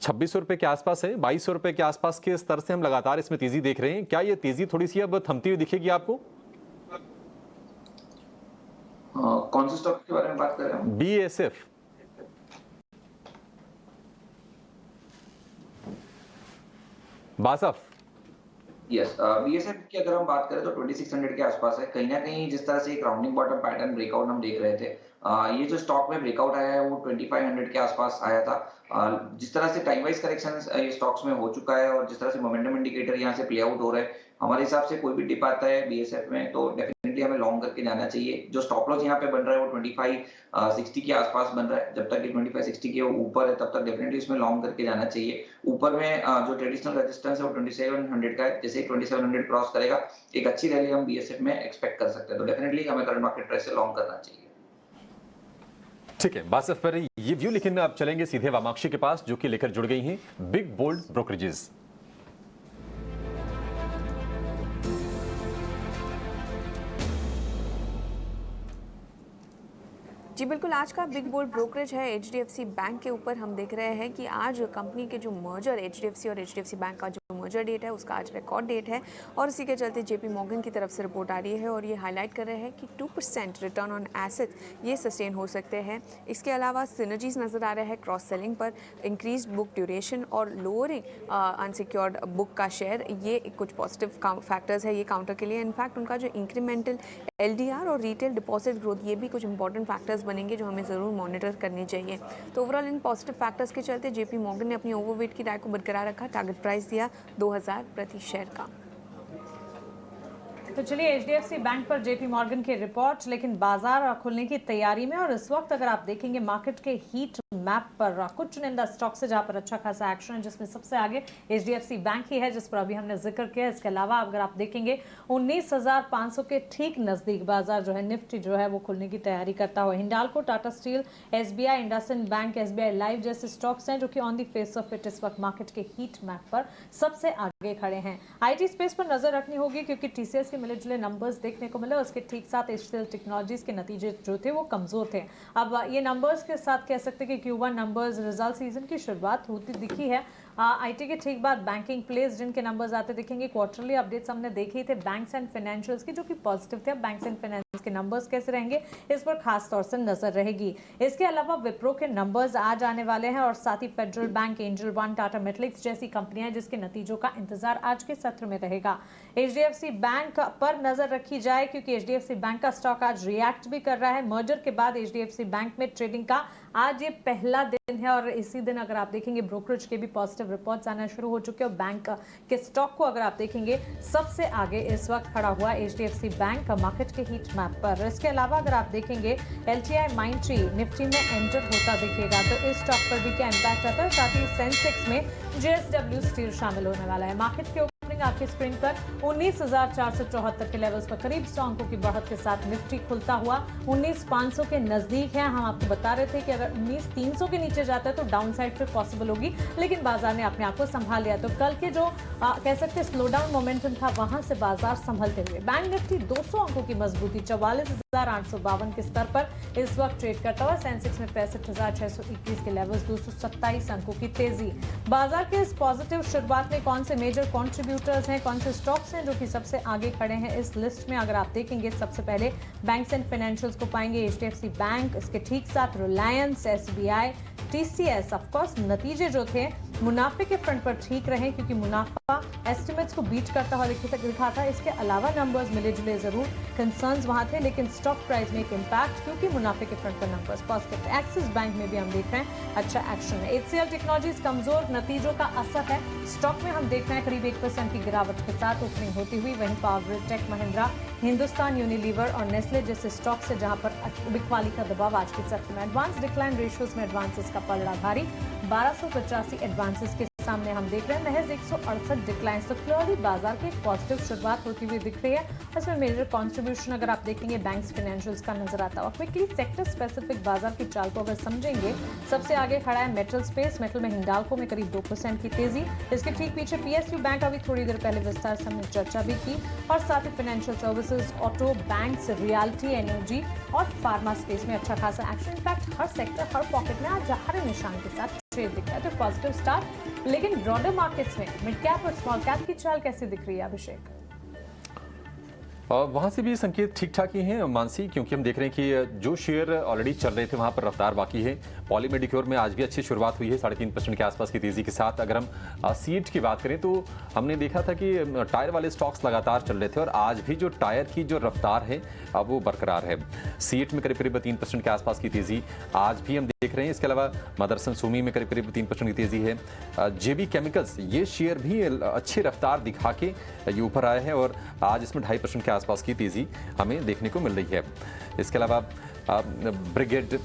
2600 रुपये के आसपास है, 2200 रुपये के आसपास के स्तर से हम लगातार इसमें तेजी देख रहे हैं। क्या ये तेजी थोड़ी सी अब थमती हुई दिखेगी आपको? कौन से स्टॉक के बारे में बात कर रहे हैं? BASF। बासफ। यस, BASF की अगर हम बात करें तो 2600 के आसपास है। कहीं ना कहीं जिस तरह से एक राउंडिंग बॉटम पैटर्न ब्रेकआउट हम देख रहे थे, ये जो स्टॉक में ब्रेकआउट आया है वो 2500 के आसपास आया था। जिस तरह से टाइम वाइज करेक्शन ये स्टॉक्स में हो चुका है और जिस तरह से मोमेंटम इंडिकेटर यहाँ से प्ले आउट हो रहा है, हमारे हिसाब से कोई भी डिप आता है BASF में तो डेफिनेटली हमें लॉन्ग करके जाना चाहिए। जो स्टॉप लॉस यहाँ पे बन रहा है वो 2560 के आसपास बन रहा है। जब तक 2560 के ऊपर है तब तक डेफिनेटली इसमें लॉन्ग करके जाना चाहिए। ऊपर में जो ट्रेडिशनल रेजिस्टेंस है वो 2700 का है। जैसे 2700 क्रॉस करेगा एक अच्छी रैली हम BASF में एक्सपेक्ट कर सकते हैं, तो डेफिनेटली हमें करंट मार्केट प्राइस से लॉन्ग करना चाहिए। ठीक है, बासफ पर ये व्यू, लेकिन अब चलेंगे सीधे वामाक्षी के पास जो कि लेकर जुड़ गई हैं बिग बोल्ड ब्रोकरेजेस। जी बिल्कुल, आज का बिग बोल्ड ब्रोकरेज है HDFC बैंक के ऊपर। हम देख रहे हैं कि आज कंपनी के जो मर्जर HDFC और HDFC बैंक का जो मर्जर डेट है उसका आज रिकॉर्ड डेट है, और इसी के चलते JP मॉर्गन की तरफ से रिपोर्ट आ रही है और ये हाईलाइट कर रहे हैं कि 2% रिटर्न ऑन एसेट ये सस्टेन हो सकते हैं। इसके अलावा सिनर्जीज नज़र आ रहा है क्रॉस सेलिंग पर, इंक्रीज बुक ड्यूरेशन और लोअरिंग अनसिक्योर्ड बुक का शेयर, ये कुछ पॉजिटिव फैक्टर्स है ये काउंटर के लिए। इनफैक्ट उनका जो इंक्रीमेंटल LDR और रिटेल डिपॉजिट ग्रोथ, ये भी कुछ इंपॉर्टेंट फैक्टर्स बनेंगे जो हमें ज़रूर मॉनिटर करने चाहिए। तो ओवरऑल इन पॉजिटिव फैक्टर्स के चलते JP मॉर्गन ने अपनी ओवरवेट की राय को बरकरार रखा, टारगेट प्राइस दिया 2000 प्रति शेयर का। तो चलिए HDFC बैंक पर JP मॉर्गन की रिपोर्ट, लेकिन बाजार खुलने की तैयारी में, और इस वक्त अगर आप देखेंगे मार्केट के हीट मैप पर कुछ चुनिंदा स्टॉक्स है जहां पर अच्छा खासा एक्शन है, जिसमें सबसे आगे HDFC बैंक ही है जिस पर अभी हमने जिक्र किया। इसके अलावा अगर आप देखेंगे 19,500 के ठीक नजदीक बाजार जो है निफ्टी जो है वो खुलने की तैयारी करता हुआ। Hindalco, Tata steel, SBI, IndusInd bank, SBI life जैसे स्टॉक्स हैं जो कि on the face of it इस वक्त मार्केट के हीट मैप पर सबसे आगे खड़े हैं। IT स्पेस पर नजर रखनी होगी क्योंकि TCS के मिले जुले नंबर्स देखने को मिले, उसके ठीक साथ HCL टेक्नोलॉजीज के नतीजे जो थे वो कमजोर थे। अब ये नंबर्स के साथ कह सकते हैं कि Q1 नंबर्स रिजल्ट सीजन की शुरुआत होती दिखी है। IT के ठीक बाद बैंकिंग प्लेस जिनके नंबर्स आते दिखेंगे। क्वार्टरली अपडेट्स हमने देखी थे बैंक्स एंड फाइनेंशियल्स की जो कि पॉजिटिव थे। बैंक्स एंड फाइनेंशियल्स के नंबर्स कैसे रहेंगे इस पर खास तौर से नजर रहेगी। इसके अलावा विप्रो के नंबर्स आज आने वाले हैं और साथ ही Federal Bank, Angel One, Tata Metaliks जैसी कंपनियां जिसके नतीजों का इंतजार आज के सत्र में रहेगा। HDFC बैंक पर नजर रखी जाए क्योंकि HDFC बैंक का स्टॉक आज रिएक्ट भी कर रहा है। मर्जर के बाद HDFC बैंक में ट्रेडिंग का आज ये पहला दिन है और इसी दिन अगर आप देखेंगे ब्रोकरेज के भी पॉजिटिव रिपोर्ट्स आना शुरू हो चुके हैं और बैंक के स्टॉक को अगर आप देखेंगे सबसे आगे इस वक्त खड़ा हुआ HDFC बैंक मार्केट के हीट मैप पर। इसके अलावा अगर आप देखेंगे LTI माइंडट्री निफ्टी में एंटर होता दिखेगा तो इस स्टॉक पर भी क्या इम्पैक्ट आता है। साथ ही सेंसेक्स में JSW स्टील शामिल होने वाला है। मार्केट के ओपनिंग आपकी स्क्रीन पर 19,474 के लेवल्स पर करीब 100 अंकों की बढ़त के साथ निफ्टी खुलता हुआ 19,500 के नजदीक है। हम आपको बता रहे थे कि अगर 19,300 के नीचे जाता है तो डाउन साइड फिर पॉसिबल होगी, लेकिन बाजार ने अपने आप को संभाल लिया। तो कल के जो कह सकते हैं स्लो डाउन मोमेंटम था, वहां से बाजार संभलते हुए बैंक निफ्टी 200 अंकों की मजबूती 44,852 के स्तर पर इस वक्त ट्रेड करता हुआ। सेंसेक्स में 65,621 के लेवल्स, 227 अंकों की तेजी। बाजार के इस पॉजिटिव शुरुआत में कौन से मेजर कंट्रीब्यूटर्स हैं, कौन से स्टॉक्स हैं जो कि सबसे आगे खड़े हैं इस लिस्ट में, अगर आप देखेंगे सबसे पहले बैंक्स एंड फाइनेंशियल्स को पाएंगे। HDFC बैंक, इसके ठीक साथ Reliance, SBI, TCS। Of course नतीजे जो थे मुनाफे के फ्रंट पर ठीक रहे क्योंकि मुनाफा एस्टिमेट्स को बीट करता हुआ दिखा था। इसके अलावा नंबर्स मिले जुले जरूर, कंसर्न्स वहां थे, लेकिन स्टॉक प्राइस में एक इम्पैक्ट क्योंकि मुनाफे के फ्रंट पर नंबर्स पॉजिटिव। एक्सिस बैंक में भी हम देख रहे हैं अच्छा एक्शन है। HCL टेक्नोलॉजीज कमजोर नतीजों का असर है, स्टॉक में हम देख रहे हैं करीब 1% की गिरावट के साथ ओपनिंग होती हुई। वहीं Power Grid, Tech Mahindra, Hindustan Unilever और नेस्ले जैसे स्टॉक से जहां पर बिकवाली का दबाव आज के सत्र में। एडवांस डिक्लाइन रेशियोज में एडवांसेस का पलड़ा भारी, 1285 एडवांसेस के सामने हम देख रहे हैं महज 168 डिक्लाइन। तो क्लियरली बाजार की एक पॉजिटिव शुरुआत होती हुई दिख रही है। इसमें मेजर कंट्रीब्यूशन अगर आप देखेंगे बैंक्स फाइनेंशियल्स का नजर आता है। क्विकली सेक्टर स्पेसिफिक बाजार की चाल को अगर समझेंगे, सबसे आगे खड़ा है मेटल स्पेस। मेटल में हिंडाल्को में करीब 2% की तेजी, इसके ठीक पीछे PSU बैंक, अभी थोड़ी देर पहले विस्तार से हमने चर्चा भी की, और साथ ही financial services, auto, banks, realty, energy और फार्मा स्पेस में अच्छा खासा एक्शन। इनफैक्ट हर सेक्टर, हर पॉकेट में आज हरे निशान के साथ ट्रेड दिख रहा है, तो पॉजिटिव स्टार्ट। लेकिन ब्रॉडर मार्केट्स में मिड कैप और स्मॉल कैप की चाल कैसी दिख रही है अभिषेक? वहाँ से भी संकेत ठीक ठाक ही हैं मानसी, क्योंकि हम देख रहे हैं कि जो शेयर ऑलरेडी चल रहे थे वहाँ पर रफ्तार बाकी है। पॉली मेडिक्योर में आज भी अच्छी शुरुआत हुई है 3.5% के आसपास की तेजी के साथ। अगर हम सीट की बात करें तो हमने देखा था कि टायर वाले स्टॉक्स लगातार चल रहे थे और आज भी जो टायर की जो रफ्तार है अब वो बरकरार है। सीट में करीब करीब 3% के आसपास की तेजी आज भी हम देख रहे हैं। इसके अलावा मदरसन सुमी में करीब करीब 3% की तेजी है। JB केमिकल्स ये शेयर भी अच्छी रफ्तार दिखा के ये ऊपर आए हैं और आज इसमें 2.5% के आसपास की तेजी हमें देखने को मिल रही है। इसके अलावा ब्रिगेड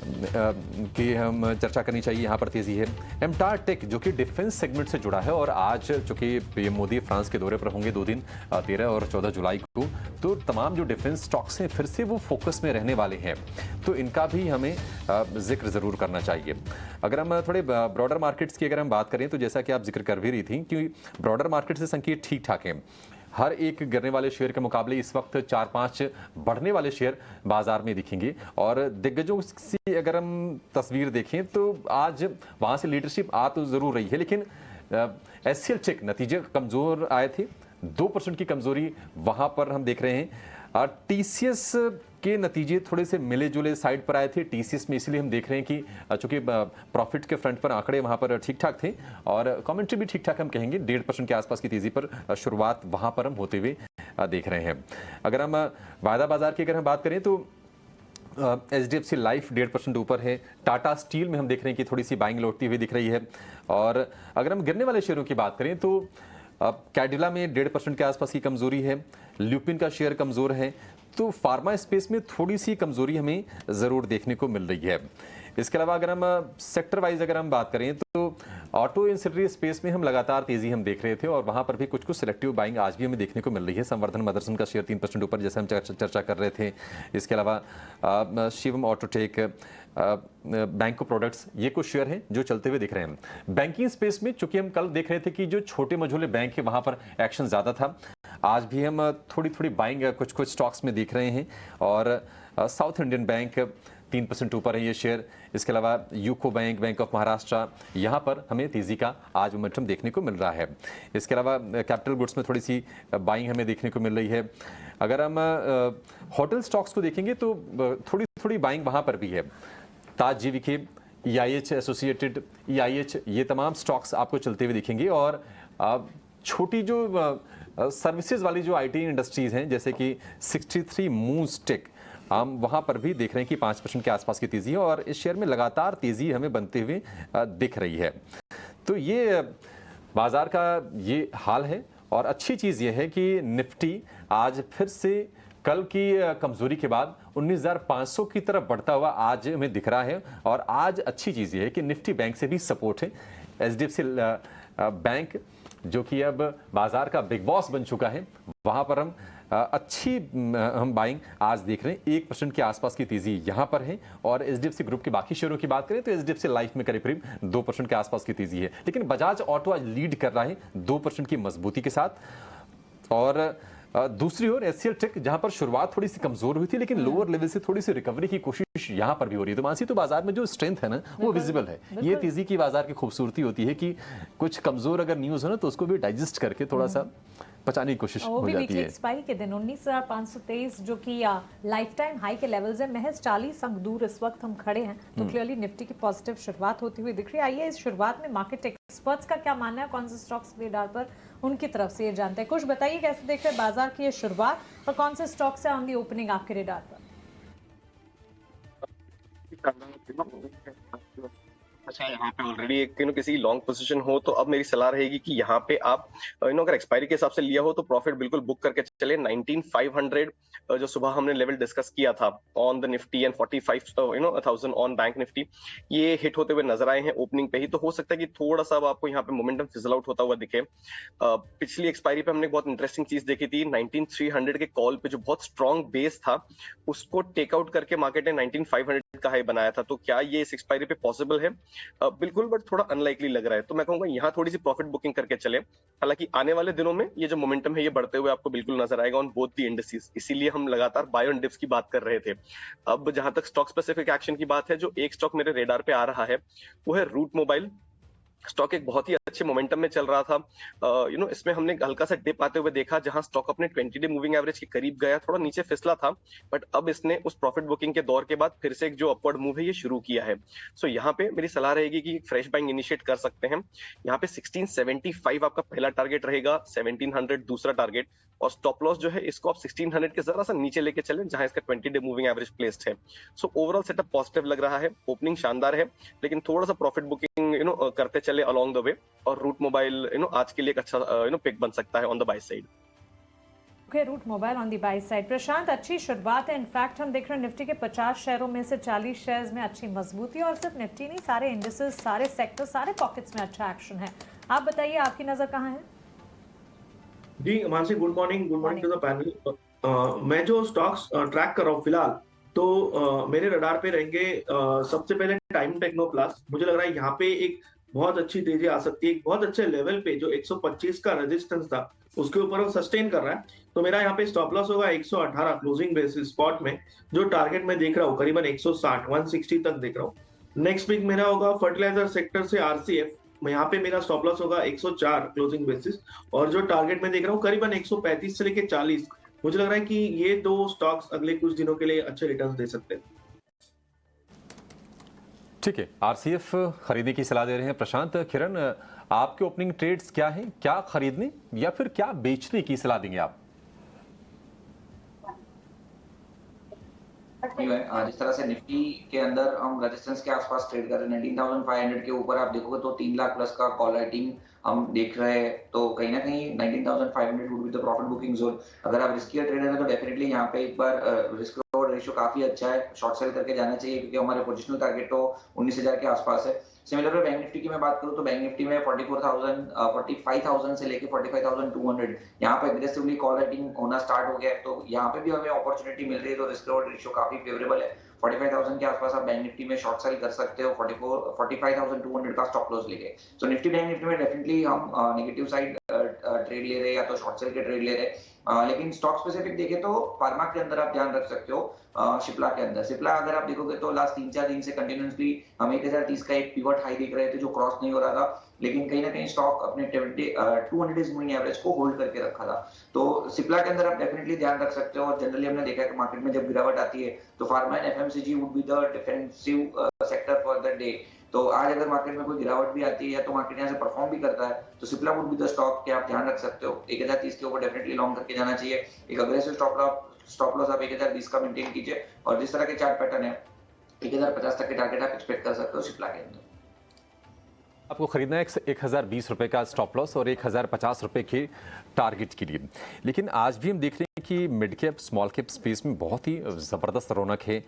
की हम चर्चा करनी चाहिए, यहाँ पर तेजी है। एमटार टेक जो कि डिफेंस सेगमेंट से जुड़ा है और आज चूंकि PM मोदी फ्रांस के दौरे पर होंगे 2 दिन 13 और 14 जुलाई को, तो तमाम जो डिफेंस स्टॉक्स हैं फिर से वो फोकस में रहने वाले हैं, तो इनका भी हमें जिक्र जरूर करना चाहिए। अगर हम थोड़े ब्रॉडर मार्केट्स की अगर हम बात करें तो जैसा कि आप जिक्र कर भी रही थी कि ब्रॉडर मार्केट से संकेत ठीक ठाक है। हर एक गिरने वाले शेयर के मुकाबले इस वक्त 4-5 बढ़ने वाले शेयर बाजार में दिखेंगे और दिग्गजों की अगर हम तस्वीर देखें तो आज वहां से लीडरशिप आ तो जरूर रही है, लेकिन HCL टेक नतीजे कमजोर आए थे, 2% की कमजोरी वहां पर हम देख रहे हैं। TCS के नतीजे थोड़े से मिले जुले साइड पर आए थे। TCS में इसलिए हम देख रहे हैं कि चूंकि प्रॉफिट के फ्रंट पर आंकड़े वहां पर ठीक ठाक थे और कमेंट्री भी ठीक ठाक हम कहेंगे, 1.5% के आसपास की तेजी पर शुरुआत वहां पर हम होते हुए देख रहे हैं। अगर हम वायदा बाजार की अगर हम बात करें तो HDFC लाइफ 1.5% ऊपर है। टाटा स्टील में हम देख रहे हैं कि थोड़ी सी बाइंग लौटती हुई दिख रही है। और अगर हम गिरने वाले शेयरों की बात करें तो कैडिला में 1.5% के आसपास की कमजोरी है। ल्यूपिन का शेयर कमजोर है, तो फार्मा स्पेस में थोड़ी सी कमजोरी हमें जरूर देखने को मिल रही है। इसके अलावा अगर हम सेक्टर वाइज अगर हम बात करें तो ऑटो इंसिलरी स्पेस में हम लगातार तेजी हम देख रहे थे और वहां पर भी कुछ सिलेक्टिव बाइंग आज भी हमें देखने को मिल रही है। संवर्धन मदरसन का शेयर 3% ऊपर जैसे हम चर्चा कर रहे थे। इसके अलावा शिवम ऑटोटेक, बैंको प्रोडक्ट्स, ये कुछ शेयर हैं जो चलते हुए दिख रहे हैं। बैंकिंग स्पेस में चूंकि हम कल देख रहे थे कि जो छोटे मझोले बैंक है वहां पर एक्शन ज्यादा था, आज भी हम थोड़ी बाइंग कुछ स्टॉक्स में देख रहे हैं और साउथ इंडियन बैंक 3% ऊपर है ये शेयर। इसके अलावा UCO bank, bank of Maharashtra, यहाँ पर हमें तेजी का आज मोमेंटम देखने को मिल रहा है। इसके अलावा कैपिटल गुड्स में थोड़ी सी बाइंग हमें देखने को मिल रही है। अगर हम होटल स्टॉक्स को देखेंगे तो थोड़ी बाइंग वहाँ पर भी है। ताज जीवीके, EIH एसोसिएटेड, EIH, ये तमाम स्टॉक्स आपको चलते हुए दिखेंगे और छोटी जो सर्विसेज वाली जो IT इंडस्ट्रीज हैं जैसे कि 63 मूव्स टेक, हम वहां पर भी देख रहे हैं कि 5% के आसपास की तेजी है और इस शेयर में लगातार तेजी हमें बनते हुए दिख रही है। तो ये बाजार का ये हाल है और अच्छी चीज़ ये है कि निफ्टी आज फिर से कल की कमजोरी के बाद 19,500 की तरफ बढ़ता हुआ आज हमें दिख रहा है। और आज अच्छी चीज़ ये है कि निफ्टी बैंक से भी सपोर्ट है। HDFC बैंक जो कि अब बाजार का बिग बॉस बन चुका है, वहां पर हम बाइंग आज देख रहे हैं। 1% के आसपास की तेजी यहां पर है। और एचडीएफसी ग्रुप के बाकी शेयरों की बात करें तो एचडीएफसी लाइफ में करीब 2% के आसपास की तेजी है। लेकिन बजाज ऑटो आज लीड कर रहा है 2% की मजबूती के साथ। और दूसरी ओर एचसीएल टेक, जहां पर शुरुआत थोड़ी सी कमजोर हुई थी, लेकिन लोअर लेवल से थोड़ी सी रिकवरी की कोशिश यहां पर भी हो रही है। तो मानसी, तो बाजार में जो स्ट्रेंथ है ना, वो विजिबल है। ये तेजी की बाजार की खूबसूरती होती है कि कुछ कमजोर अगर न्यूज हो ना, तो उसको भी डाइजेस्ट करके थोड़ा सा पचाने की कोशिश हो जाती है। एक्सपायरी के दिन 19,523 जो कि लाइफ टाइम हाई के लेवल्स है, महज 40 अंक दूर इस वक्त हम खड़े हैं। तो क्लियरली निफ्टी की पॉजिटिव शुरुआत होती हुई दिख रही है। आइए इस शुरुआत में मार्केट एक्सपर्ट्स का क्या मानना है, कौन से स्टॉक्स रेडार पर उनकी तरफ से ये जानते हैं। कुछ बताइए कैसे देख रहे हैं बाजार की ये शुरुआत और कौन से स्टॉक्स है ऑन दी ओपनिंग आपके रेडार पर। अच्छा, यहाँ पे ऑलरेडी एक किसी लॉन्ग पोजीशन हो तो अब मेरी सलाह रहेगी कि यहाँ पे आप अगर एक्सपायरी के हिसाब से लिया हो तो प्रॉफिट बिल्कुल बुक करके चले। 19,500 जो सुबह हमने लेवल डिस्कस किया था on the Nifty and 45,000 on bank Nifty, ये हिट होते हुए नजर आए हैं ओपनिंग पे ही। तो हो सकता है कि थोड़ा सा अब आपको यहाँ पे मोमेंटम फिजल आउट होता हुआ दिखे। पिछली एक्सपायरी पे हमने बहुत इंटरेस्टिंग चीज देखी थी, 19,300 के कॉल पे जो बहुत स्ट्रॉन्ग बेस था उसको टेकआउट करके मार्केट ने 19,500 का हाई बनाया था। तो क्या ये इस एक्सपायरी पे पॉसिबल है? बिल्कुल, बट थोड़ा अनलाइकली लग रहा है। तो मैं कहूंगा यहाँ थोड़ी सी प्रॉफिट बुकिंग करके चले। हालांकि आने वाले दिनों में ये जो मोमेंटम है ये बढ़ते हुए आपको बिल्कुल नजर आएगा ऑन बोथ द इंडिसेस। इसीलिए हम लगातार बाय ऑन डिप्स की बात कर रहे थे। अब जहां तक स्टॉक स्पेसिफिक एक्शन की बात है, जो एक स्टॉक मेरे रेडार पे आ रहा है वो है रूट मोबाइल। स्टॉक एक बहुत ही अच्छे मोमेंटम में चल रहा था। इसमें हमने हल्का सा डिप आते हुए देखा जहां स्टॉक अपने 20 डे मूविंग एवरेज के करीब गया, थोड़ा नीचे फिसला था, बट अब इसने उस प्रॉफिट बुकिंग के दौर के बाद फिर से एक जो अपवर्ड मूव है ये शुरू किया है। सो यहाँ पे मेरी सलाह रहेगी कि फ्रेश बाइंग इनिशिएट कर सकते हैं। यहाँ पे 1675 आपका पहला टारगेट रहेगा, 1700 दूसरा टारगेट, और स्टॉप लॉस जो है इसको आप 1600 के जरा सा नीचे लेके चलें जहां इसका 20 डे मूविंग एवरेज प्लेस्ड है। सो ओवरऑल सेटअप पॉजिटिव लग रहा है, ओपनिंग शानदार है, लेकिन थोड़ा सा प्रॉफिट बुकिंग करते चले अलोंग द वे। और रूट मोबाइल आज के लिए एक अच्छा पिक बन सकता है on the buy side. Route Mobile on the buy side. Prashant, अच्छी शुरुआत है। इनफैक्ट हम देख रहे हैं निफ्टी के 50 शेयरों में से 40 शेयर्स में अच्छी मजबूती, और सिर्फ निफ्टी नहीं, सारे इंडिसेस, सारे सेक्टर, सारे पॉकेट्स में अच्छा एक्शन है। आप बताइए आपकी नजर कहाँ है? जी Mansi, good morning to the panel. मैं जो स्टॉक्स ट्रैक कर रहा हूँ फिलहाल, तो मेरे रडार पे रहेंगे सबसे पहले टाइम टेक्नोप्लास्ट। मुझे लग रहा है यहाँ पे एक बहुत अच्छी तेजी आ सकती है। एक बहुत अच्छे लेवल पे जो 125 का रेजिस्टेंस था उसके ऊपर वो सस्टेन कर रहा है। तो मेरा यहाँ पे स्टॉप लॉस होगा 118 क्लोजिंग बेसिस स्पॉट में। जो टारगेट मैं देख रहा हूँ करीबन 160 160 तक देख रहा हूँ। नेक्स्ट पिक मेरा होगा फर्टिलाइजर सेक्टर से आरसीएफ। यहाँ पे मेरा स्टॉप लॉस होगा 104 क्लोजिंग बेसिस, और जो टारगेट मैं देख रहा हूँ करीबन 135 से लेके 40। मुझे लग रहा है कि ये दो स्टॉक्स अगले कुछ दिनों के लिए अच्छे रिटर्न्स दे सकते हैं। ठीक है, आरसीएफ खरीदने की सलाह दे रहे हैं प्रशांत। किरण, आपके ओपनिंग ट्रेड्स क्या हैं? क्या खरीदने या फिर क्या बेचने की सलाह देंगे आप? जिस तरह से निफ्टी के अंदर हम रेजिस्टेंस के आसपास ट्रेड कर रहे हैं, 19,500 के ऊपर आप देखोगे तो 3 लाख प्लस का कॉल राइटिंग हम देख रहे हैं। तो कहीं ना कहीं 19,500 would be the profit booking zone. अगर आप रिस्कियर ट्रेडर हैं तो डेफिनेटली यहाँ पे एक बार रिस्क रिवॉर्ड रेशियो काफी अच्छा है, शॉर्ट सेल करके जाना चाहिए, क्योंकि हमारे पोजिशनल टारगेट तो 19,000 के आसपास है। सिमिलर बैंक निफ्टी की मैं बात करूं तो बैंक निफ्टी में 45,000 से लेके 45,200 यहाँ पे एग्रेसिवली कॉल राइटिंग होना स्टार्ट हो गया है। तो यहाँ पे भी हमें अपॉर्चुनिटी मिल रही है, तो रिस्क रिवॉर्ड रेशियो काफी फेवरेबल है। 45,000 के आसपास आप बैंक निफ्टी में शॉर्ट सेल कर सकते हो 45,200 का स्टॉप लॉस लेके। तो निफ्टी बैंक निफ्टी में डेफिनेटली हम नेगेटिव साइड ट्रेड ले रहे हैं या तो शॉर्ट सेल के ट्रेड ले रहे हैं। लेकिन स्टॉक स्पेसिफिक देखे तो फार्मा के अंदर आप ध्यान रख सकते हो। शिप्ला के अंदर, शिप्ला अगर आप देखोगे तो लास्ट 3-4 दिन से कंटिन्यूसली हम 1030 का एक पिवट हाई देख रहे थे जो क्रॉस नहीं हो रहा था, लेकिन कहीं ना कहीं स्टॉक अपने 200 डेज मूविंग एवरेज को होल्ड करके रखा था। तो शिप्ला के अंदर आप डेफिनेटली ध्यान रख सकते हो। और जनरली हमने देखा है कि मार्केट में जब गिरावट आती है तो pharma and FMCG would be the defensive sector for the day. तो आज अगर मार्केट में कोई गिरावट भी आती है या तो मार्केट यहाँ से परफॉर्म भी करता है तो शिप्ला वुड बी द स्टॉक के आप ध्यान रख सकते हो। 1030 के ऊपर डेफिनेटली लॉन्ग करके जाना चाहिए। एक अग्रेसिव स्टॉप लॉस आप 1020 का मेंटेन कीजिए, और जिस तरह के चार्ट पैटर्न है 1050 तक के टारगेट आप एक्सपेक्ट कर सकते हो शिप्ला के अंदर। आपको खरीदना है 1020 रुपए का स्टॉप लॉस और 1050 रुपए के टारगेट के लिए। लेकिन आज भी हम देख रहे हैं कि mid cap small cap space में बहुत ही ज़बरदस्त रौनक है।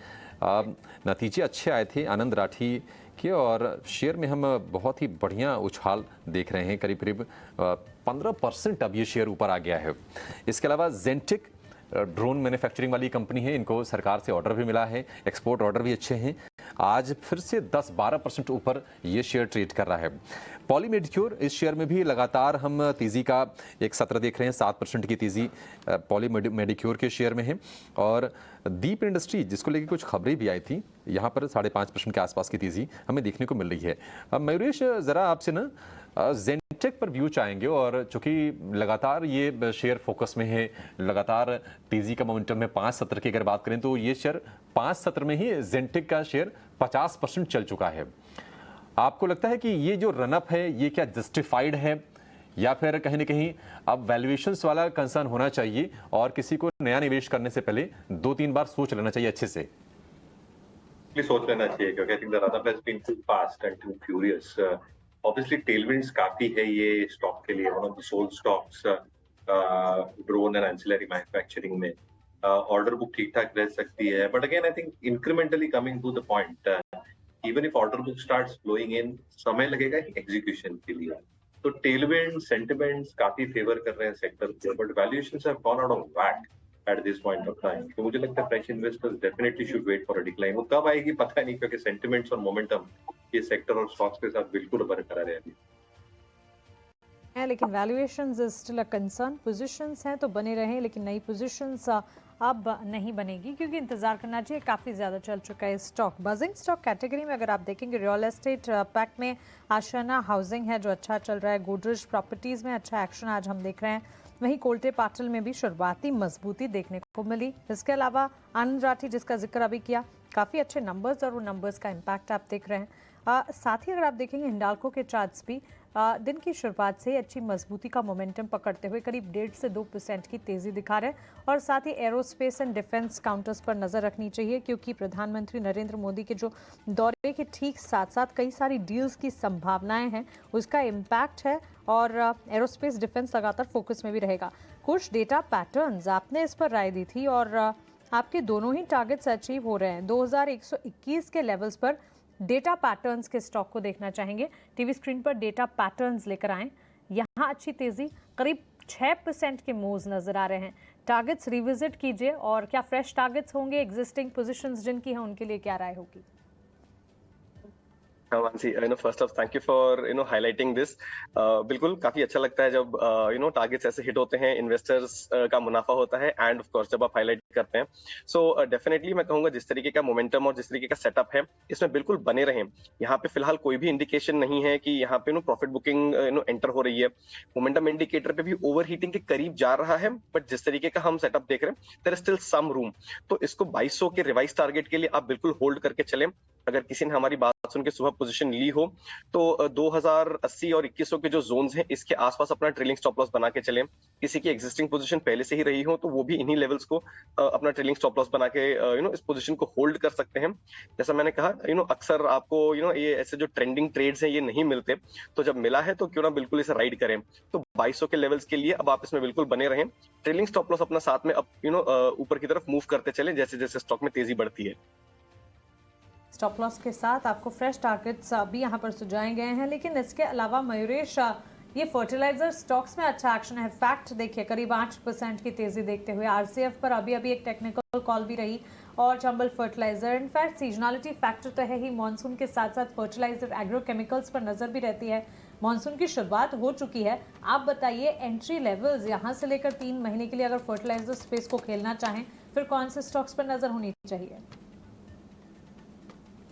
नतीजे अच्छे आए थे। आनंद राठी के और शेयर में हम बहुत ही बढ़िया उछाल देख रहे हैं, करीब करीब 15% अब ये शेयर ऊपर आ गया है। इसके अलावा जेंटिक ड्रोन मैन्युफैक्चरिंग वाली कंपनी है, इनको सरकार से ऑर्डर भी मिला है, एक्सपोर्ट ऑर्डर भी अच्छे हैं। आज फिर से 10-12% ऊपर ये शेयर ट्रेड कर रहा है। पॉली मेडिक्योर, इस शेयर में भी लगातार हम तेज़ी का एक सत्र देख रहे हैं, 7% की तेज़ी पॉली मेडिक्योर के शेयर में है। और दीप इंडस्ट्री, जिसको लेकर कुछ खबरें भी आई थी, यहाँ पर 5.5% के आसपास की तेज़ी हमें देखने को मिल रही है। अब मयूरेश, ज़रा आपसे ना जेंटेक पर व्यू चाहेंगे, और चूंकि लगातार ये शेयर फोकस में है, लगातार तेजी का मोमेंटम है। 5 सत्र की अगर बात करें तो ये शेयर 5 सत्र में ही जेंटेक का शेयर 50% चल चुका है। आपको लगता है कि ये जो रनअप है ये क्या जस्टिफाइड है, या फिर कहीं ना कहीं अब वैल्यूएशंस वाला कंसर्न होना चाहिए और किसी को नया निवेश करने से पहले 2-3 बार सोच लेना चाहिए अच्छे से? सोच लेना चाहिए, क्योंकि I think the run up has been too fast and too furious. Obviously tailwinds काफी है ये स्टॉक के लिए, one of the sold stocks drone and ancillary manufacturing में। ऑर्डर बुक ठीक ठाक रह सकती है, but again I think incrementally coming to the point, even if order book starts flowing in, समय लगेगा एग्जीक्यूशन के लिए। तो टेलविंड सेंटिमेंट्स काफी फेवर कर रहे हैं सेक्टर को, but valuations have gone out of whack at this point of time। तो मुझे लगता है fresh investors definitely should wait for a decline. वो कब आएगी पता नहीं, क्योंकि सेंटिमेंट्स और मोमेंटम ये सेक्टर और स्टॉक्स के साथ बिल्कुल बरकरार है अभी। लेकिन valuations is still a concern. Positions हैं तो बने रहे, लेकिन नई पोजीशंस अब नहीं बनेगी, क्योंकि इंतजार करना चाहिए, काफ़ी ज़्यादा चल चुका है स्टॉक। बजिंग स्टॉक कैटेगरी में अगर आप देखेंगे, रियल एस्टेट पैक में आशियाना हाउसिंग है जो अच्छा चल रहा है, गोदरेज प्रॉपर्टीज़ में अच्छा एक्शन आज हम देख रहे हैं। वहीं कोल्टे पाटिल में भी शुरुआती मजबूती देखने को मिली। इसके अलावा आनंद राठी, जिसका जिक्र अभी किया, काफ़ी अच्छे नंबर्स और वो नंबर्स का इम्पैक्ट आप देख रहे हैं। साथ ही अगर आप देखेंगे हिंडाल्को के चार्ट्स भी दिन की शुरुआत से अच्छी मजबूती का मोमेंटम पकड़ते हुए करीब 1.5 से 2% की तेज़ी दिखा रहे हैं। और साथ ही एरोस्पेस एंड डिफेंस काउंटर्स पर नज़र रखनी चाहिए, क्योंकि प्रधानमंत्री नरेंद्र मोदी के जो दौरे के ठीक साथ साथ कई सारी डील्स की संभावनाएं हैं, उसका इम्पैक्ट है, और एरोस्पेस डिफेंस लगातार फोकस में भी रहेगा। कुछ डेटा पैटर्न्स आपने इस पर राय दी थी, और आपके दोनों ही टारगेट्स अचीव हो रहे हैं। 2121 के लेवल्स पर डेटा पैटर्न्स के स्टॉक को देखना चाहेंगे। टीवी स्क्रीन पर डेटा पैटर्न्स लेकर आएं। यहाँ अच्छी तेजी, करीब 6% के मूव्स नजर आ रहे हैं। टारगेट्स रिविजिट कीजिए, और क्या फ्रेश टारगेट्स होंगे, एग्जिस्टिंग पोजीशंस जिनकी हैं उनके लिए क्या राय होगी? Mansi, first of thank you for highlighting this. बिल्कुल काफी अच्छा लगता है जब टारगेट्स ऐसे हिट होते हैं, इन्वेस्टर्स का मुनाफा होता है, एंड ऑफ कोर्स जब आप हाईलाइट करते हैं। सो डेफिनेटली मैं कहूंगा जिस तरीके का मोमेंटम और जिस तरीके का सेटअप है, इसमें बिल्कुल बने रहें। यहाँ पे फिलहाल कोई भी इंडिकेशन नहीं है कि यहाँ पे प्रॉफिट बुकिंग एंटर हो रही है। मोमेंटम इंडिकेटर पे भी ओवर हीटिंग के करीब जा रहा है, बट जिस तरीके का हम सेटअप देख रहे हैं, there is still some room. तो इसको 2200 के रिवाइज टारगेट के लिए आप बिल्कुल होल्ड करके चलें। अगर किसी ने हमारी बात सुन के सुबह पोजीशन ली हो तो 2080 और 2100 के जो जोन्स हैं, इसके आसपास अपना ट्रेलिंग स्टॉप लॉस बना के चलें। किसी की एग्जिस्टिंग पोजीशन पहले से ही रही हो तो वो भी इन्हीं लेवल्स को अपना ट्रेलिंग स्टॉप लॉस बना के इस पोजीशन को होल्ड कर सकते हैं। जैसा मैंने कहा, अक्सर आपको ये ऐसे जो ट्रेंडिंग ट्रेड्स हैं ये नहीं मिलते, तो जब मिला है तो क्यों ना बिल्कुल इसे राइड करें। तो 2200 के लेवल्स के लिए अब आप इसमें बिल्कुल बने रहें। ट्रेलिंग स्टॉप लॉस अपना साथ में अब ऊपर की तरफ मूव करते चले जैसे जैसे स्टॉक में तेजी बढ़ती है। स्टॉप लॉस के साथ आपको फ्रेश टारगेट्स भी यहाँ पर सुझाए गए हैं। लेकिन इसके अलावा मयूरेश, ये फर्टिलाइजर स्टॉक्स में अच्छा एक्शन है। फैक्ट देखिए, करीब 8% की तेजी देखते हुए आरसीएफ पर अभी एक टेक्निकल कॉल भी रही, और Chambal fertilizer. In fact seasonality factor तो है ही, मानसून के साथ साथ फर्टिलाइजर एग्रोकेमिकल्स पर नजर भी रहती है। मानसून की शुरुआत हो चुकी है। आप बताइए, एंट्री लेवल्स यहाँ से लेकर 3 महीने के लिए अगर फर्टिलाइजर स्पेस को खेलना चाहें, फिर कौन से स्टॉक्स पर नजर होनी चाहिए?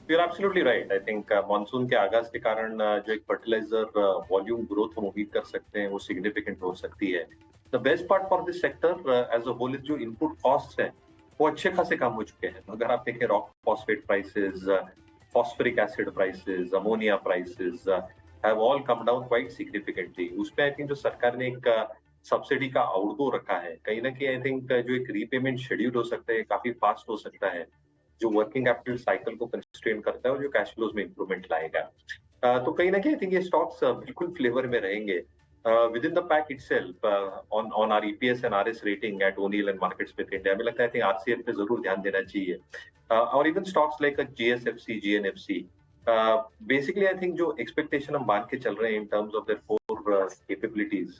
You're absolutely right. I think monsoon के आगाज के कारण जो एक फर्टिलाइजर वॉल्यूम ग्रोथ हम उम्मीद कर सकते हैं वो सिग्निफिकेंट हो सकती है। The best part for this sector as a whole, जो इनपुट कॉस्ट है वो अच्छे खासे कम हो चुके हैं। अगर आप देखें, rock phosphate prices, phosphoric acid prices, ammonia prices have all come down quite significantly. उसमें आई थिंक जो सरकार ने एक सब्सिडी का आउटगो रखा है, कहीं ना कहीं आई थिंक जो एक रीपेमेंट शेड्यूल हो सकता है काफी फास्ट हो सकता है, जो वर्किंग कैपिटल साइकिल को कंस्ट्रेन करता है और जो कैश फ्लोज में इंप्रूवमेंट लाएगा। तो कहीं ना कहीं आई थिंक ये स्टॉक्स बिल्कुल फ्लेवर में रहेंगे। Within the pack itself, on our EPS and RS rating at O'Neil and markets with India, हमें लगता है आरसीएफ पे जरूर ध्यान देना चाहिए। और even stocks like GSFC, GNFC, basically I think जो एक्सपेक्टेशन हम मान के चल रहे हैं in terms of their four capabilities,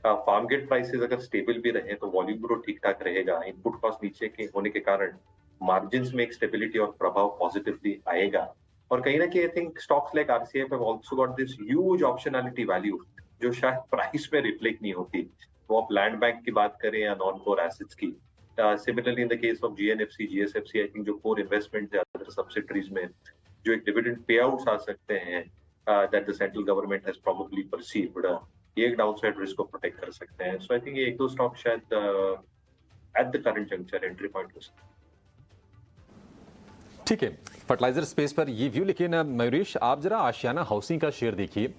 farm gate prices अगर स्टेबल भी रहे तो वॉल्यूम ग्रोथ ठीक ठाक रहेगा, इनपुट कॉस्ट नीचे के होने के कारण मार्जिन्स में एक स्टेबिलिटी और प्रभाव पॉजिटिवली आएगा। और कहीं ना कहीं I think stocks like RCF have also got this huge optionality value जो शायद प्राइस में रिफ्लेक्ट नहीं होती, वो आप लैंड बैंक की बात करें या नॉन कोर एसेट्स की। Similarly in the case of GNFC, GSFC, I think जो कोर इन्वेस्टमेंट है अदर सब्सिडरीज में जो एक डिविडेंड पे आउट्स आ सकते हैं that the central government has probably perceived, ये एक डाउनसाइड रिस्क को प्रोटेक्ट कर सकते हैं। सो आई थिंक ये एक दो स्टॉक शायद at the current juncture entry point हो सकते हैं। ठीक है, फर्टिलाइजर स्पेस पर ये व्यू, लेकिन मयूरेश आप जरा आशियाना हाउसिंग का शेयर देखिए,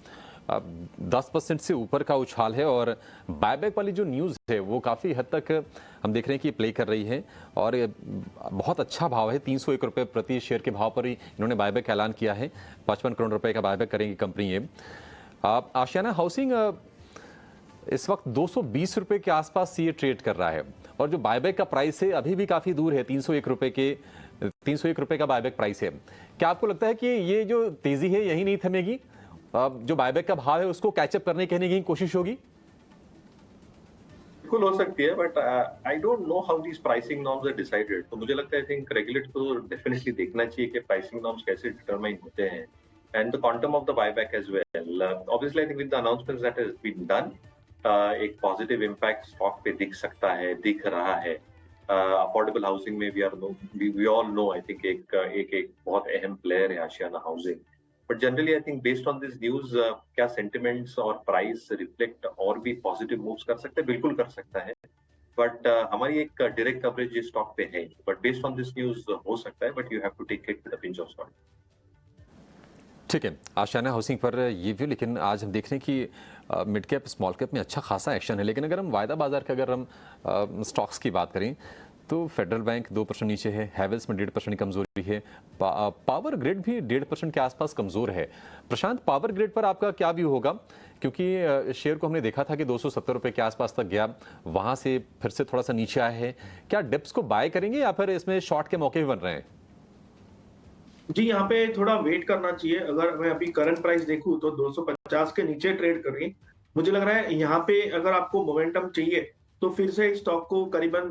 10% से ऊपर का उछाल है और बायबैक वाली जो न्यूज़ है वो काफ़ी हद तक हम देख रहे हैं कि प्ले कर रही है और बहुत अच्छा भाव है, 301 रुपये प्रति शेयर के भाव पर ही इन्होंने बायबैक का ऐलान किया है। 55 करोड़ रुपए का बायबैक करेंगी कंपनी ये। आशियाना हाउसिंग इस वक्त 220 रुपये के आसपास ये ट्रेड कर रहा है और जो बायबैक का प्राइस है अभी भी काफ़ी दूर है, 301 रुपये का बायबैक प्राइस है। क्या आपको लगता है कि ये जो तेजी है यही नहीं थमेगी, जो बायबैक का भाव है उसको कैचअप करने की कोशिश होगी? बिल्कुल हो सकती है, but I don't know how these pricing norms are decided. तो मुझे लगता है आई थिंक रेगुलेटर को डेफिनेटली देखना चाहिए कि प्राइसिंग नॉर्म्स कैसे डिटरमाइन होते हैं and the quantum of the buyback as well. Obviously I think with the announcements that has been done एक पॉजिटिव इंपैक्ट स्टॉक पे दिख सकता है, दिख रहा है। अफोर्डेबल हाउसिंग में we all know I think एक बहुत अहम प्लेयर है Ashiana Housing. But generally I think based on this news क्या सेंटिमेंट्स और प्राइस रिफ्लेक्ट और भी पॉजिटिव मूव्स कर सकते हैं? बिल्कुल कर सकता है, बट हमारी एक डायरेक्ट कवरेज इस स्टॉक पे है, but based on this news हो सकता है, but you have to take it with a pinch of salt. ठीक है, आशियाना हाउसिंग पर ये व्यू, लेकिन आज हम देख रहे हैं कि मिड कैप स्मॉल कैप में अच्छा खासा एक्शन है, लेकिन अगर हम वायदा बाजार का अगर हम स्टॉक्स की बात करें तो फेडरल बैंक 2% नीचे है, हैवेल्स में 1.5% की कमजोरी है, पावर ग्रिड भी 1.5% के आसपास कमजोर है। प्रशांत, पावर ग्रिड पर आपका क्या व्यू होगा? क्योंकि शेयर को हमने देखा था कि 270 रुपए के आसपास तक गया, वहां से फिर से थोड़ा सा नीचे आया है, क्या डिप्स को बाय करेंगे या फिर इसमें शॉर्ट के मौके भी बन रहे हैं? जी, यहाँ पे थोड़ा वेट करना चाहिए। अगर मैं अभी करंट प्राइस देखूं तो 250 के नीचे ट्रेड कर रही है। मुझे लग रहा है यहाँ पे अगर आपको मोमेंटम चाहिए तो फिर से स्टॉक को करीबन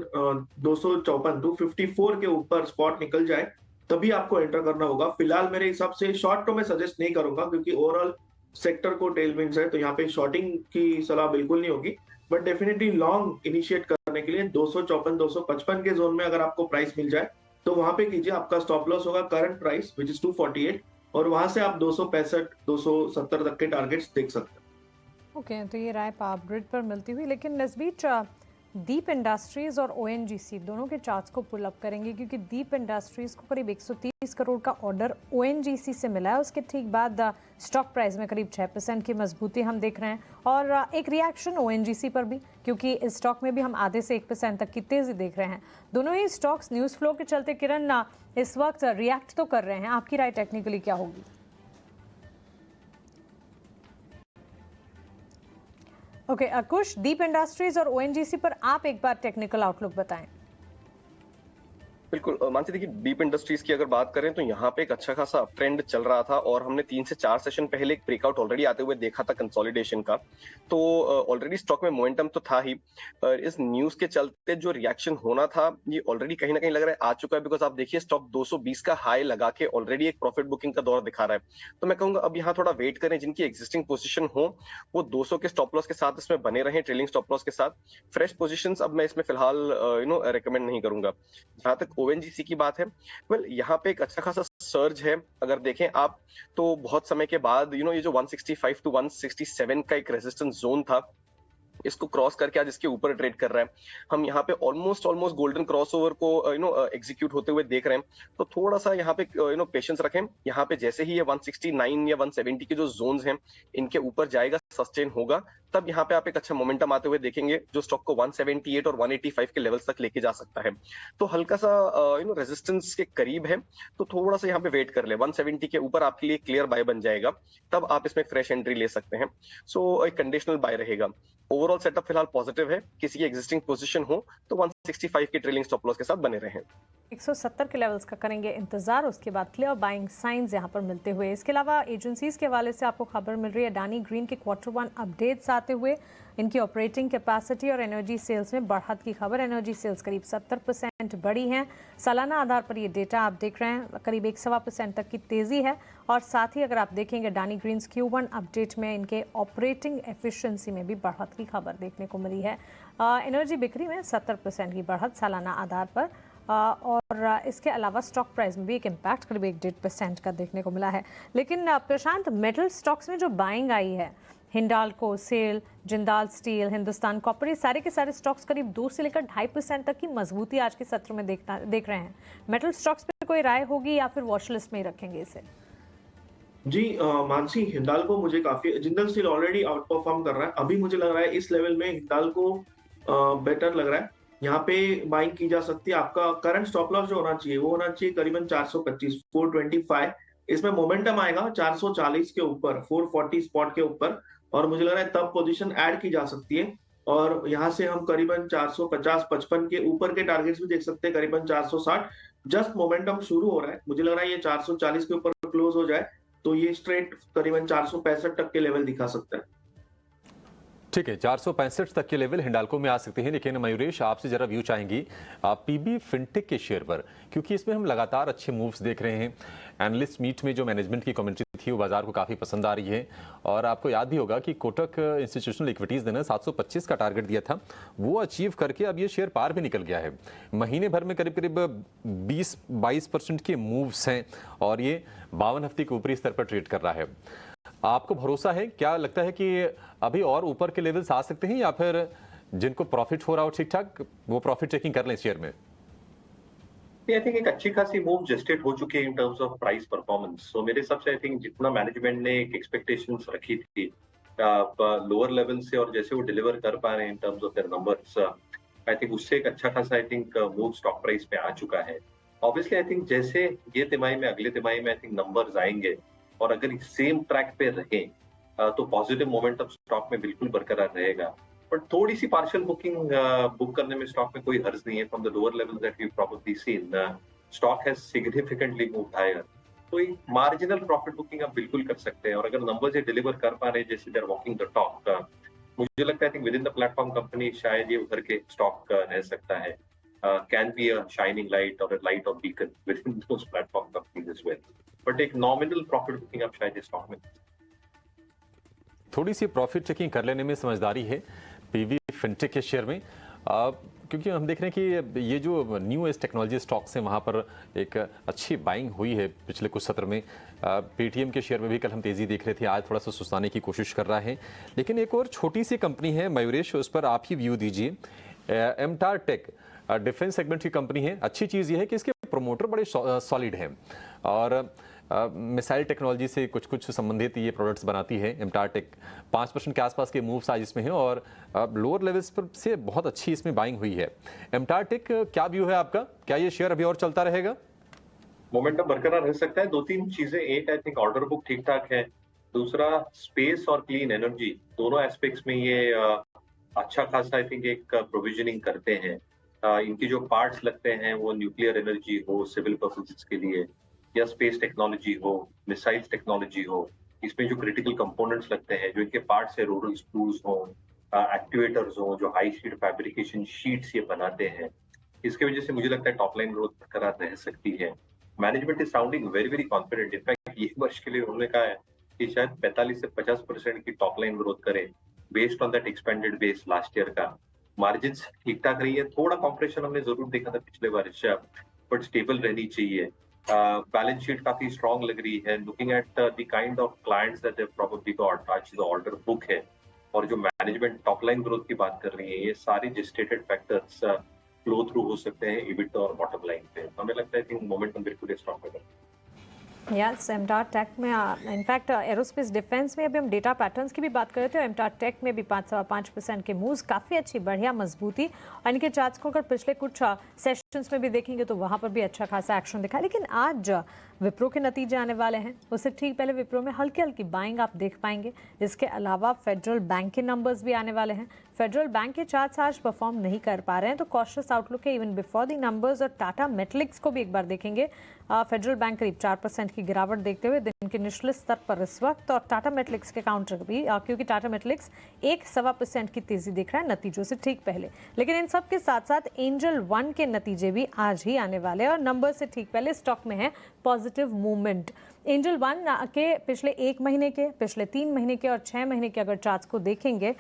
254 के ऊपर स्पॉट निकल जाए तभी आपको एंटर करना होगा। फिलहाल मेरे हिसाब से शॉर्ट तो मैं सजेस्ट नहीं करूंगा क्योंकि ओवरऑल सेक्टर को टेलविंड्स है, तो यहाँ पे शॉर्टिंग की सलाह बिल्कुल नहीं होगी, बट डेफिनेटली लॉन्ग इनिशिएट करने के लिए 254-255 के जोन में अगर आपको प्राइस मिल जाए तो वहां पे कीजिए। आपका स्टॉप लॉस होगा करंट प्राइस विच इज 248 और वहां से आप 265-270 तक के टारगेट्स देख सकते हैं। ओके, तो ये राय पावर ग्रिड पर मिलती हुई, लेकिन इस बीच दीप इंडस्ट्रीज और ओएनजीसी दोनों के चार्ट्स को पुल अप करेंगे क्योंकि दीप इंडस्ट्रीज को करीब 130 करोड़ का ऑर्डर ओएनजीसी से मिला है। उसके ठीक बाद स्टॉक प्राइस में करीब 6% की मजबूती हम देख रहे हैं और एक रिएक्शन ओएनजीसी पर भी, क्योंकि इस स्टॉक में भी हम आधे से 1% तक की तेजी देख रहे हैं। दोनों ही स्टॉक्स न्यूज़ फ्लो के चलते किरण इस वक्त रिएक्ट तो कर रहे हैं, आपकी राय टेक्निकली क्या होगी? ओके, अंकुश, दीप इंडस्ट्रीज और ओएनजीसी पर आप एक बार टेक्निकल आउटलुक बताएं। बिल्कुल मानसी, देखिए डीप इंडस्ट्रीज की अगर बात करें तो यहाँ पे एक अच्छा खासा अप ट्रेंड चल रहा था और हमने 3 से 4 सेशन पहले एक ब्रेकआउट ऑलरेडी आते हुए देखा था कंसोलिडेशन का, तो ऑलरेडी स्टॉक में मोमेंटम तो था ही। इस न्यूज के चलते जो रिएक्शन होना था ये ऑलरेडी कहीं ना कहीं लग रहा है आ चुका है, बिकॉज आप देखिए स्टॉक 220 का हाई लगा के ऑलरेडी एक प्रॉफिट बुकिंग का दौर दिखा रहा है। तो मैं कहूंगा अब यहाँ थोड़ा वेट करें, जिनकी एग्जिस्टिंग पोजिशन हो वो 200 के स्टॉप लॉस के साथ इसमें बने रहे, ट्रेलिंग स्टॉप लॉस के साथ। फ्रेश पोजिशन अब मैं इसमें फिलहाल रिकमेंड नहीं करूंगा। जहां तक ओएनजीसी की बात है, वेल यहाँ पे एक अच्छा खासा सर्ज है। अगर देखें आप तो बहुत समय के बाद ये जो 165 to 167 का एक रेजिस्टेंस जोन था, इसको क्रॉस करके आज इसके ऊपर ट्रेड कर रहा है। हम यहाँ पे ऑलमोस्ट गोल्डन क्रॉसओवर को एग्जीक्यूट होते हुए देख रहे हैं, तो थोड़ा सा यहाँ पे पेशेंस रखें। यहाँ पे जैसे ही ये 169 या 170 के जो जोन्स हैं इनके ऊपर जाएगा, सस्टेन होगा, तब यहाँ पे आप एक अच्छा मोमेंटम आते हुए देखेंगे जो स्टॉक को 178 और 185 के लेवल्स तक लेके जा सकता है। तो हल्का सा रेजिस्टेंस के करीब है, तो थोड़ा सा यहाँ पे वेट कर ले। 170 के ऊपर आपके लिए क्लियर बाय बन जाएगा, तब आप इसमें फ्रेश एंट्री ले सकते हैं। सो एक कंडीशनल बाय रहेगा। ओवरऑल सेटअप फिलहाल पॉजिटिव है। किसी की एग्जिस्टिंग पोजीशन हो तो 165 के ट्रेलिंग स्टॉप लॉस के साथ बने रहें। 170 के लेवल्स का करेंगे इंतजार, उसके बाद क्लियर बाइंग साइंस यहां पर मिलते हुए। इसके अलावा एजेंसीज के हवाले से आपको खबर मिल रही है अडानी ग्रीन के Q1 अपडेट्स आते हुए इनकी ऑपरेटिंग कैपेसिटी और एनर्जी सेल्स में बढ़त की खबर। एनर्जी सेल्स करीब 70% बढ़ी हैं। सालाना आधार पर ये डेटा आप देख रहे हैं, करीब 1.25% तक की तेजी है। और साथ ही अगर आप देखेंगे अडानी ग्रीन्स Q1 अपडेट में इनके ऑपरेटिंग एफिशिएंसी में भी बढ़त की खबर देखने को मिली है। एनर्जी बिक्री में 70% की बढ़त सालाना आधार पर, और इसके अलावा स्टॉक प्राइस में भी एक इम्पैक्ट करीब 1.5% का देखने को मिला है। लेकिन प्रशांत, मेटल स्टॉक्स में जो बाइंग आई है, Hindalco, SAIL, Jindal steel, Hindustan copper, ये सारे के सारे स्टॉक्स करीब 2 से लेकर 2.5% तक की मजबूती आज के सत्र में देख रहे हैं। मेटल स्टॉक्स पे कोई राय होगी या फिर वॉच लिस्ट में ही रखेंगे इसे? जी मानसी, हिंडाल्को मुझे काफी, Jindal steel already out perform कर रहा है, अभी मुझे लग रहा है इस लेवल में हिंडाल्को बेटर लग रहा है, यहाँ पे बाइंग की जा सकती है। आपका करंट स्टॉप लॉस जो होना चाहिए वो होना चाहिए करीबन 425, 425। इसमें मोमेंटम आएगा 440 के ऊपर, 440 स्पॉट के ऊपर, और मुझे लग रहा है तब पोजीशन ऐड की जा सकती है। और यहाँ से हम करीबन 450, 55 के ऊपर के टारगेट्स भी देख सकते हैं, करीबन 460। जस्ट मोमेंटम शुरू हो रहा है, मुझे लग रहा है ये 440 के ऊपर क्लोज हो जाए तो ये स्ट्रेट करीबन 465 तक के लेवल दिखा सकता है। ठीक है, 465 तक के लेवल हिंडाल्को में आ सकते हैं। लेकिन मयूरेश, आपसे जरा व्यू चाहेंगी पीबी फिनटेक के शेयर पर, क्योंकि इसमें हम लगातार अच्छे मूव्स देख रहे हैं। एनालिस्ट मीट में जो मैनेजमेंट की कमेंट्री थी वो बाजार को काफ़ी पसंद आ रही है। और आपको याद भी होगा कि कोटक इंस्टीट्यूशनल इक्विटीज़ ने 725 का टारगेट दिया था, वो अचीव करके अब ये शेयर पार भी निकल गया है। महीने भर में करीब करीब 20-22% के मूव्स हैं और ये 52 हफ्ते के ऊपरी स्तर पर ट्रेड कर रहा है। आपको भरोसा है, क्या लगता है कि अभी और ऊपर के लेवल्स आ सकते हैं, या फिर जिनको प्रॉफिट हो रहा हो ठीक ठाक वो प्रॉफिट टेकिंग कर लें शेयर में? आई थिंक एक अच्छी खासी मूव जस्टेड हो चुकी है in terms of price performance. So मेरे हिसाब से आई थिंक जितना मैनेजमेंट ने एक एक्सपेक्टेशंस रखी थी लोअर लेवल से, और जैसे वो डिलीवर कर पा रहे हैं in terms of there numbers, I think उससे एक अच्छा खासा I think move stock price पे आ चुका है। ऑब्वियसली आई थिंक जैसे ये तिमाही में, अगले तिमाही में आई थिंक नंबर्स आएंगे और अगर सेम ट्रैक पे रहे तो पॉजिटिव मोमेंटम स्टॉक में बिल्कुल बरकरार रहेगा। बट थोड़ी सी पार्शियल बुक करने में स्टॉक में कोई हर्ज नहीं है। From the lower level that you probably seen, stock has significantly moved higher, तो एक मार्जिनल प्रॉफिट बुकिंग आप बिल्कुल कर सकते हैं। और अगर नंबर्स ये डिलीवर कर पा रहे हैं जैसे they are walking the talk, मुझे लगता है within the platform company शायद ये उधर के स्टॉक रह सकता है। Can be a shining light और a light of beacon within those platform companies as well, but एक नॉमिनल प्रॉफिट बुकिंग आप शायद स्टॉक में थोड़ी सी प्रॉफिट चेकिंग कर लेने में समझदारी है पीवी फिनटेक के शेयर में, क्योंकि हम देख रहे हैं कि ये जो न्यू एज टेक्नोलॉजी स्टॉक्स हैं वहाँ पर एक अच्छी बाइंग हुई है पिछले कुछ सत्र में। पेटीएम के शेयर में भी कल हम तेज़ी देख रहे थे, आज थोड़ा सा सुस्ताने की कोशिश कर रहा है। लेकिन एक और छोटी सी कंपनी है मयूरेश, उस पर आप ही व्यू दीजिए। एमटार टेक डिफेंस सेगमेंट की कंपनी है। अच्छी चीज़ ये है कि इसके प्रोमोटर बड़े सॉलिड हैं और मिसाइल टेक्नोलॉजी से कुछ संबंधित ये प्रोडक्ट्स बनाती है एमटार टेक। 5% के आसपास के मूव्स आज इसमें हैं और लोअर लेवल्स पर से बहुत अच्छी इसमें बाइंग हुई है। एमटार टेक, क्या व्यू है आपका? क्या ये शेयर अभी और चलता रहेगा? मोमेंटम बरकरार रह सकता है। 2-3 चीजें, एक आई थिंक ऑर्डर बुक ठीक ठाक है, दूसरा स्पेस और क्लीन एनर्जी दोनों एस्पेक्ट्स में ये अच्छा खासा आई थिंक एक प्रोविजनिंग करते हैं। इनकी जो पार्ट्स लगते हैं वो न्यूक्लियर एनर्जी हो, सिविल पर्पसेस के लिए, या स्पेस टेक्नोलॉजी हो, मिसाइल्स टेक्नोलॉजी हो, इसमें जो क्रिटिकल कंपोनेंट्स लगते हैं, जो इनके पार्ट्स है, रोडल स्क्रूज हो, एक्टिवेटर्स हो, जो हाई स्पीड फैब्रिकेशन शीट्स ये बनाते हैं, इसके वजह से मुझे लगता है टॉप लाइन ग्रोथ बरकरार रह सकती है। Management is sounding very very confident. In fact ये वर्ष के लिए उन्होंने कहा है कि शायद 45 से 50% की टॉप लाइन ग्रोथ करें based on that expanded base last year का। मार्जिन्स ठीक ठाक रही है, थोड़ा कॉम्प्रेशन हमने जरूर देखा था पिछले वर्ष, बट स्टेबल रहनी चाहिए। बैलेंस शीट काफी स्ट्रॉन्ग लग रही है। Looking at the kind of clients that they probably got, आज जो ऑर्डर बुक है और जो मैनेजमेंट टॉप लाइन ग्रोथ की बात कर रही है, ये सारी जिस्टेटेड फैक्टर्स फ्लो थ्रू हो सकते हैं इबिटा और बॉटम लाइन पे। हमें लगता है कि मोमेंटम बिल्कुल स्ट्रॉन्ग है। यस, एमटार टेक में इनफैक्ट एरोस्पेस डिफेंस में अभी हम डेटा पैटर्न्स की भी बात कर रहे थे। एमटार टेक में भी 5.5% के मूव्स, काफ़ी अच्छी बढ़िया मजबूती, और इनके चार्ट्स को अगर पिछले कुछ सेशंस में भी देखेंगे तो वहाँ पर भी अच्छा खासा एक्शन दिखा। लेकिन आज विप्रो के नतीजे आने वाले हैं। उससे ठीक पहले विप्रो में हल्की हल्की बाइंग आप देख पाएंगे। इसके अलावा फेडरल बैंक के नंबर्स भी आने वाले हैं। फेडरल बैंक के चार्ट्स आज परफॉर्म नहीं कर पा रहे हैं, तो कॉशियस आउटलुक है इवन बिफोर द नंबर्स। और टाटा मेटलिक्स को भी एक बार देखेंगे। फेडरल बैंक करीब 4% की गिरावट देखते हुए दिन के निचले स्तर पर इस वक्त, और टाटा मेटलिक्स के काउंटर भी, क्योंकि टाटा मेटलिक्स 1-1.25% की तेजी दिख रहा है नतीजों से ठीक पहले। लेकिन इन सब के साथ साथ एंजल वन के नतीजे भी आज ही आने वाले हैं और नंबर से ठीक पहले स्टॉक में है पॉजिटिव मूवमेंट। एंजल वन के पिछले 1 महीने के, पिछले 3 महीने के और 6 महीने के अगर चार्ट्स को देखेंगे,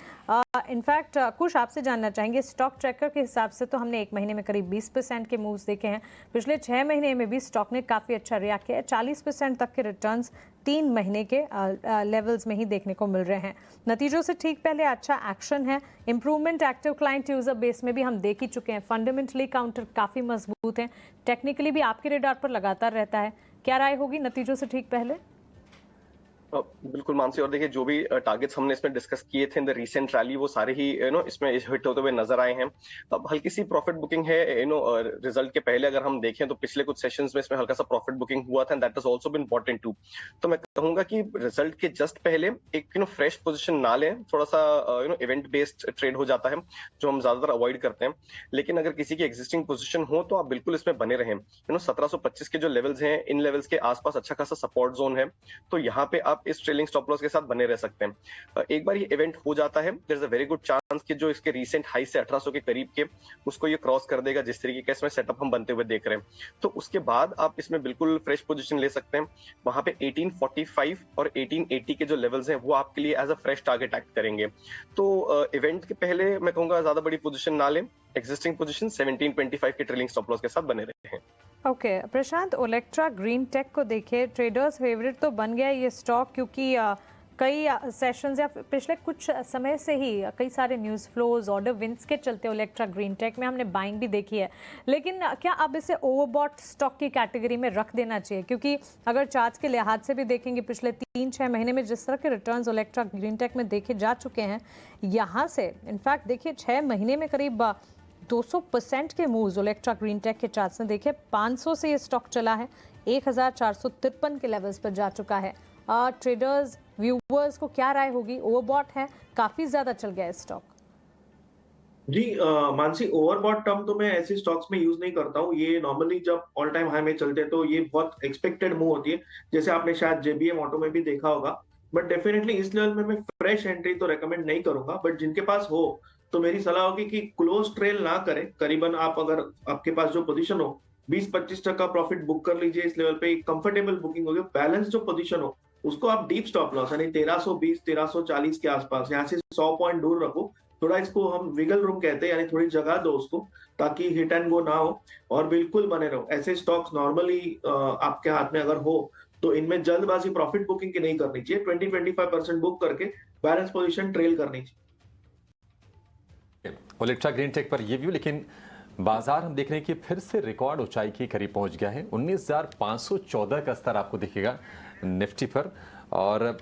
इनफैक्ट कुछ आपसे जानना चाहेंगे, स्टॉक ट्रैकर के हिसाब से तो हमने 1 महीने में करीब 20% के मूव्स देखे हैं। पिछले 6 महीने में भी स्टॉक ने काफ़ी अच्छा रिएक्ट किया है। 40% तक के रिटर्न्स 3 महीने के लेवल्स में ही देखने को मिल रहे हैं। नतीजों से ठीक पहले अच्छा एक्शन है। Improvement active client user base में भी हम देख ही चुके हैं। फंडामेंटली काउंटर काफ़ी मजबूत है। टेक्निकली भी आपके रेडार पर लगातार रहता है। क्या राय होगी नतीजों से ठीक पहले? बिल्कुल मानसी, और देखिए जो भी टारगेट्स हमने इसमें डिस्कस किए थे इन द रीसेंट रैली वो सारे ही इसमें हिट होते हुए नजर आए हैं। अब हल्की सी प्रॉफिट बुकिंग है रिजल्ट के पहले अगर हम देखें तो पिछले कुछ सेशंस में इसमें हल्का सा प्रॉफिट बुकिंग हुआ था, and that has also been important too. तो मैं कहूंगा कि रिजल्ट के जस्ट पहले एक फ्रेश पोजीशन ना लें, थोड़ा सा इवेंट बेस्ड ट्रेड हो जाता है जो हम ज्यादातर अवॉइड करते हैं। लेकिन अगर किसी की एग्जिस्टिंग पोजीशन हो तो आप बिल्कुल इसमें बने रहें। 1725 के जो लेवल्स हैं, इन लेवल्स के आसपास अच्छा खासा सपोर्ट जोन है, तो यहाँ पे आप इस स्टॉप लॉस के साथ बने रह सकते हैं। एक बार ये इवेंट हो जाता है, there is a very good chance कि जो इसके रीसेंट हाई से 1800 के करीब के उसको ये क्रॉस कर देगा, जिस तरीके का इसमें सेटअप हम बनते हुए देख रहे हैं। तो उसके बाद आप इसमें बिल्कुल फ्रेश पोजीशन ले सकते हैं। वहां पे 1845 और 1880 के जो लेवल्स हैं वो आपके लिए as a fresh target act करेंगे। तो इवेंट के पहले मैं कहूंगा ज्यादा बड़ी पोजीशन ना लें, एक्जिस्टिंग पोजीशन 1725 के ट्रेलिंग स्टॉप लॉस के साथ बने रहे हैं। ओके प्रशांत, ओलेक्ट्रा ग्रीन टेक को देखिए, ट्रेडर्स फेवरेट तो बन गया ये स्टॉक, क्योंकि कई सेशंस या पिछले कुछ समय से ही कई सारे न्यूज़ फ्लोज, ऑर्डर विंस के चलते ओलेक्ट्रा ग्रीन टेक में हमने बाइंग भी देखी है। लेकिन क्या अब इसे ओवरबॉट स्टॉक की कैटेगरी में रख देना चाहिए? क्योंकि अगर चार्ट्स के लिहाज से भी देखेंगे पिछले 3-6 महीने में जिस तरह के रिटर्न्स ओलेक्ट्रा ग्रीन टेक में देखे जा चुके हैं, यहाँ से इनफैक्ट देखिए 6 महीने में करीब 200% के मूव्स ओलेक्ट्रा ग्रीन टेक के चार्ट्स ने देखे। 500 से ये स्टॉक चला है, 1453 के लेवल्स पर जा चुका है। ट्रेडर्स व्यूअर्स को क्या राय होगी? ओवरबॉट है, काफी ज्यादा चल गया है स्टॉक। जी मानसी, ओवरबॉट टर्म तो मैं ऐसे स्टॉक्स में यूज नहीं करता हूँ। ये नॉर्मली जब ऑल टाइम हाई में चलते हैं तो ये बहुत एक्सपेक्टेड मूव होती है, जैसे आपने शायद जेबीएम ऑटो में भी देखा होगा। बट डेफिनेटली इस लेवल में मैं फ्रेश एंट्री तो रेकमेंड नहीं करूंगा, बट जिनके पास हो तो मेरी सलाह होगी कि क्लोज ट्रेल ना करें। करीबन आप अगर आपके पास जो पोजीशन हो 20-25 का प्रॉफिट बुक कर लीजिए। इस लेवल पे कंफर्टेबल बुकिंग होगी। बैलेंस जो पोजीशन हो उसको आप डीप स्टॉप लॉस यानी 1320-1340 के आसपास, यहाँ से 100 पॉइंट दूर रखो। थोड़ा इसको हम विगल रूम कहते हैं, यानी थोड़ी जगह दो उसको, ताकि हिट एंड गो ना हो, और बिल्कुल बने रहो। ऐसे स्टॉक्स नॉर्मली आपके हाथ में अगर हो तो इनमें जल्दबाजी प्रॉफिट बुकिंग की नहीं करनी चाहिए। 20-25% बुक करके बैलेंस पोजीशन ट्रेल करनी चाहिए। ओलेक्ट्रा ग्रीन टेक पर ये व्यू, लेकिन बाजार हम देख रहे हैं कि फिर से रिकॉर्ड ऊंचाई के करीब पहुंच गया है। 19,514 का स्तर आपको दिखेगा निफ्टी पर, और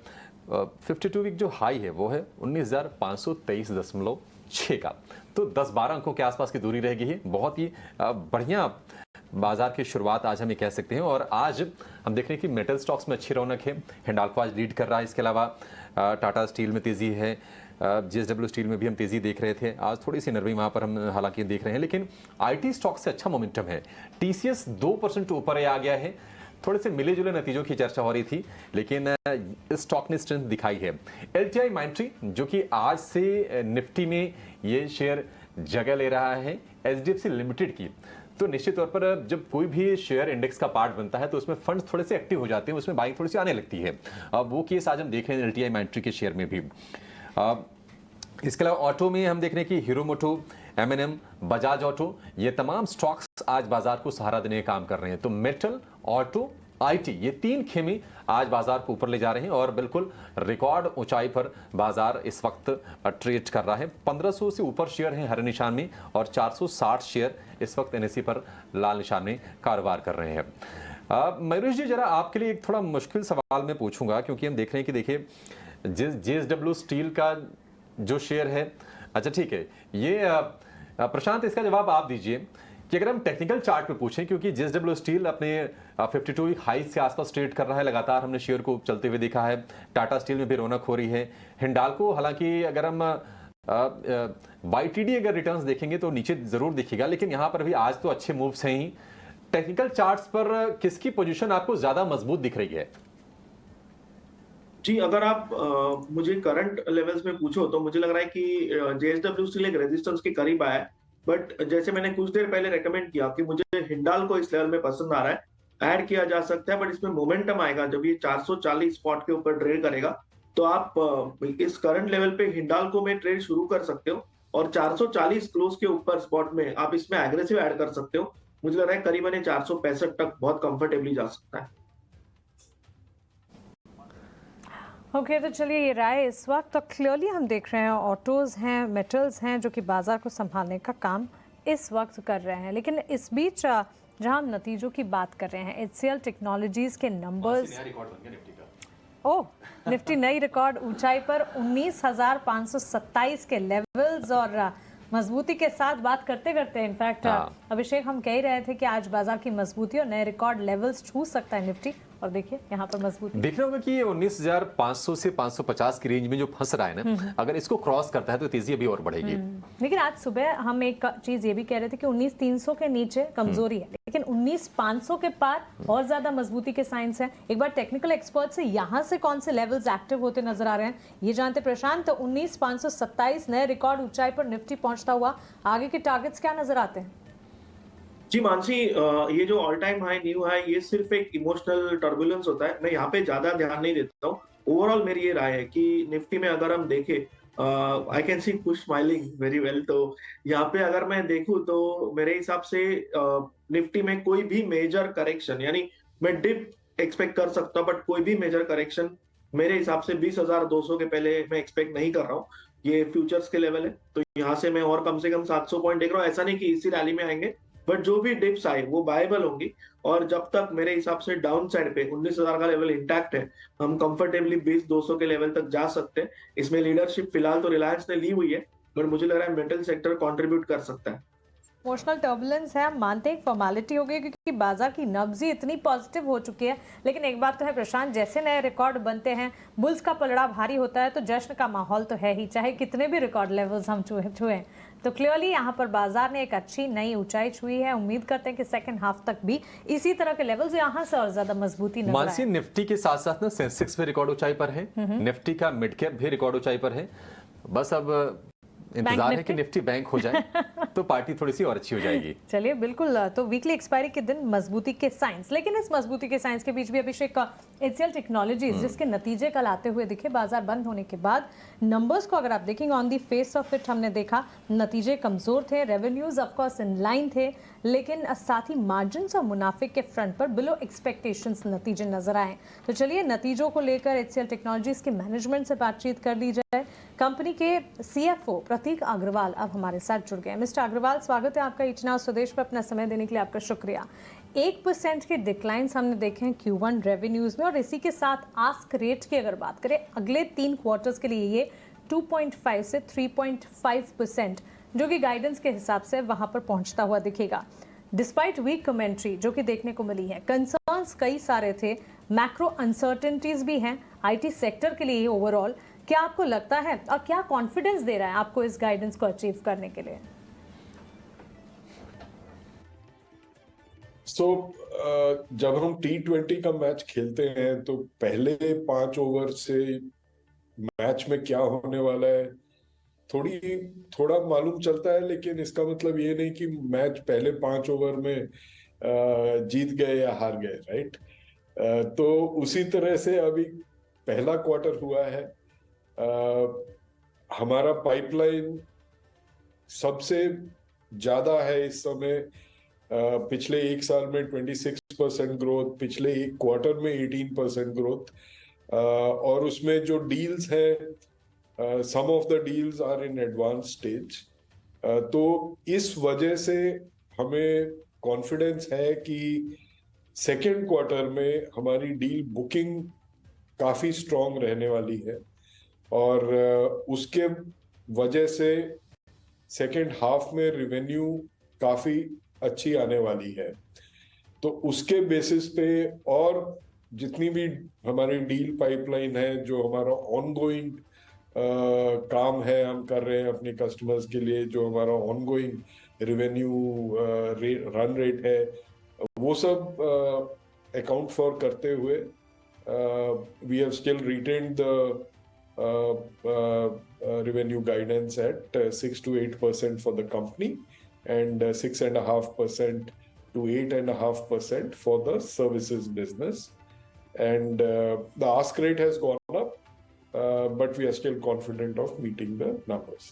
52 वीक जो हाई है वो है 19,523.6 का। तो 10-12 अंकों के आसपास की दूरी रह गई है। बहुत ही बढ़िया बाजार की शुरुआत आज हम ये कह सकते हैं। और आज हम देख रहे हैं कि मेटल स्टॉक्स में अच्छी रौनक है। हिंडाल्को आज लीड कर रहा है। इसके अलावा टाटा स्टील में तेजी है, JSW स्टील में भी हम तेजी देख रहे थे। आज थोड़ी सी नरमी वहां पर हम हालांकि देख रहे हैं, लेकिन IT स्टॉक से अच्छा मोमेंटम है। TCS 2% ऊपर आ गया है। थोड़े से मिले जुले नतीजों की चर्चा हो रही थी, लेकिन इस स्टॉक ने स्ट्रेंथ दिखाई है। LTI माइंट्री जो कि आज से निफ्टी में ये शेयर जगह ले रहा है HDFC लिमिटेड की, तो निश्चित तौर पर जब कोई भी शेयर इंडेक्स का पार्ट बनता है तो उसमें फंड्स थोड़े से एक्टिव हो जाते हैं, उसमें बाइंग थोड़ी सी आने लगती है। अब वो केस आज हम देख रहे हैं LTI माइंट्री के शेयर में भी। इसके अलावा ऑटो में हम देख रहे हैं कि हीरो मोटो, M&M, बजाज ऑटो, ये तमाम स्टॉक्स आज बाजार को सहारा देने का काम कर रहे हैं। तो मेटल, ऑटो, IT ये 3 खेमे आज बाजार को ऊपर ले जा रहे हैं और बिल्कुल रिकॉर्ड ऊंचाई पर बाजार इस वक्त ट्रेड कर रहा है। 1500 से ऊपर शेयर हैं हरे निशान में और 460 शेयर इस वक्त NSE पर लाल निशान में कारोबार कर रहे हैं। मयूरेश जी, जरा आपके लिए एक थोड़ा मुश्किल सवाल मैं पूछूंगा, क्योंकि हम देख रहे हैं कि देखिए JSW स्टील का जो शेयर है, अच्छा ठीक है, ये प्रशांत इसका जवाब आप दीजिए कि अगर हम टेक्निकल चार्ट पे पूछें, क्योंकि जेएसडब्ल्यू स्टील अपने 52 वीक हाई से आसपास ट्रेड कर रहा है, लगातार हमने शेयर को चलते हुए देखा है। टाटा स्टील में भी रौनक हो रही है। हिंडाल्को हालांकि अगर हम YTD अगर रिटर्न्स देखेंगे तो नीचे जरूर दिखेगा, लेकिन यहां पर भी आज तो अच्छे मूव्स हैं ही। टेक्निकल चार्ट्स पर किसकी पोजीशन आपको ज्यादा मजबूत दिख रही है? जी, अगर आप मुझे करंट लेवल्स में पूछो तो मुझे लग रहा है कि जेएसडब्ल्यू स्टील एक रेजिस्टेंस के करीब आया है। बट जैसे मैंने कुछ देर पहले रेकमेंड किया कि मुझे हिंडाल्को इस लेवल में पसंद आ रहा है, ऐड किया जा सकता है, बट इसमें मोमेंटम आएगा जब ये 440 स्पॉट के ऊपर ट्रेड करेगा, तो आप इस करंट लेवल पे हिंडाल्को में ट्रेड शुरू कर सकते हो और 440 क्लोज के ऊपर स्पॉट में आप इसमें एग्रेसिव ऐड कर सकते हो। मुझे लग रहा है करीबन 465 तक बहुत कंफर्टेबली जा सकता है। ओके, तो चलिए ये राय इस वक्त तो क्लियरली हम देख रहे हैं ऑटोज़ हैं, मेटल्स हैं जो कि बाजार को संभालने का काम इस वक्त कर रहे हैं। लेकिन इस बीच जहां हम नतीजों की बात कर रहे हैं, HCL टेक्नोलॉजीज के नंबर्स, ओह निफ्टी नई रिकॉर्ड ऊंचाई पर 19,527 के लेवल्स और मजबूती के साथ बात करते करते इनफैक्ट अभिषेक हम कह ही रहे थे कि आज बाजार की मजबूती और नए रिकॉर्ड लेवल्स छू सकता है निफ्टी, और देखिए यहाँ पर मजबूती देखना होगा कि ये 19,500 से 550 की रेंज में जो फंस रहा है ना, अगर इसको क्रॉस करता है तो तेजी अभी और बढ़ेगी। लेकिन आज सुबह हम एक चीज ये भी कह रहे थे कि 19,300 के नीचे कमजोरी है, लेकिन 19,500 के पार और ज्यादा मजबूती के साइंस है। एक बार टेक्निकल एक्सपर्ट से यहाँ से कौन से लेवल्स एक्टिव होते नजर आ रहे हैं ये जानते प्रशांत। तो 19,527 नए रिकॉर्ड ऊंचाई पर निफ्टी पहुंचता हुआ, आगे के टारगेट्स क्या नजर आते हैं? जी मानसी, ये जो all time high new high ये सिर्फ एक इमोशनल टर्बुलेंस होता है, मैं यहाँ पे ज्यादा ध्यान नहीं देता हूँ। ओवरऑल मेरी ये राय है कि निफ्टी में अगर हम देखें, I can see push smiling very well, तो यहाँ पे अगर मैं देखूं तो मेरे हिसाब से निफ्टी में कोई भी मेजर करेक्शन, यानी मैं डिप एक्सपेक्ट कर सकता हूँ, बट कोई भी मेजर करेक्शन मेरे हिसाब से 20,200 के पहले मैं एक्सपेक्ट नहीं कर रहा हूँ। ये फ्यूचर्स के लेवल है, तो यहाँ से मैं और कम से कम 700 पॉइंट देख रहा हूँ। ऐसा नहीं कि इसी रैली में आएंगे, बट जो भी डिप्स आए वो बायबल होंगी, और जब तक मेरे हिसाब से डाउन साइड पे 19,000 का लेवल इंटैक्ट है, हम कंफर्टेबली 20,200 के लेवल तक जा सकते हैं। इसमें लीडरशिप फिलहाल तो रिलायंस ने ली हुई है, बट मुझे लग रहा है मेटल सेक्टर कंट्रीब्यूट कर सकता है। इमोशनल टर्बुलेंस है, हम मानते हैं फॉर्मेलिटी हो गई क्योंकि बाजार की नब्ज ही इतनी पॉजिटिव हो चुकी है। लेकिन एक बात तो है प्रशांत, जैसे नए रिकॉर्ड बनते हैं, बुल्स का पलड़ा भारी होता है तो जश्न का माहौल तो है ही, चाहे कितने भी रिकॉर्ड लेवल्स हम छुए। तो क्लियरली यहाँ पर बाजार ने एक अच्छी नई ऊंचाई छुई है। उम्मीद करते हैं कि सेकंड हाफ तक भी इसी तरह के लेवल्स यहाँ से और ज्यादा मजबूती नजर आए। मानसी, निफ्टी के साथ साथ ना सेंसेक्स भी रिकॉर्ड ऊंचाई पर है, निफ्टी का मिड कैप भी रिकॉर्ड ऊंचाई पर है। बस अब इंतजार है कि निफ्टी बैंक हो जाए तो पार्टी थोड़ी सी और अच्छी हो जाएगी। चलिए बिल्कुल, तो वीकली एक्सपायरी के दिन मजबूती के साइंस, लेकिन इस मजबूती के साइंस के बीच भी अभिषेक का HCL टेक्नोलॉजीज जिसके नतीजे कल आते हुए दिखे बाजार बंद होने के बाद, नंबर्स को अगर आप देखेंगे on the face of it हमने देखा नतीजे कमजोर थे, revenues of course in line थे, लेकिन साथ ही मार्जिन और मुनाफे के फ्रंट पर बिलो एक्सपेक्टेशंस नतीजे नजर आए। तो चलिए नतीजों को लेकर HCL टेक्नोलॉजीज के मैनेजमेंट से बातचीत कर ली जाए। कंपनी के CFO प्रतीक अग्रवाल अब हमारे साथ जुड़ गए। मिस्टर अग्रवाल, स्वागत है आपका इचना स्वदेश पर, अपना समय देने के लिए आपका शुक्रिया। 1% के डिक्लाइंस हमने देखे हैं Q1 रेवेन्यूज में, और इसी के साथ आस्क रेट की अगर बात करें अगले 3 क्वार्टर्स के लिए ये 2.5 से 3.5% जो कि गाइडेंस के हिसाब से वहां पर पहुंचता हुआ दिखेगा। डिस्पाइट वीक कमेंट्री जो कि देखने को मिली है, कंसर्न्स कई सारे थे, मैक्रो अनसर्टेनिटीज भी हैं IT सेक्टर के लिए ओवरऑल, क्या आपको लगता है और क्या कॉन्फिडेंस दे रहा है आपको इस गाइडेंस को अचीव करने के लिए? जब हम T20 का मैच खेलते हैं तो पहले 5 ओवर से मैच में क्या होने वाला है थोड़ा मालूम चलता है, लेकिन इसका मतलब ये नहीं कि मैच पहले 5 ओवर में जीत गए या हार गए, राइट? तो उसी तरह से अभी पहला क्वार्टर हुआ है, हमारा पाइपलाइन सबसे ज्यादा है इस समय। पिछले 1 साल में 26% ग्रोथ, पिछले 1 क्वार्टर में 18% ग्रोथ, और उसमें जो डील्स है some of the deals are in advance stage. तो इस वजह से हमें कॉन्फिडेंस है कि सेकेंड क्वार्टर में हमारी डील बुकिंग काफी स्ट्रांग रहने वाली है, और उसके वजह से सेकेंड हाफ में रेवेन्यू काफी अच्छी आने वाली है। तो उसके बेसिस पे और जितनी भी हमारी डील पाइपलाइन है, जो हमारा ऑनगोइंग काम है हम कर रहे हैं अपने कस्टमर्स के लिए, जो हमारा ऑनगोइंग रेवेन्यू रन रेट है, वो सब अकाउंट फॉर करते हुए we have still retained the revenue guidance at 6 to 8% for the company and 6.5% to 8.5% for the services business. And the ask rate has gone up, but we are still confident of meeting the numbers.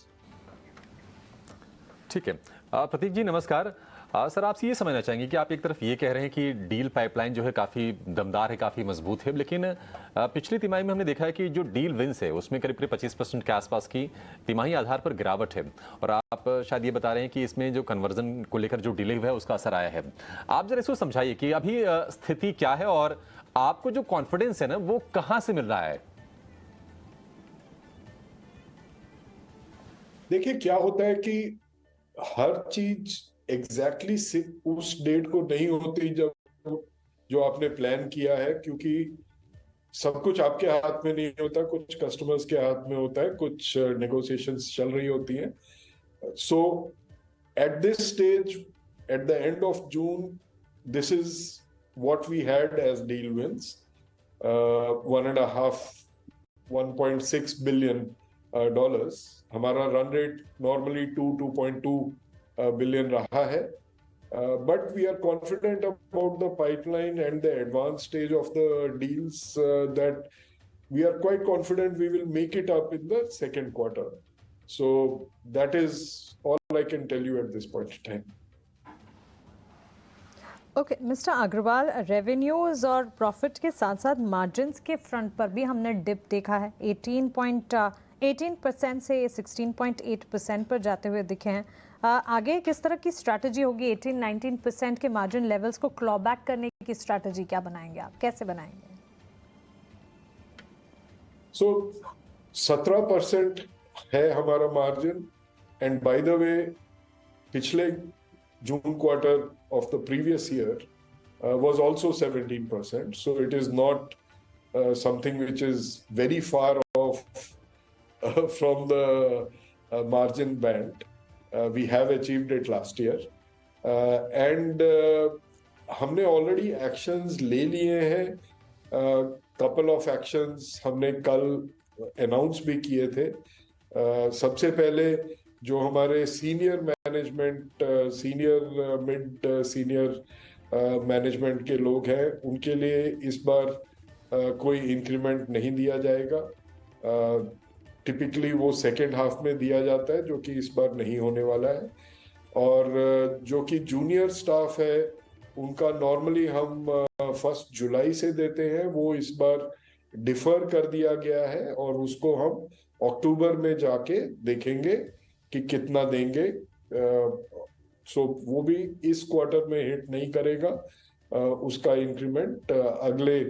ठीक है, प्रतीक जी नमस्कार। Sir आपसे ये समझना चाहेंगे कि आप एक तरफ ये कह रहे हैं कि डील पाइपलाइन जो है काफ़ी दमदार है, काफ़ी मजबूत है, लेकिन पिछली तिमाही में हमने देखा है कि जो डील विंस है उसमें करीब 25% के आसपास की तिमाही आधार पर गिरावट है, और आप शायद ये बता रहे हैं कि इसमें जो कन्वर्जन को लेकर जो डिले हुआ है उसका असर आया है। आप जरा इसको समझाइए कि अभी स्थिति क्या है और आपको जो कॉन्फिडेंस है ना वो कहाँ से मिल रहा है? देखिए क्या होता है कि हर चीज एग्जैक्टली उस डेट को नहीं होती जब जो आपने प्लान किया है, क्योंकि सब कुछ आपके हाथ में नहीं होता, कुछ कस्टमर्स के हाथ में होता है, कुछ नेगोशिएशंस चल रही होती हैं। So at this stage, at the end of June, this is what we had as deal wins, 1.6 billion dollars. हमारा रन रेट नॉर्मली 2.2 बिलियन रहा है, but we are confident about the pipeline and the advanced stage of the deals, that we are quite confident we will make it up in the second quarter. So that is all I can tell you at this point in time. Okay mister Agarwal, revenues और profit के साथ साथ margins के front पर भी हमने dip देखा है। 18% से 16.8% पर जाते हुए दिखे हैं। आगे किस तरह की स्ट्रैटेजी होगी? 18-19% के मार्जिन लेवल्स को क्लॉ बैक करने की स्ट्रैटेजी क्या बनाएंगे आप, कैसे बनाएंगे? सो 17% है हमारा margin, and by the way पिछले June quarter of the previous year was also 17%, so it is not something which is very far off from the margin band. We have achieved it last year, and हमने already actions ले लिए हैं। couple of actions हमने कल announce भी किए थे। सबसे पहले जो हमारे senior management, senior mid senior management के लोग हैं, उनके लिए इस बार कोई इंक्रीमेंट नहीं दिया जाएगा। टिपिकली वो सेकेंड हाफ में दिया जाता है, जो कि इस बार नहीं होने वाला है। और जो कि जूनियर स्टाफ है उनका नॉर्मली हम 1 जुलाई से देते हैं, वो इस बार डिफर कर दिया गया है और उसको हम अक्टूबर में जाके देखेंगे कि कितना देंगे। सो वो भी इस क्वार्टर में हिट नहीं करेगा, उसका इंक्रीमेंट अगले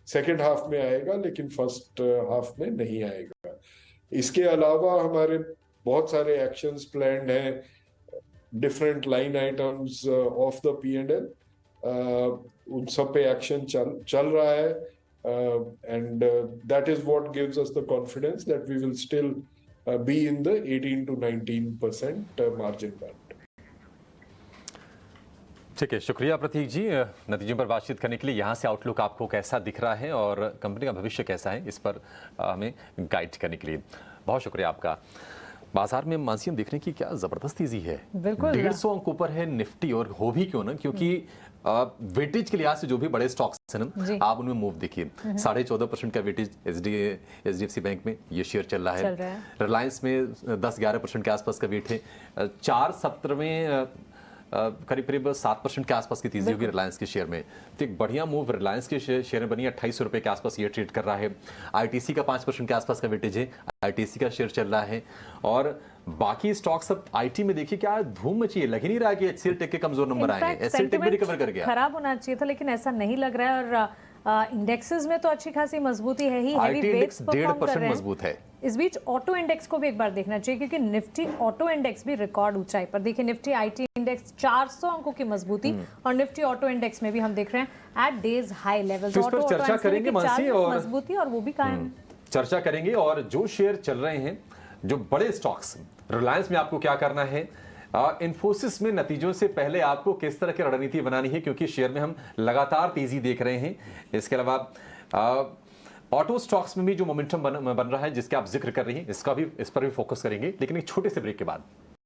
सेकेंड हाफ में आएगा, लेकिन फर्स्ट हाफ में नहीं आएगा। इसके अलावा हमारे बहुत सारे एक्शंस प्लान्ड हैं, different line items of the P&L, उन सब पे एक्शन चल रहा है, and that is what gives us the confidence that we will still be in the 18 to 19% margin band. ठीक है, शुक्रिया प्रतीक जी नतीजों पर बातचीत करने के लिए। यहाँ से आउटलुक आपको कैसा दिख रहा है और कंपनी का भविष्य कैसा है, इस पर हमें गाइड करने के लिए बहुत शुक्रिया आपका। बाजार में मानसी हम देख रहे हैं कि क्या जबरदस्त तेजी है, बिल्कुल 150 अंक ऊपर है निफ्टी, और हो भी क्यों ना, क्योंकि वेटेज के लिहाज से जो भी बड़े स्टॉक्स हैं ना, आप उनमें मूव देखिए। 14.5% का वेटेज HDFC बैंक में ये शेयर चल रहा है। रिलायंस में 10-11% के आसपास का वेट है। 4 सत्र में करीब 7% के आसपास की तेजी होगी रिलायंस के शेयर में। तो एक बढ़िया मूव रिलायंस के शेयर में बनी, 28 रुपए के आसपास ये ट्रेड कर रहा है। ITC का 5% के आसपास का वेटेज है, ITC का शेयर चल रहा है। और बाकी स्टॉक सब IT में देखिए क्या धूम मची है, लग ही नहीं रहा कि HCL टेक के कमजोर नंबर आए हैं। HCL टेक भी रिकवर कर गया। खराब होना चाहिए था, लेकिन ऐसा नहीं लग रहा है। और इंडेक्सेस में तो अच्छी खासी मजबूती है ही, IT heavy index weights perform कर 1.5% रहे हैं। मजबूत है। इस बीच ऑटो इंडेक्स को भी एक बार देखना चाहिए क्योंकि निफ्टी ऑटो इंडेक्स भी रिकॉर्ड ऊंचाई पर। देखिए निफ्टी आईटी इंडेक्स 400 अंकों की मजबूती और निफ्टी ऑटो इंडेक्स में भी हम देख रहे हैं एट डेज हाई लेवल्स। तो इस पर चर्चा करेंगे मानसी, और मजबूती और वो भी कायम है। चर्चा करेंगे। और जो शेयर चल रहे हैं, जो बड़े स्टॉक्स, रिलायंस में आपको क्या करना है, इन्फोसिस में नतीजों से पहले आपको किस तरह की रणनीति बनानी है, क्योंकि शेयर में हम लगातार तेजी देख रहे हैं। इसके अलावा ऑटो स्टॉक्स में भी जो मोमेंटम बन रहा है जिसके आप जिक्र कर रही हैं, इस पर भी फोकस करेंगे, लेकिन एक छोटे से ब्रेक के बाद।